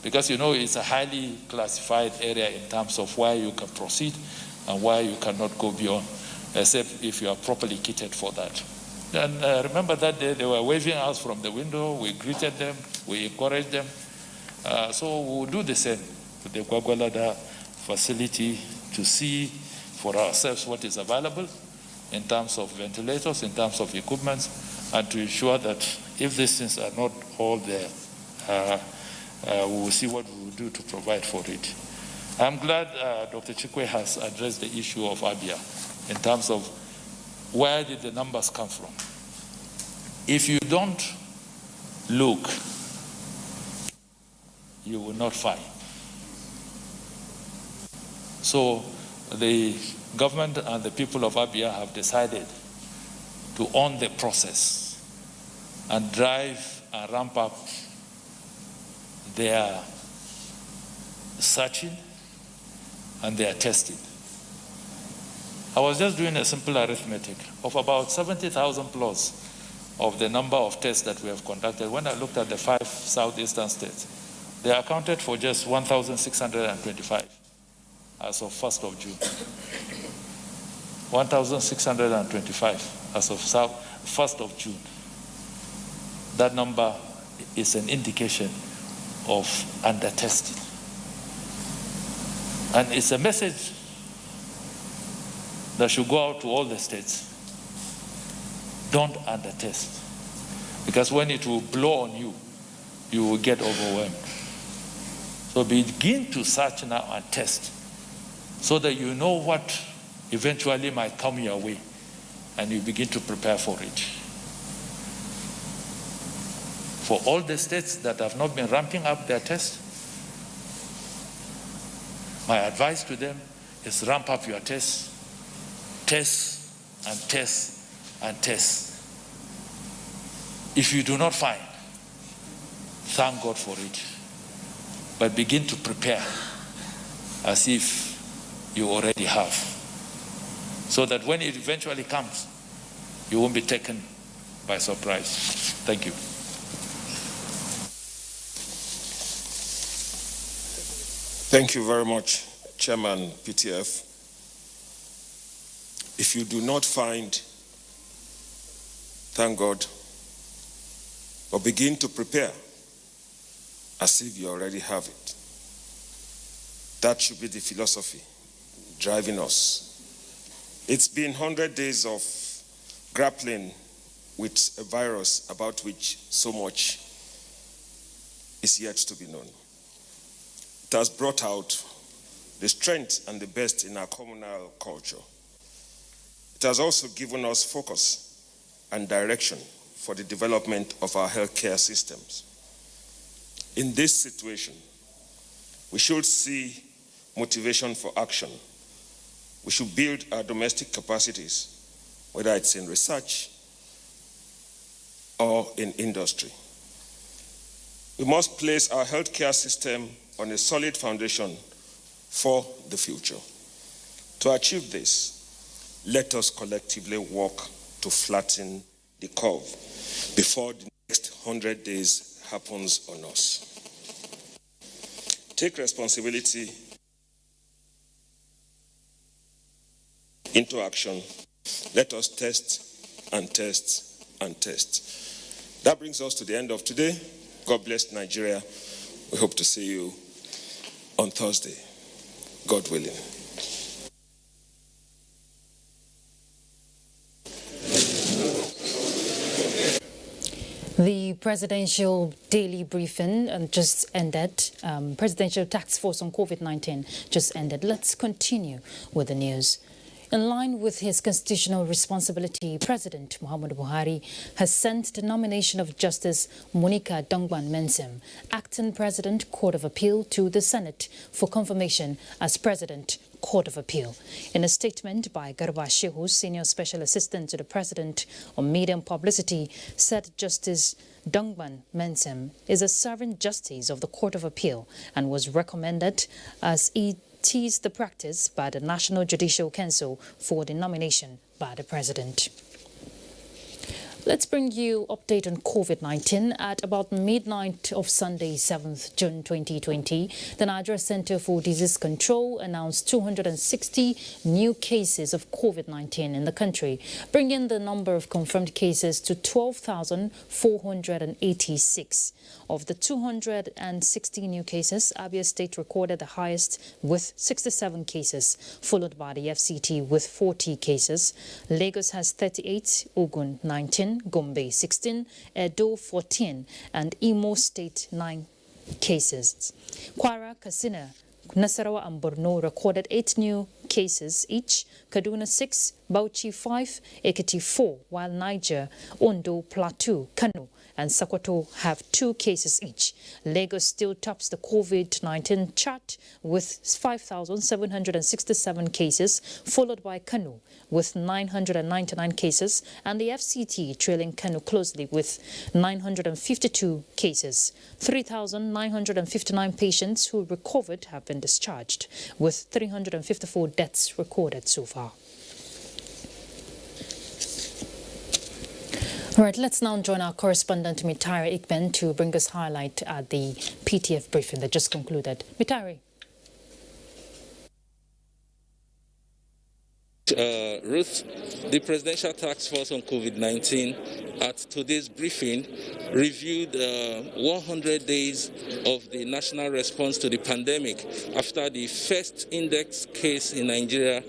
Because it's a highly classified area in terms of where you can proceed and where you cannot go beyond, except if you are properly kitted for that. And remember that day they were waving us from the window, we greeted them, we encouraged them. So we'll do the same with the Gwagwalada facility to see for ourselves what is available in terms of ventilators, in terms of equipment, and to ensure that if these things are not all there, we will see what we will do to provide for it. I'm glad Dr. Chikwe has addressed the issue of Abia in terms of where did the numbers come from. If you don't look, you will not find. So the government and the people of Abia have decided to own the process and drive and ramp up their searching and their testing. I was just doing a simple arithmetic of about 70,000 plus of the number of tests that we have conducted. When I looked at the 5 southeastern states, they accounted for just 1,625 as of 1st of June. 1,625 as of 1st of June. That number is an indication of under-testing. And it's a message that should go out to all the states. Don't under-test. Because when it will blow on you, you will get overwhelmed. So begin to search now and test so that you know what eventually might come your way and you begin to prepare for it. For all the states that have not been ramping up their tests, my advice to them is ramp up your tests, test and test and test. If you do not find, thank God for it. But begin to prepare as if you already have. So that when it eventually comes, you won't be taken by surprise. Thank you. Thank you very much, Chairman PTF. If you do not find, thank God, but begin to prepare as if you already have it. That should be the philosophy driving us. It's been 100 days of grappling with a virus about which so much is yet to be known. It has brought out the strength and the best in our communal culture. It has also given us focus and direction for the development of our healthcare systems. In this situation, we should see motivation for action. We should build our domestic capacities, whether it's in research or in industry. We must place our healthcare system on a solid foundation for the future. To achieve this, let us collectively work to flatten the curve before the next 100 days happens on us. Take responsibility into action. Let us test and test and test. That brings us to the end of today. God bless Nigeria. We hope to see you on Thursday, God willing. The presidential daily briefing just ended. Presidential task force on COVID-19 just ended. Let's continue with the news. In line with his constitutional responsibility, President Muhammadu Buhari has sent the nomination of Justice Monica Dongban Mensem, Acting President, Court of Appeal, to the Senate for confirmation as President, Court of Appeal. In a statement by Garba Shehu, Senior Special Assistant to the President on Media and Publicity, said Justice Dongban Mensem is a serving justice of the Court of Appeal and was recommended as it is the practice by the National Judicial Council for the nomination by the President. Let's bring you update on COVID-19. At about midnight of Sunday, 7th June 2020, the Nigeria Center for Disease Control announced 260 new cases of COVID-19 in the country, bringing the number of confirmed cases to 12,486. Of the 260 new cases, Abia State recorded the highest with 67 cases, followed by the FCT with 40 cases. Lagos has 38, Ogun 19, Gombe 16, Edo 14, and Imo State 9 cases. Kwara, Katsina, Nasarawa and Borno recorded 8 new cases each, Kaduna 6, Bauchi 5, Ekiti 4, while Niger, Ondo, Plateau, Kano and Sokoto have 2 cases each. Lagos still tops the COVID-19 chart with 5,767 cases, followed by Kano with 999 cases, and the FCT trailing Kano closely with 952 cases. 3,959 patients who recovered have been discharged, with 354 deaths recorded so far. All right, let's now join our correspondent Mitari Ikben to bring us highlight at the PTF briefing that just concluded. Mitari. Ruth, the Presidential Task Force on COVID-19 at today's briefing reviewed 100 days of the national response to the pandemic after the first index case in Nigeria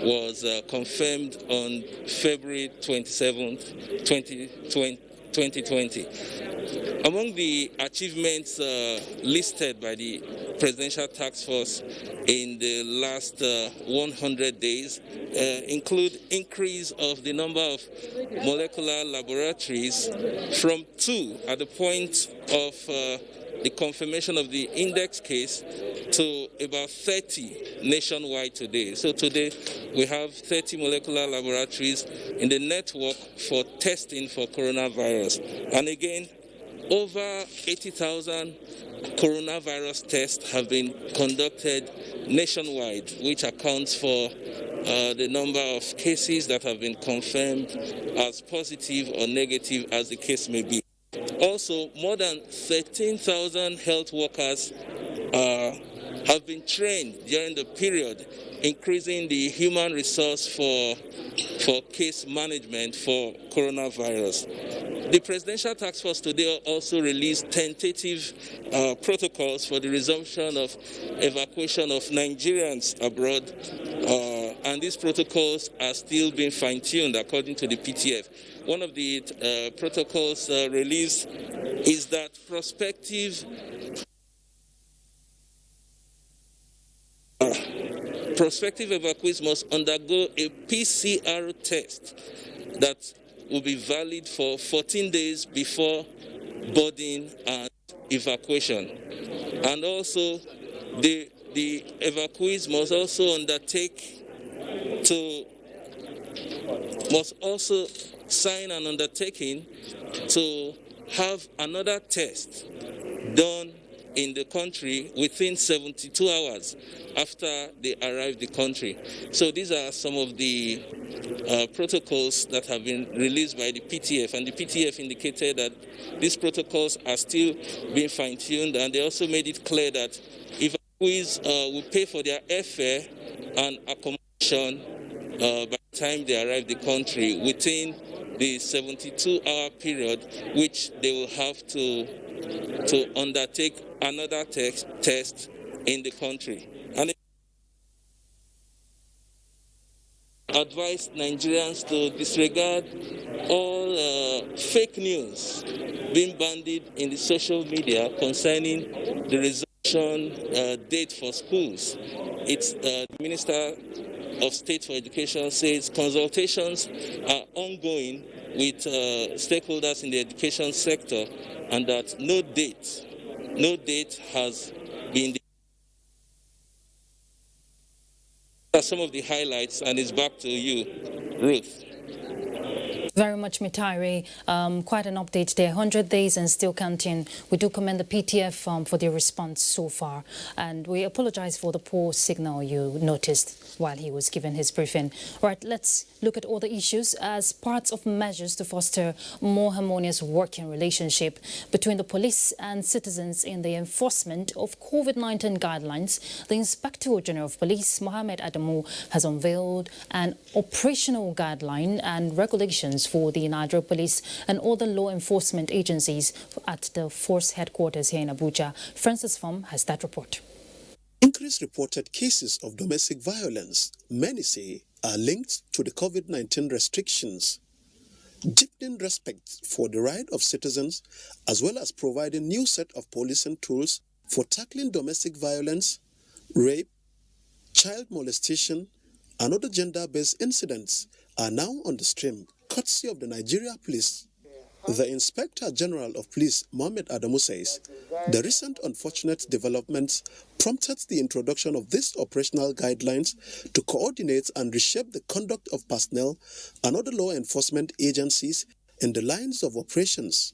was confirmed on February 27th, 2020. Among the achievements listed by the Presidential Task Force in the last 100 days include increase of the number of molecular laboratories from 2 at the point of the confirmation of the index case to about 30 nationwide today. So today we have 30 molecular laboratories in the network for testing for coronavirus. And again, over 80,000 coronavirus tests have been conducted nationwide, which accounts for the number of cases that have been confirmed as positive or negative as the case may be. Also, more than 13,000 health workers have been trained during the period, increasing the human resource for case management for coronavirus. The Presidential Task Force today also released tentative protocols for the resumption of evacuation of Nigerians abroad, and these protocols are still being fine-tuned according to the PTF. One of the protocols released is that prospective evacuees must undergo a PCR test that will be valid for 14 days before boarding and evacuation. And also, the evacuees must also sign an undertaking to have another test done in the country within 72 hours after they arrive the country. So these are some of the protocols that have been released by the PTF, and the PTF indicated that these protocols are still being fine-tuned, and they also made it clear that evacuees will pay for their airfare and accommodation by the time they arrive the country within the 72-hour period, which they will have to undertake another test in the country. And it advised Nigerians to disregard all fake news being bandied in the social media concerning the resumption date for schools. It's the Minister of State for Education says consultations are ongoing with stakeholders in the education sector, and that no date has been. That's some of the highlights, and it's back to you, Ruth. Very much, Mitari. Quite an update there. 100 days and still counting. We do commend the PTF for their response so far. And we apologize for the poor signal you noticed while he was giving his briefing. Right, let's look at all the issues. As parts of measures to foster more harmonious working relationship between the police and citizens in the enforcement of COVID-19 guidelines, the Inspector General of Police, Mohammed Adamu, has unveiled an operational guideline and regulations for the Nigeria Police and other law enforcement agencies at the force headquarters here in Abuja. Francis Fom has that report. Increased reported cases of domestic violence, many say, are linked to the COVID-19 restrictions. Deepening respect for the right of citizens, as well as providing new set of policing tools for tackling domestic violence, rape, child molestation, and other gender-based incidents are now on the stream, courtesy of the Nigeria Police. The Inspector General of Police, Mohammed Adamu, says the recent unfortunate developments prompted the introduction of these operational guidelines to coordinate and reshape the conduct of personnel and other law enforcement agencies in the lines of operations.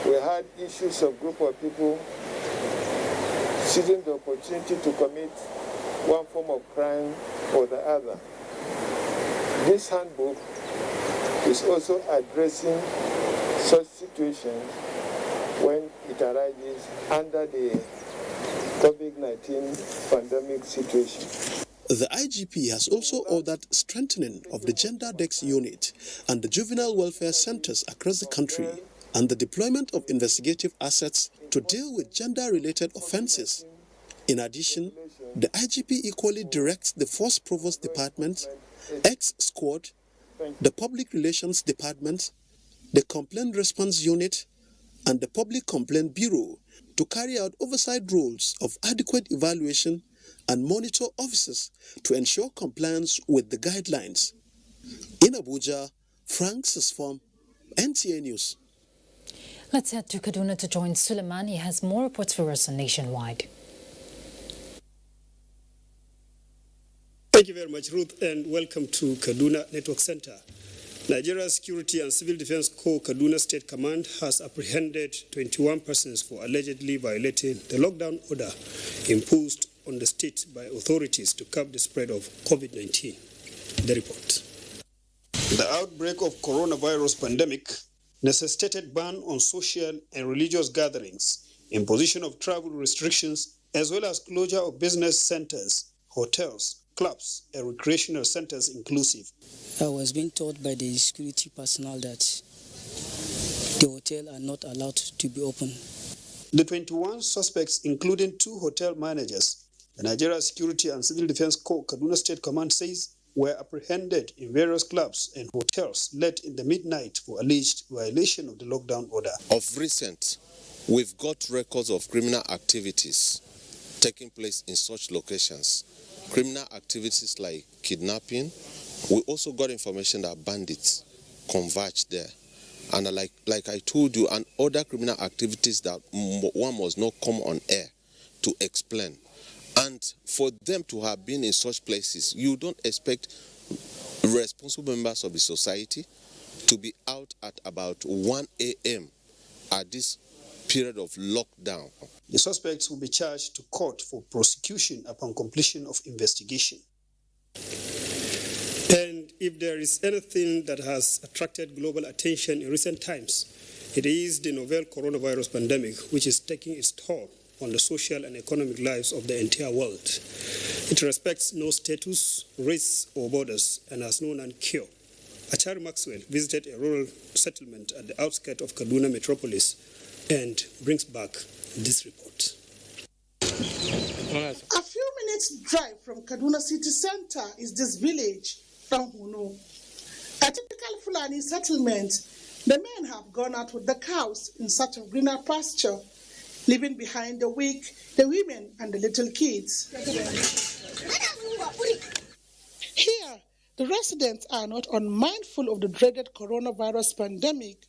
We had issues of group of people seizing the opportunity to commit one form of crime or the other. This handbook is also addressing such situations when it arises under the COVID-19 pandemic situation. The IGP has also ordered strengthening of the Gender Desk Unit and the juvenile welfare centers across the country and the deployment of investigative assets to deal with gender-related offenses. In addition, the IGP equally directs the Force Provost Department, X-Squad, the Public Relations Department, the Complaint Response Unit, and the Public Complaint Bureau to carry out oversight roles of adequate evaluation and monitor officers to ensure compliance with the guidelines. In Abuja, Francis Fom, NTA News. Let's head to Kaduna to join Suleiman. He has more reports for us on Nationwide. Thank you very much, Ruth, and welcome to Kaduna Network Center. Nigeria's Security and Civil Defense Corps Kaduna State Command has apprehended 21 persons for allegedly violating the lockdown order imposed on the state by authorities to curb the spread of COVID-19. The report. The outbreak of coronavirus pandemic necessitated ban on social and religious gatherings, imposition of travel restrictions, as well as closure of business centers, hotels, clubs, and recreational centers inclusive. I was being told by the security personnel that the hotel are not allowed to be open. The 21 suspects, including 2 hotel managers, the Nigeria Security and Civil Defense Corps Kaduna State Command says were apprehended in various clubs and hotels late in the midnight for alleged violation of the lockdown order. Of recent, we've got records of criminal activities taking place in such locations. Criminal activities like kidnapping. We also got information that bandits converged there. And like I told you, and other criminal activities that one must not come on air to explain. And for them to have been in such places, you don't expect responsible members of the society to be out at about 1 a.m. at this period of lockdown. The suspects will be charged to court for prosecution upon completion of investigation. And if there is anything that has attracted global attention in recent times, it is the novel coronavirus pandemic, which is taking its toll on the social and economic lives of the entire world. It respects no status, race, or borders, and has no non-cure. Achari Maxwell visited a rural settlement at the outskirts of Kaduna metropolis and brings back this report. A few minutes drive from Kaduna city center is this village, Tanhunu. A typical Fulani settlement. The men have gone out with the cows in search of greener pasture, leaving behind the weak, the women, and the little kids. Here, the residents are not unmindful of the dreaded coronavirus pandemic.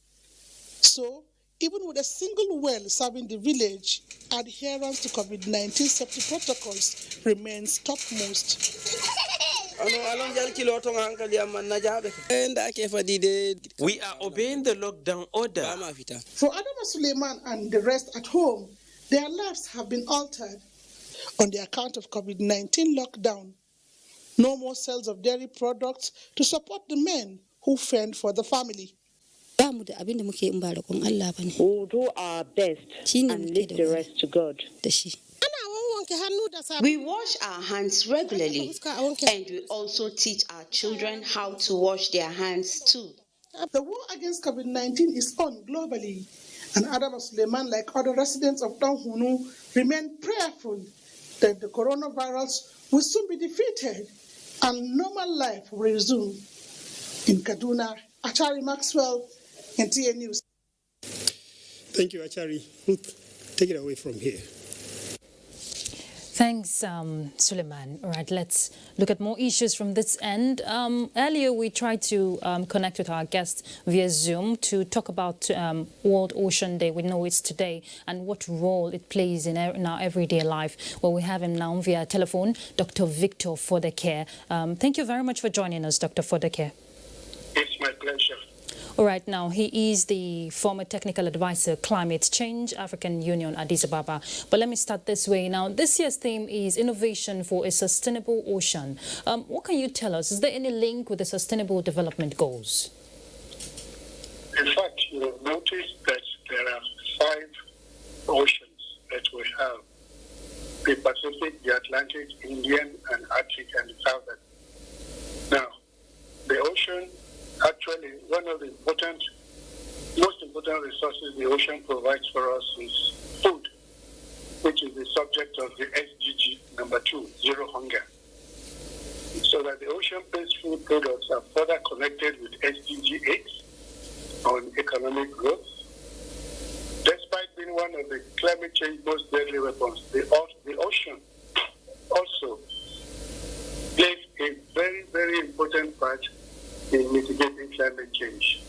So, even with a single well serving the village, adherence to COVID-19 safety protocols remains topmost. We are obeying the lockdown order. For Adama Suleiman and the rest at home, their lives have been altered on the account of COVID-19 lockdown. No more sales of dairy products to support the men who fend for the family. We'll do our best and leave the rest to God. We wash our hands regularly, and we also teach our children how to wash their hands too. The war against COVID-19 is on globally, and Adama Suleiman, like other residents of Tanhunu, remain prayerful that the coronavirus will soon be defeated and normal life will resume. In Kaduna, Achari Maxwell, NTA News. Thank you, Achari. Ruth, take it away from here. Thanks, Suleiman. All right, let's look at more issues from this end. Earlier, we tried to connect with our guest via Zoom to talk about World Ocean Day. We know it's today and what role it plays in our everyday life. Well, we have him now via telephone, Dr. Victor Fodeke. Thank you very much for joining us, Dr. Fodeke. It's my pleasure. All right, now he is the former technical advisor, Climate Change, African Union, Addis Ababa. But let me start this way. Now, this year's theme is Innovation for a Sustainable Ocean. What can you tell us? Is there any link with the Sustainable Development Goals? In fact, you will notice that there are 5 oceans that we have. The Pacific, the Atlantic, Indian, and Arctic, and Southern. Now, the ocean, actually, one of the most important resources the ocean provides for us is food, which is the subject of the SDG number 2, Zero Hunger. So that the ocean-based food products are further connected with SDG 8 on economic growth. Despite being one of the climate change most deadly weapons, the ocean also plays a very, very important part in mitigating climate change.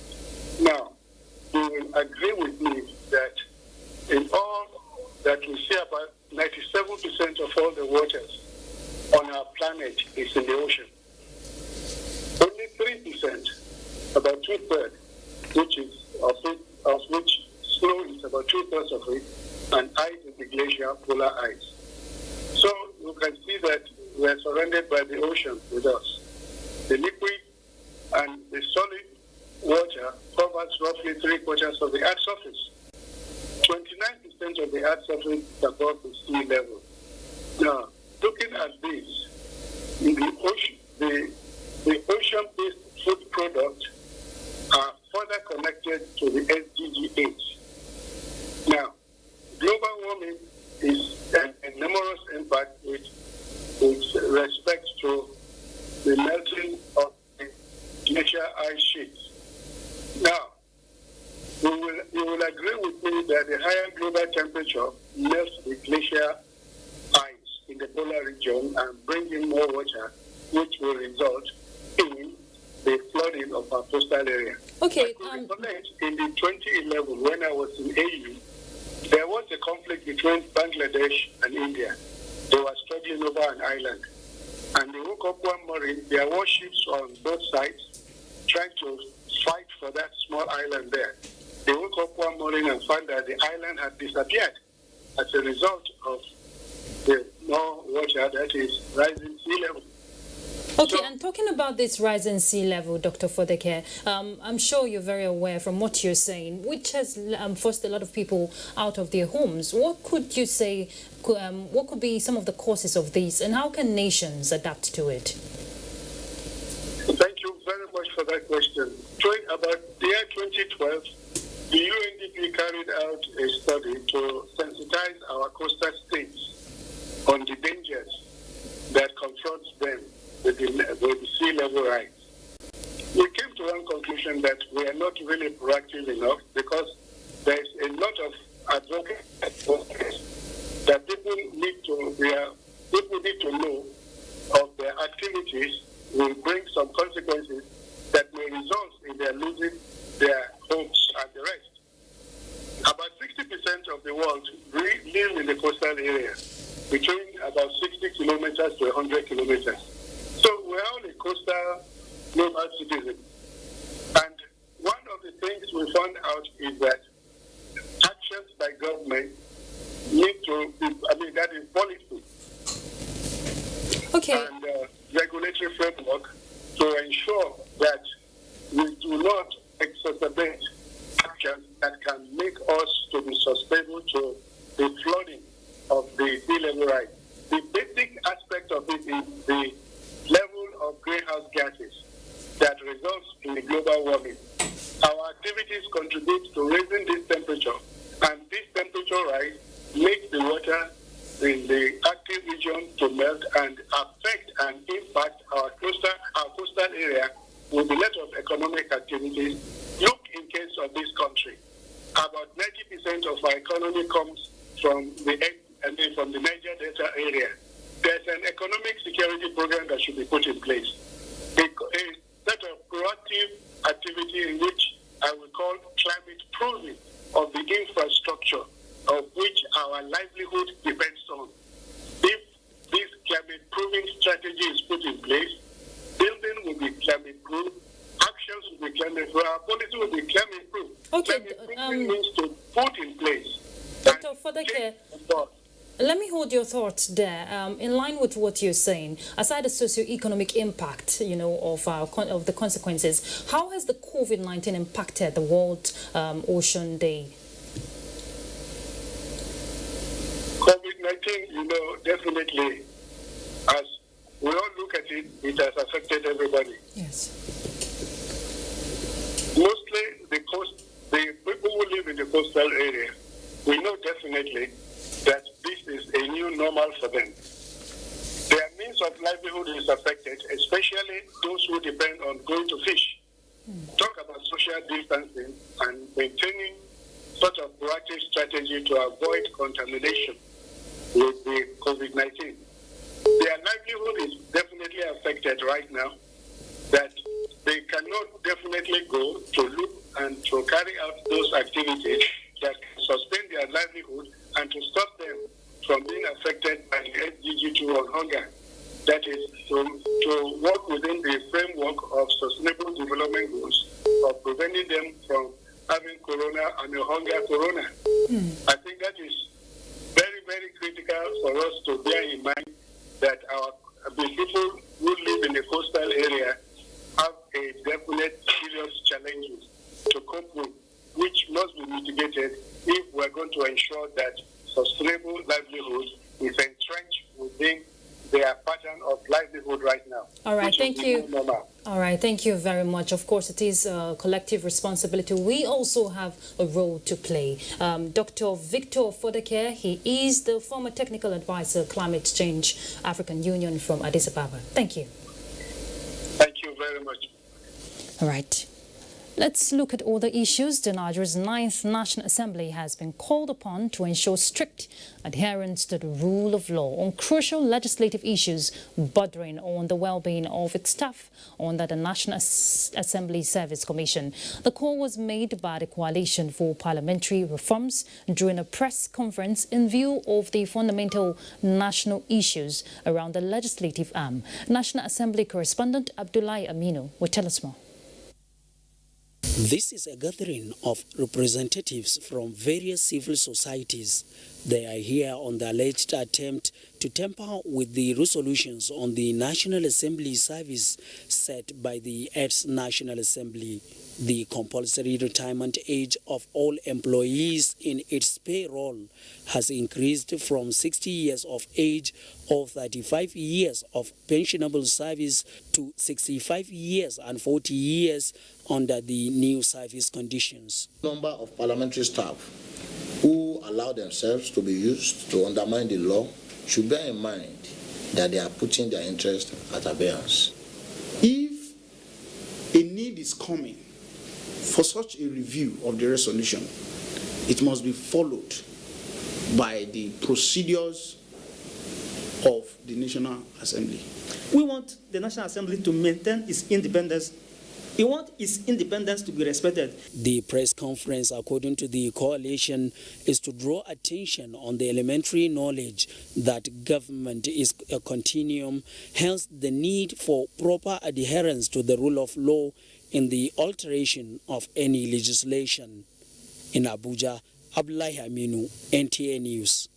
Now, you will agree with me that in all that we see, about 97% of all the waters on our planet is in the ocean. Only 3%, about 2/3, of which snow is about 2/3 of it, and ice is the glacier, polar ice. So you can see that we are surrounded by the ocean with us. The liquid and the solid water covers roughly 3/4 of the Earth's surface. 29% of the Earth's surface is above the sea level. Now, looking at this, the ocean-based food products are further connected to the SDG the melting of the glacial ice sheets. Now, you will agree with me that the higher global temperature melts the glacial ice in the polar region and brings in more water, which will result in the flooding of our coastal area. Okay. In the 2011, when I was in AU, there was a conflict between Bangladesh and India. They were struggling over an island. And they woke up one morning, there were warships on both sides trying to fight for that small island there. They woke up one morning and found that the island had disappeared as a result of the more water that is rising sea level. Okay, and talking about this rising sea level, Dr. Fodeke, I'm sure you're very aware from what you're saying, which has forced a lot of people out of their homes. What could you say, what could be some of the causes of this, and how can nations adapt to it? Thank you very much for that question. About the year 2012, the UNDP carried out a study to sensitize our coastal states on the dangers that confronts them with the sea level rise. We came to one conclusion that we are not really proactive enough because there is a lot of advocacy that people need to know of their activities will bring some consequences that may result in their losing their homes and the rest. About 60% of the world live in the coastal area, between about 60 kilometers to 100 kilometers. So we're all a coastal global citizen. And one of the things we found out is that actions by government need to be, that is policy. Okay. And regulatory framework to ensure that we do not exacerbate actions that can make us to be susceptible to the flooding of the sea level rise. The basic aspect of it is the level of greenhouse gases that results in the global warming. Our activities contribute to raising this temperature, and this temperature rise makes the water in the active region to melt and affect and impact our coastal area with a lot of economic activities. Look, in case of this country, about 90% of our economy comes from the Niger Delta area. There's an economic security program that should be put in place. A set of proactive activity in which I will call climate proving of the infrastructure of which our livelihood depends on. If this climate proving strategy is put in place, building will be climate proof, actions will be climate proof, our policy will be climate proof. Okay, climate means to put in place. Dr. Fodeke, let me hold your thoughts there. In line with what you're saying, aside the socio-economic impact, of the consequences, how has the COVID-19 impacted the World Ocean Day? COVID-19, definitely, as we all look at it, it has affected everybody. Yes. Mostly the people who live in the coastal area, we know definitely that this is a new normal for them. Their means of livelihood is affected, especially those who depend on going to fish. Talk about social distancing and maintaining sort of proactive strategy to avoid contamination with the COVID-19. Their livelihood is definitely affected right now, that they cannot definitely go to look and to carry out those activities that can sustain their livelihood and to stop them from being affected by the SDG2 on hunger. That is to work within the framework of sustainable development goals of preventing them from having corona and a hunger corona. I think that is very, very critical for us to bear in mind that the people who live in the coastal area have a definite serious challenges to cope with, which must be mitigated if we're going to ensure that sustainable livelihood is entrenched within their pattern of livelihood right now. All right, thank you. All right, thank you very much. Of course, it is a collective responsibility. We also have a role to play. Dr. Victor Fodeke, he is the former technical advisor, Climate Change African Union from Addis Ababa. Thank you. very much. All right. Let's look at other issues. The Nigeria's 9th National Assembly has been called upon to ensure strict adherence to the rule of law on crucial legislative issues bordering on the well-being of its staff under the National Assembly Service Commission. The call was made by the Coalition for Parliamentary Reforms during a press conference in view of the fundamental national issues around the legislative arm. National Assembly correspondent Abdullahi Aminu will tell us more. This is a gathering of representatives from various civil societies. They are here on the alleged attempt to tamper with the resolutions on the National Assembly service set by the ex-National Assembly. The compulsory retirement age of all employees in its payroll has increased from 60 years of age or 35 years of pensionable service to 65 years and 40 years under the new service conditions. Number of parliamentary staff who allow themselves to be used to undermine the law should bear in mind that they are putting their interest at abeyance. If a need is coming for such a review of the resolution, it must be followed by the procedures of the National Assembly. We want the National Assembly to maintain its independence. We want its independence to be respected. The press conference, according to the coalition, is to draw attention on the elementary knowledge that government is a continuum, hence the need for proper adherence to the rule of law in the alteration of any legislation. In Abuja, Abdullahi Aminu, NTA News.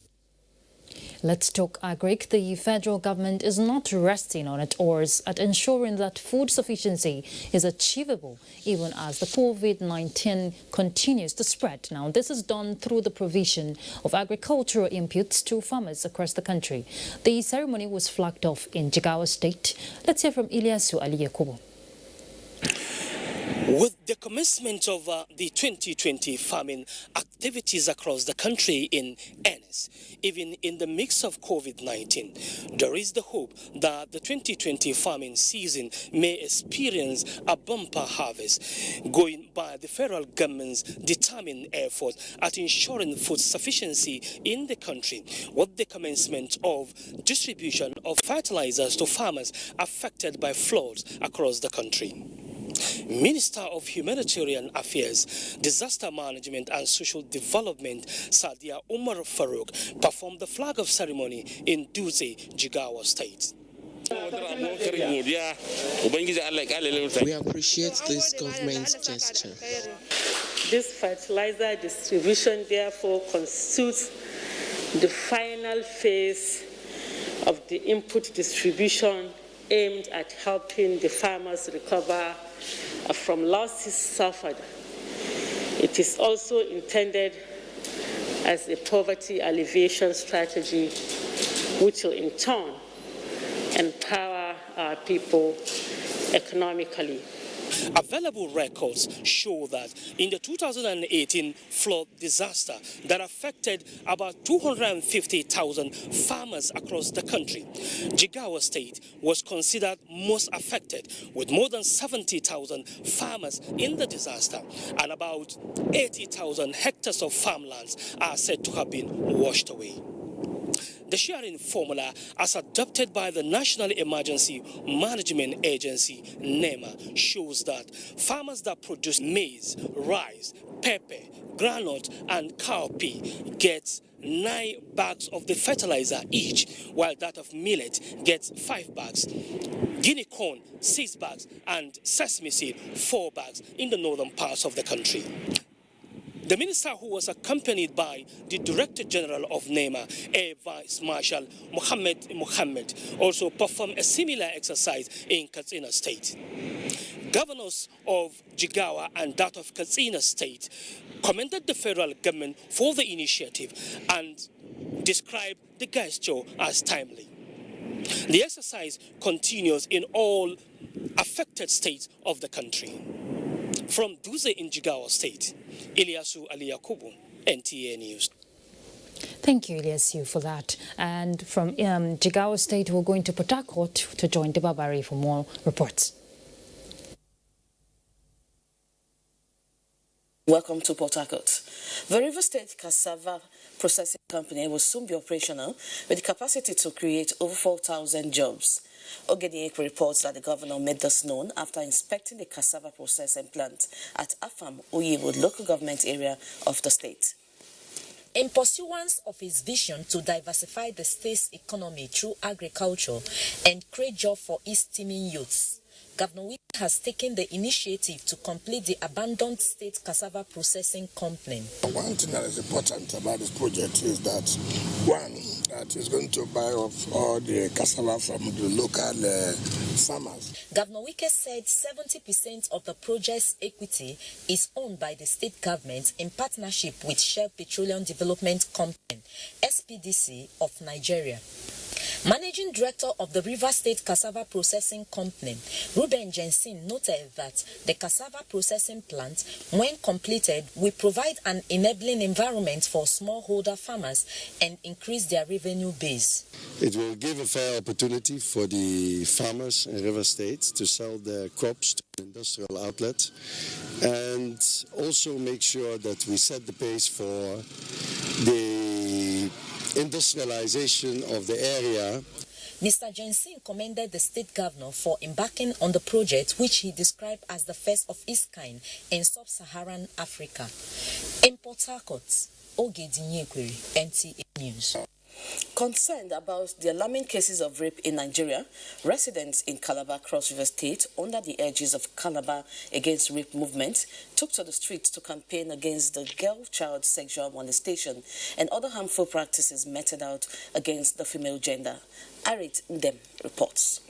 Let's talk agric. The federal government is not resting on its oars at ensuring that food sufficiency is achievable even as the COVID-19 continues to spread. Now, this is done through the provision of agricultural inputs to farmers across the country. The ceremony was flagged off in Jigawa State. Let's hear from Ilyasu Ali Yakubu. With the commencement of the 2020 farming activities across the country in earnest, even in the mix of COVID-19, there is the hope that the 2020 farming season may experience a bumper harvest, going by the federal government's determined effort at ensuring food sufficiency in the country, with the commencement of distribution of fertilizers to farmers affected by floods across the country. Minister of Humanitarian Affairs, Disaster Management and Social Development, Sadia Umar Farouk, performed the flag-off ceremony in Dutse, Jigawa State. We appreciate this government's gesture. This fertilizer distribution, therefore, constitutes the final phase of the input distribution aimed at helping the farmers recover from losses suffered. It is also intended as a poverty alleviation strategy, which will in turn empower our people economically. Available records show that in the 2018 flood disaster that affected about 250,000 farmers across the country, Jigawa State was considered most affected, with more than 70,000 farmers in the disaster, and about 80,000 hectares of farmlands are said to have been washed away. The sharing formula, as adopted by the National Emergency Management Agency, NEMA, shows that farmers that produce maize, rice, pepper, groundnut, and cowpea get 9 bags of the fertilizer each, while that of millet gets 5 bags, guinea corn 6 bags, and sesame seed 4 bags in the northern parts of the country. The minister, who was accompanied by the Director General of NEMA, Air Vice Marshal Mohammed, also performed a similar exercise in Katsina State. Governors of Jigawa and that of Katsina State commended the federal government for the initiative and described the gesture as timely. The exercise continues in all affected states of the country. From Duze in Jigawa State, Ilyasu Ali Yakubu, NTA News. Thank you, Ilyasu, for that. And from Jigawa State, we're going to Port Harcourt to join Debabari for more reports. Welcome to Port Harcourt. The River State Cassava Processing Company will soon be operational with the capacity to create over 4,000 jobs. Ogediek reports that the governor made this known after inspecting the cassava processing plant at Afam, Oyibo local government area of the state. In pursuance of his vision to diversify the state's economy through agriculture and create jobs for its teeming youths, Governor Wike has taken the initiative to complete the abandoned state cassava processing company. One thing that is important about this project is that, one, that is going to buy off all the cassava from the local farmers. Governor Wike said 70% of the project's equity is owned by the state government in partnership with Shell Petroleum Development Company, SPDC of Nigeria. Managing Director of the River State Cassava Processing Company, Ruben Jensen, noted that the cassava processing plant, when completed, will provide an enabling environment for smallholder farmers and increase their revenue base. It will give a fair opportunity for the farmers in River State to sell their crops to industrial outlets and also make sure that we set the pace for the industrialization of the area. Mr. Jensen commended the state governor for embarking on the project, which he described as the first of its kind in sub-Saharan Africa. In Port Harcourt, Ogediek, NTA News. Concerned about the alarming cases of rape in Nigeria, residents in Calabar, Cross River State, under the urges of Calabar Against Rape movement, took to the streets to campaign against the girl-child sexual molestation and other harmful practices meted out against the female gender. Arit Ndem reports.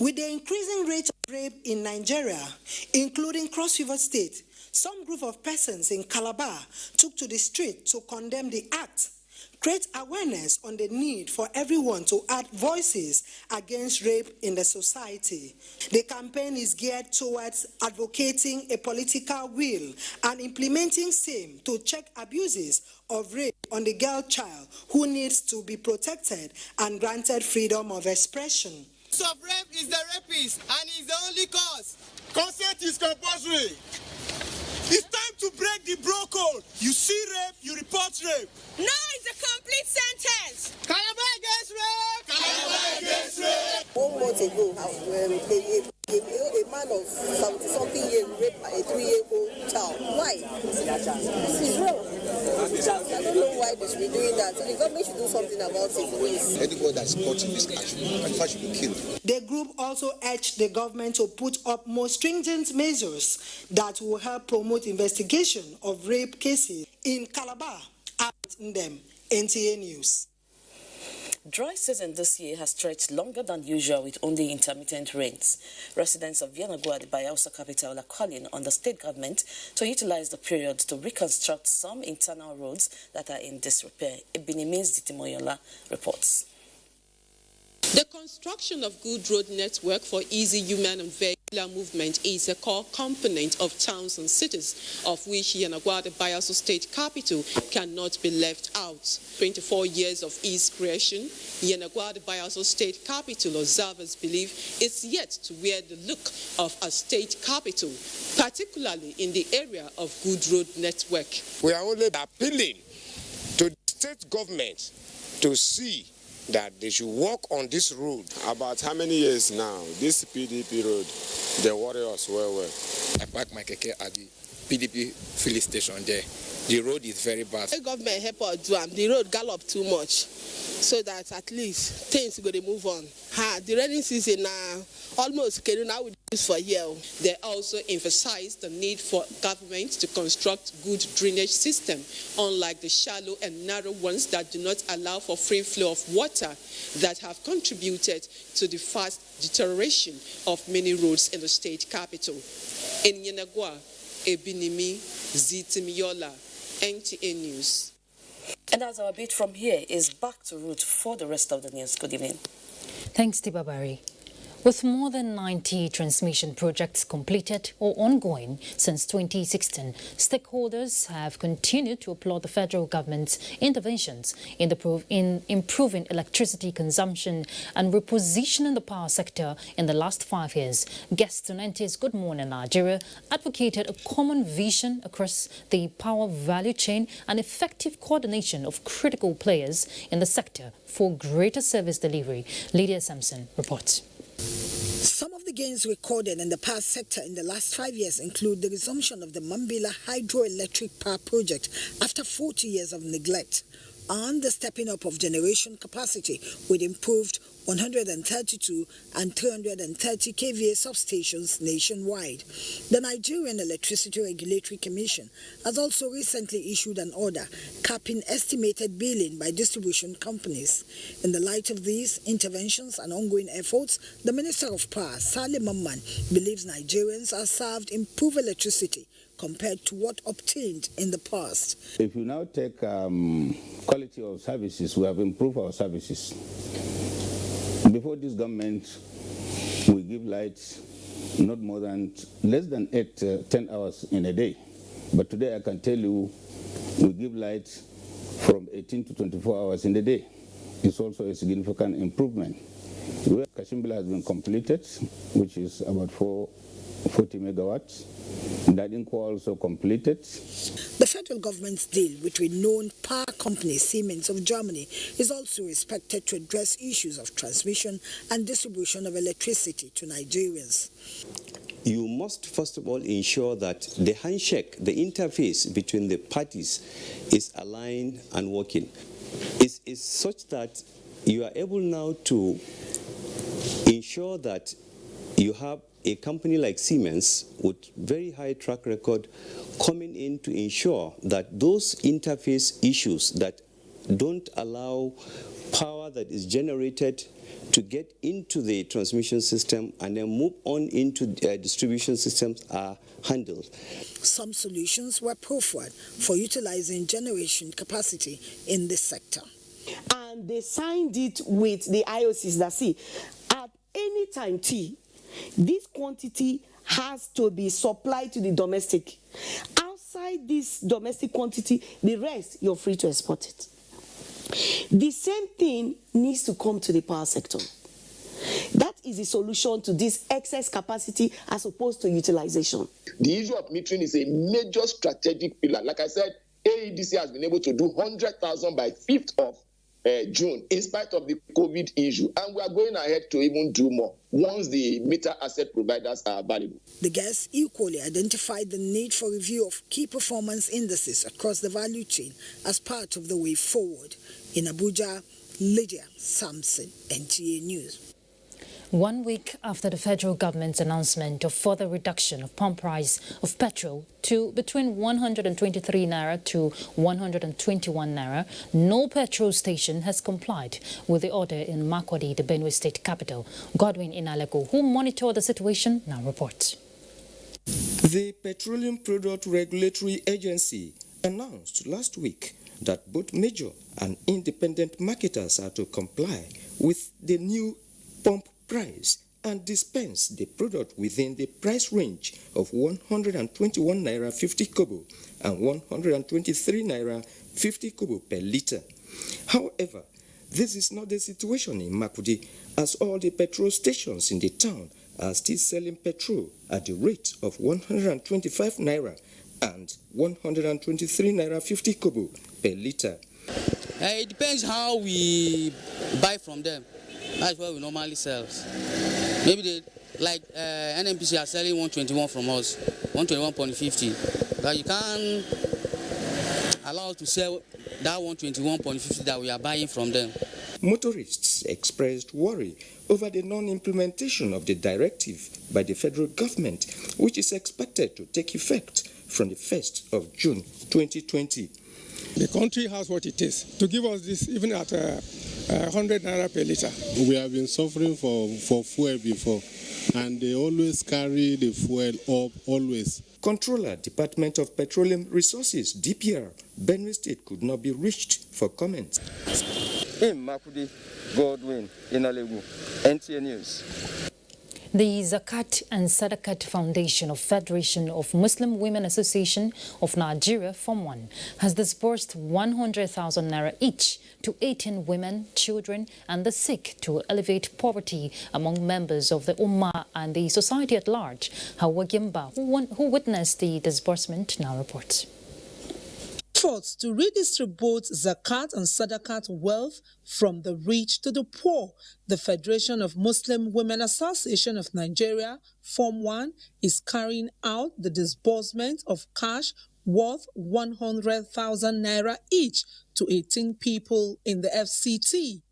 With the increasing rate of rape in Nigeria, including Cross River State, some group of persons in Calabar took to the street to condemn the act, create awareness on the need for everyone to add voices against rape in the society. The campaign is geared towards advocating a political will and implementing same to check abuses of rape on the girl child who needs to be protected and granted freedom of expression. Of rape is the rapist and is the only cause. Consent is compulsory. It's time to break the bro code. You see rape, you report rape. No, it's a complete sentence. Calabar against rape! Calabar against rape! 1 month ago, a man of 70-something years raped a 3-year-old child. Why? This is wrong. I don't know why they should be doing that. So the government should do something about it, please. Anyone that's caught in this action, in fact, should be killed. The group also urged the government to put up more stringent measures that will help promote investigation of rape cases in Calabar. At Ndem, NTA News. Dry season this year has stretched longer than usual with only intermittent rains. Residents of Yanagua, the Bayelsa capital, are calling on the state government to utilize the period to reconstruct some internal roads that are in disrepair. Ebinimis Ditimoyola reports. The construction of good road network for easy human and vehicular movement is a core component of towns and cities, of which Yanagwa, the Bayelsa state capital, cannot be left out. 24 years of its creation, Yanagwa, the Bayelsa state capital, observers believe is yet to wear the look of a state capital, particularly in the area of good road network. We are only appealing to the state government to see that they should work on this road. About how many years now, this PDP road, they worry us well. I park my keke at the PDP filling station there. The road is very bad. The government help us do the road gallop too much, so that at least things go to move on. The rainy season now, almost now we use for here. They also emphasize the need for government to construct good drainage system, unlike the shallow and narrow ones that do not allow for free flow of water that have contributed to the fast deterioration of many roads in the state capital. In Yanagwa, Ebinimi Zitimiola, NTA News. And as our beat from here is back to route for the rest of the news. Good evening. Thanks, Tibabari. With more than 90 transmission projects completed or ongoing since 2016, stakeholders have continued to applaud the federal government's interventions in improving electricity consumption and repositioning the power sector in the last 5 years. Guests on NTA's Good Morning Nigeria advocated a common vision across the power value chain and effective coordination of critical players in the sector for greater service delivery. Lydia Sampson reports. Some of the gains recorded in the power sector in the last 5 years include the resumption of the Mambila hydroelectric power project after 40 years of neglect, and the stepping up of generation capacity with improved 132 and 330 kVA substations nationwide. The Nigerian Electricity Regulatory Commission has also recently issued an order capping estimated billing by distribution companies. In the light of these interventions and ongoing efforts, the Minister of Power, Salim Mamman, believes Nigerians are served improved electricity compared to what obtained in the past. If you now take quality of services, we have improved our services. Before this government, we give light not more than less than 10 hours in a day. But today I can tell you we give light from 18 to 24 hours in a day. It's also a significant improvement. Kashimbila has been completed, which is about 40 megawatts. Dadinko also completed. The federal government's deal with renowned power company Siemens of Germany is also expected to address issues of transmission and distribution of electricity to Nigerians. You must first of all ensure that the handshake, the interface between the parties is aligned and working. It's such that you are able now to ensure that you have a company like Siemens with very high track record coming in to ensure that those interface issues that don't allow power that is generated to get into the transmission system and then move on into distribution systems are handled. Some solutions were proffered for utilizing generation capacity in this sector. And they signed it with the IOCs that see at any time T, this quantity has to be supplied to the domestic. Outside this domestic quantity, the rest, you're free to export it. The same thing needs to come to the power sector. That is the solution to this excess capacity as opposed to utilization. The issue of metering is a major strategic pillar. Like I said, AEDC has been able to do 100,000 by 5th of June, in spite of the COVID issue. And we are going ahead to even do more once the meter asset providers are available. The guests equally identified the need for review of key performance indices across the value chain as part of the way forward. In Abuja, Lydia Sampson, NTA News. 1 week after the federal government's announcement of further reduction of pump price of petrol to between 123 naira to 121 naira, no petrol station has complied with the order in Makurdi, the Benue State capital. Godwin Inaleko, who monitored the situation, now reports. The Petroleum Product Regulatory Agency announced last week that both major and independent marketers are to comply with the new pump price and dispense the product within the price range of 121 naira 50 kobo and 123 naira 50 kobo per litre. However, this is not the situation in Makurdi, as all the petrol stations in the town are still selling petrol at the rate of 125 naira and 123 naira 50 kobo per litre. It depends how we buy from them. That's what we normally sell. Maybe they, like NMPC are selling 121 from us, 121.50. But you can't allow us to sell that 121.50 that we are buying from them. Motorists expressed worry over the non-implementation of the directive by the federal government, which is expected to take effect from the 1st of June 2020. The country has what it is to give us this even at 100 naira per litre. We have been suffering for fuel before, and they always carry the fuel up, always. Controller, Department of Petroleum Resources, DPR, Benue State could not be reached for comment. In Makurdi, Godwin Inalegu, NTA News. The Zakat and Sadaqat Foundation of Federation of Muslim Women Association of Nigeria, Form 1, has disbursed 100,000 naira each to 18 women, children and the sick to alleviate poverty among members of the Ummah and the society at large. Hawa Gimba, who witnessed the disbursement, now reports. Efforts to redistribute zakat and sadaqat wealth from the rich to the poor. The Federation of Muslim Women Association of Nigeria, Form 1, is carrying out the disbursement of cash worth 100,000 naira each to 18 people in the FCT.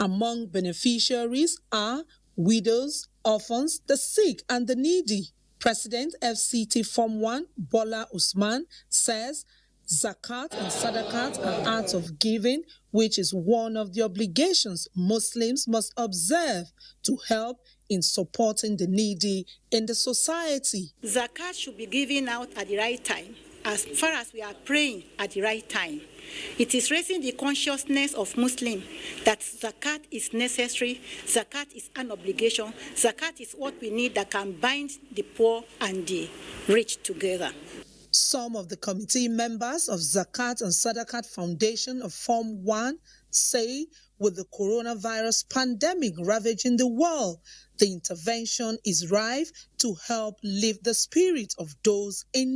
Among beneficiaries are widows, orphans, the sick and the needy. President FCT Form 1, Bola Usman, says zakat and sadaqat are acts of giving, which is one of the obligations Muslims must observe to help in supporting the needy in the society. Zakat should be given out at the right time, as far as we are praying at the right time. It is raising the consciousness of Muslims that zakat is necessary, zakat is an obligation, zakat is what we need that can bind the poor and the rich together. Some of the committee members of Zakat and Sadaqat Foundation of Form 1 say with the coronavirus pandemic ravaging the world, the intervention is rife to help lift the spirit of those in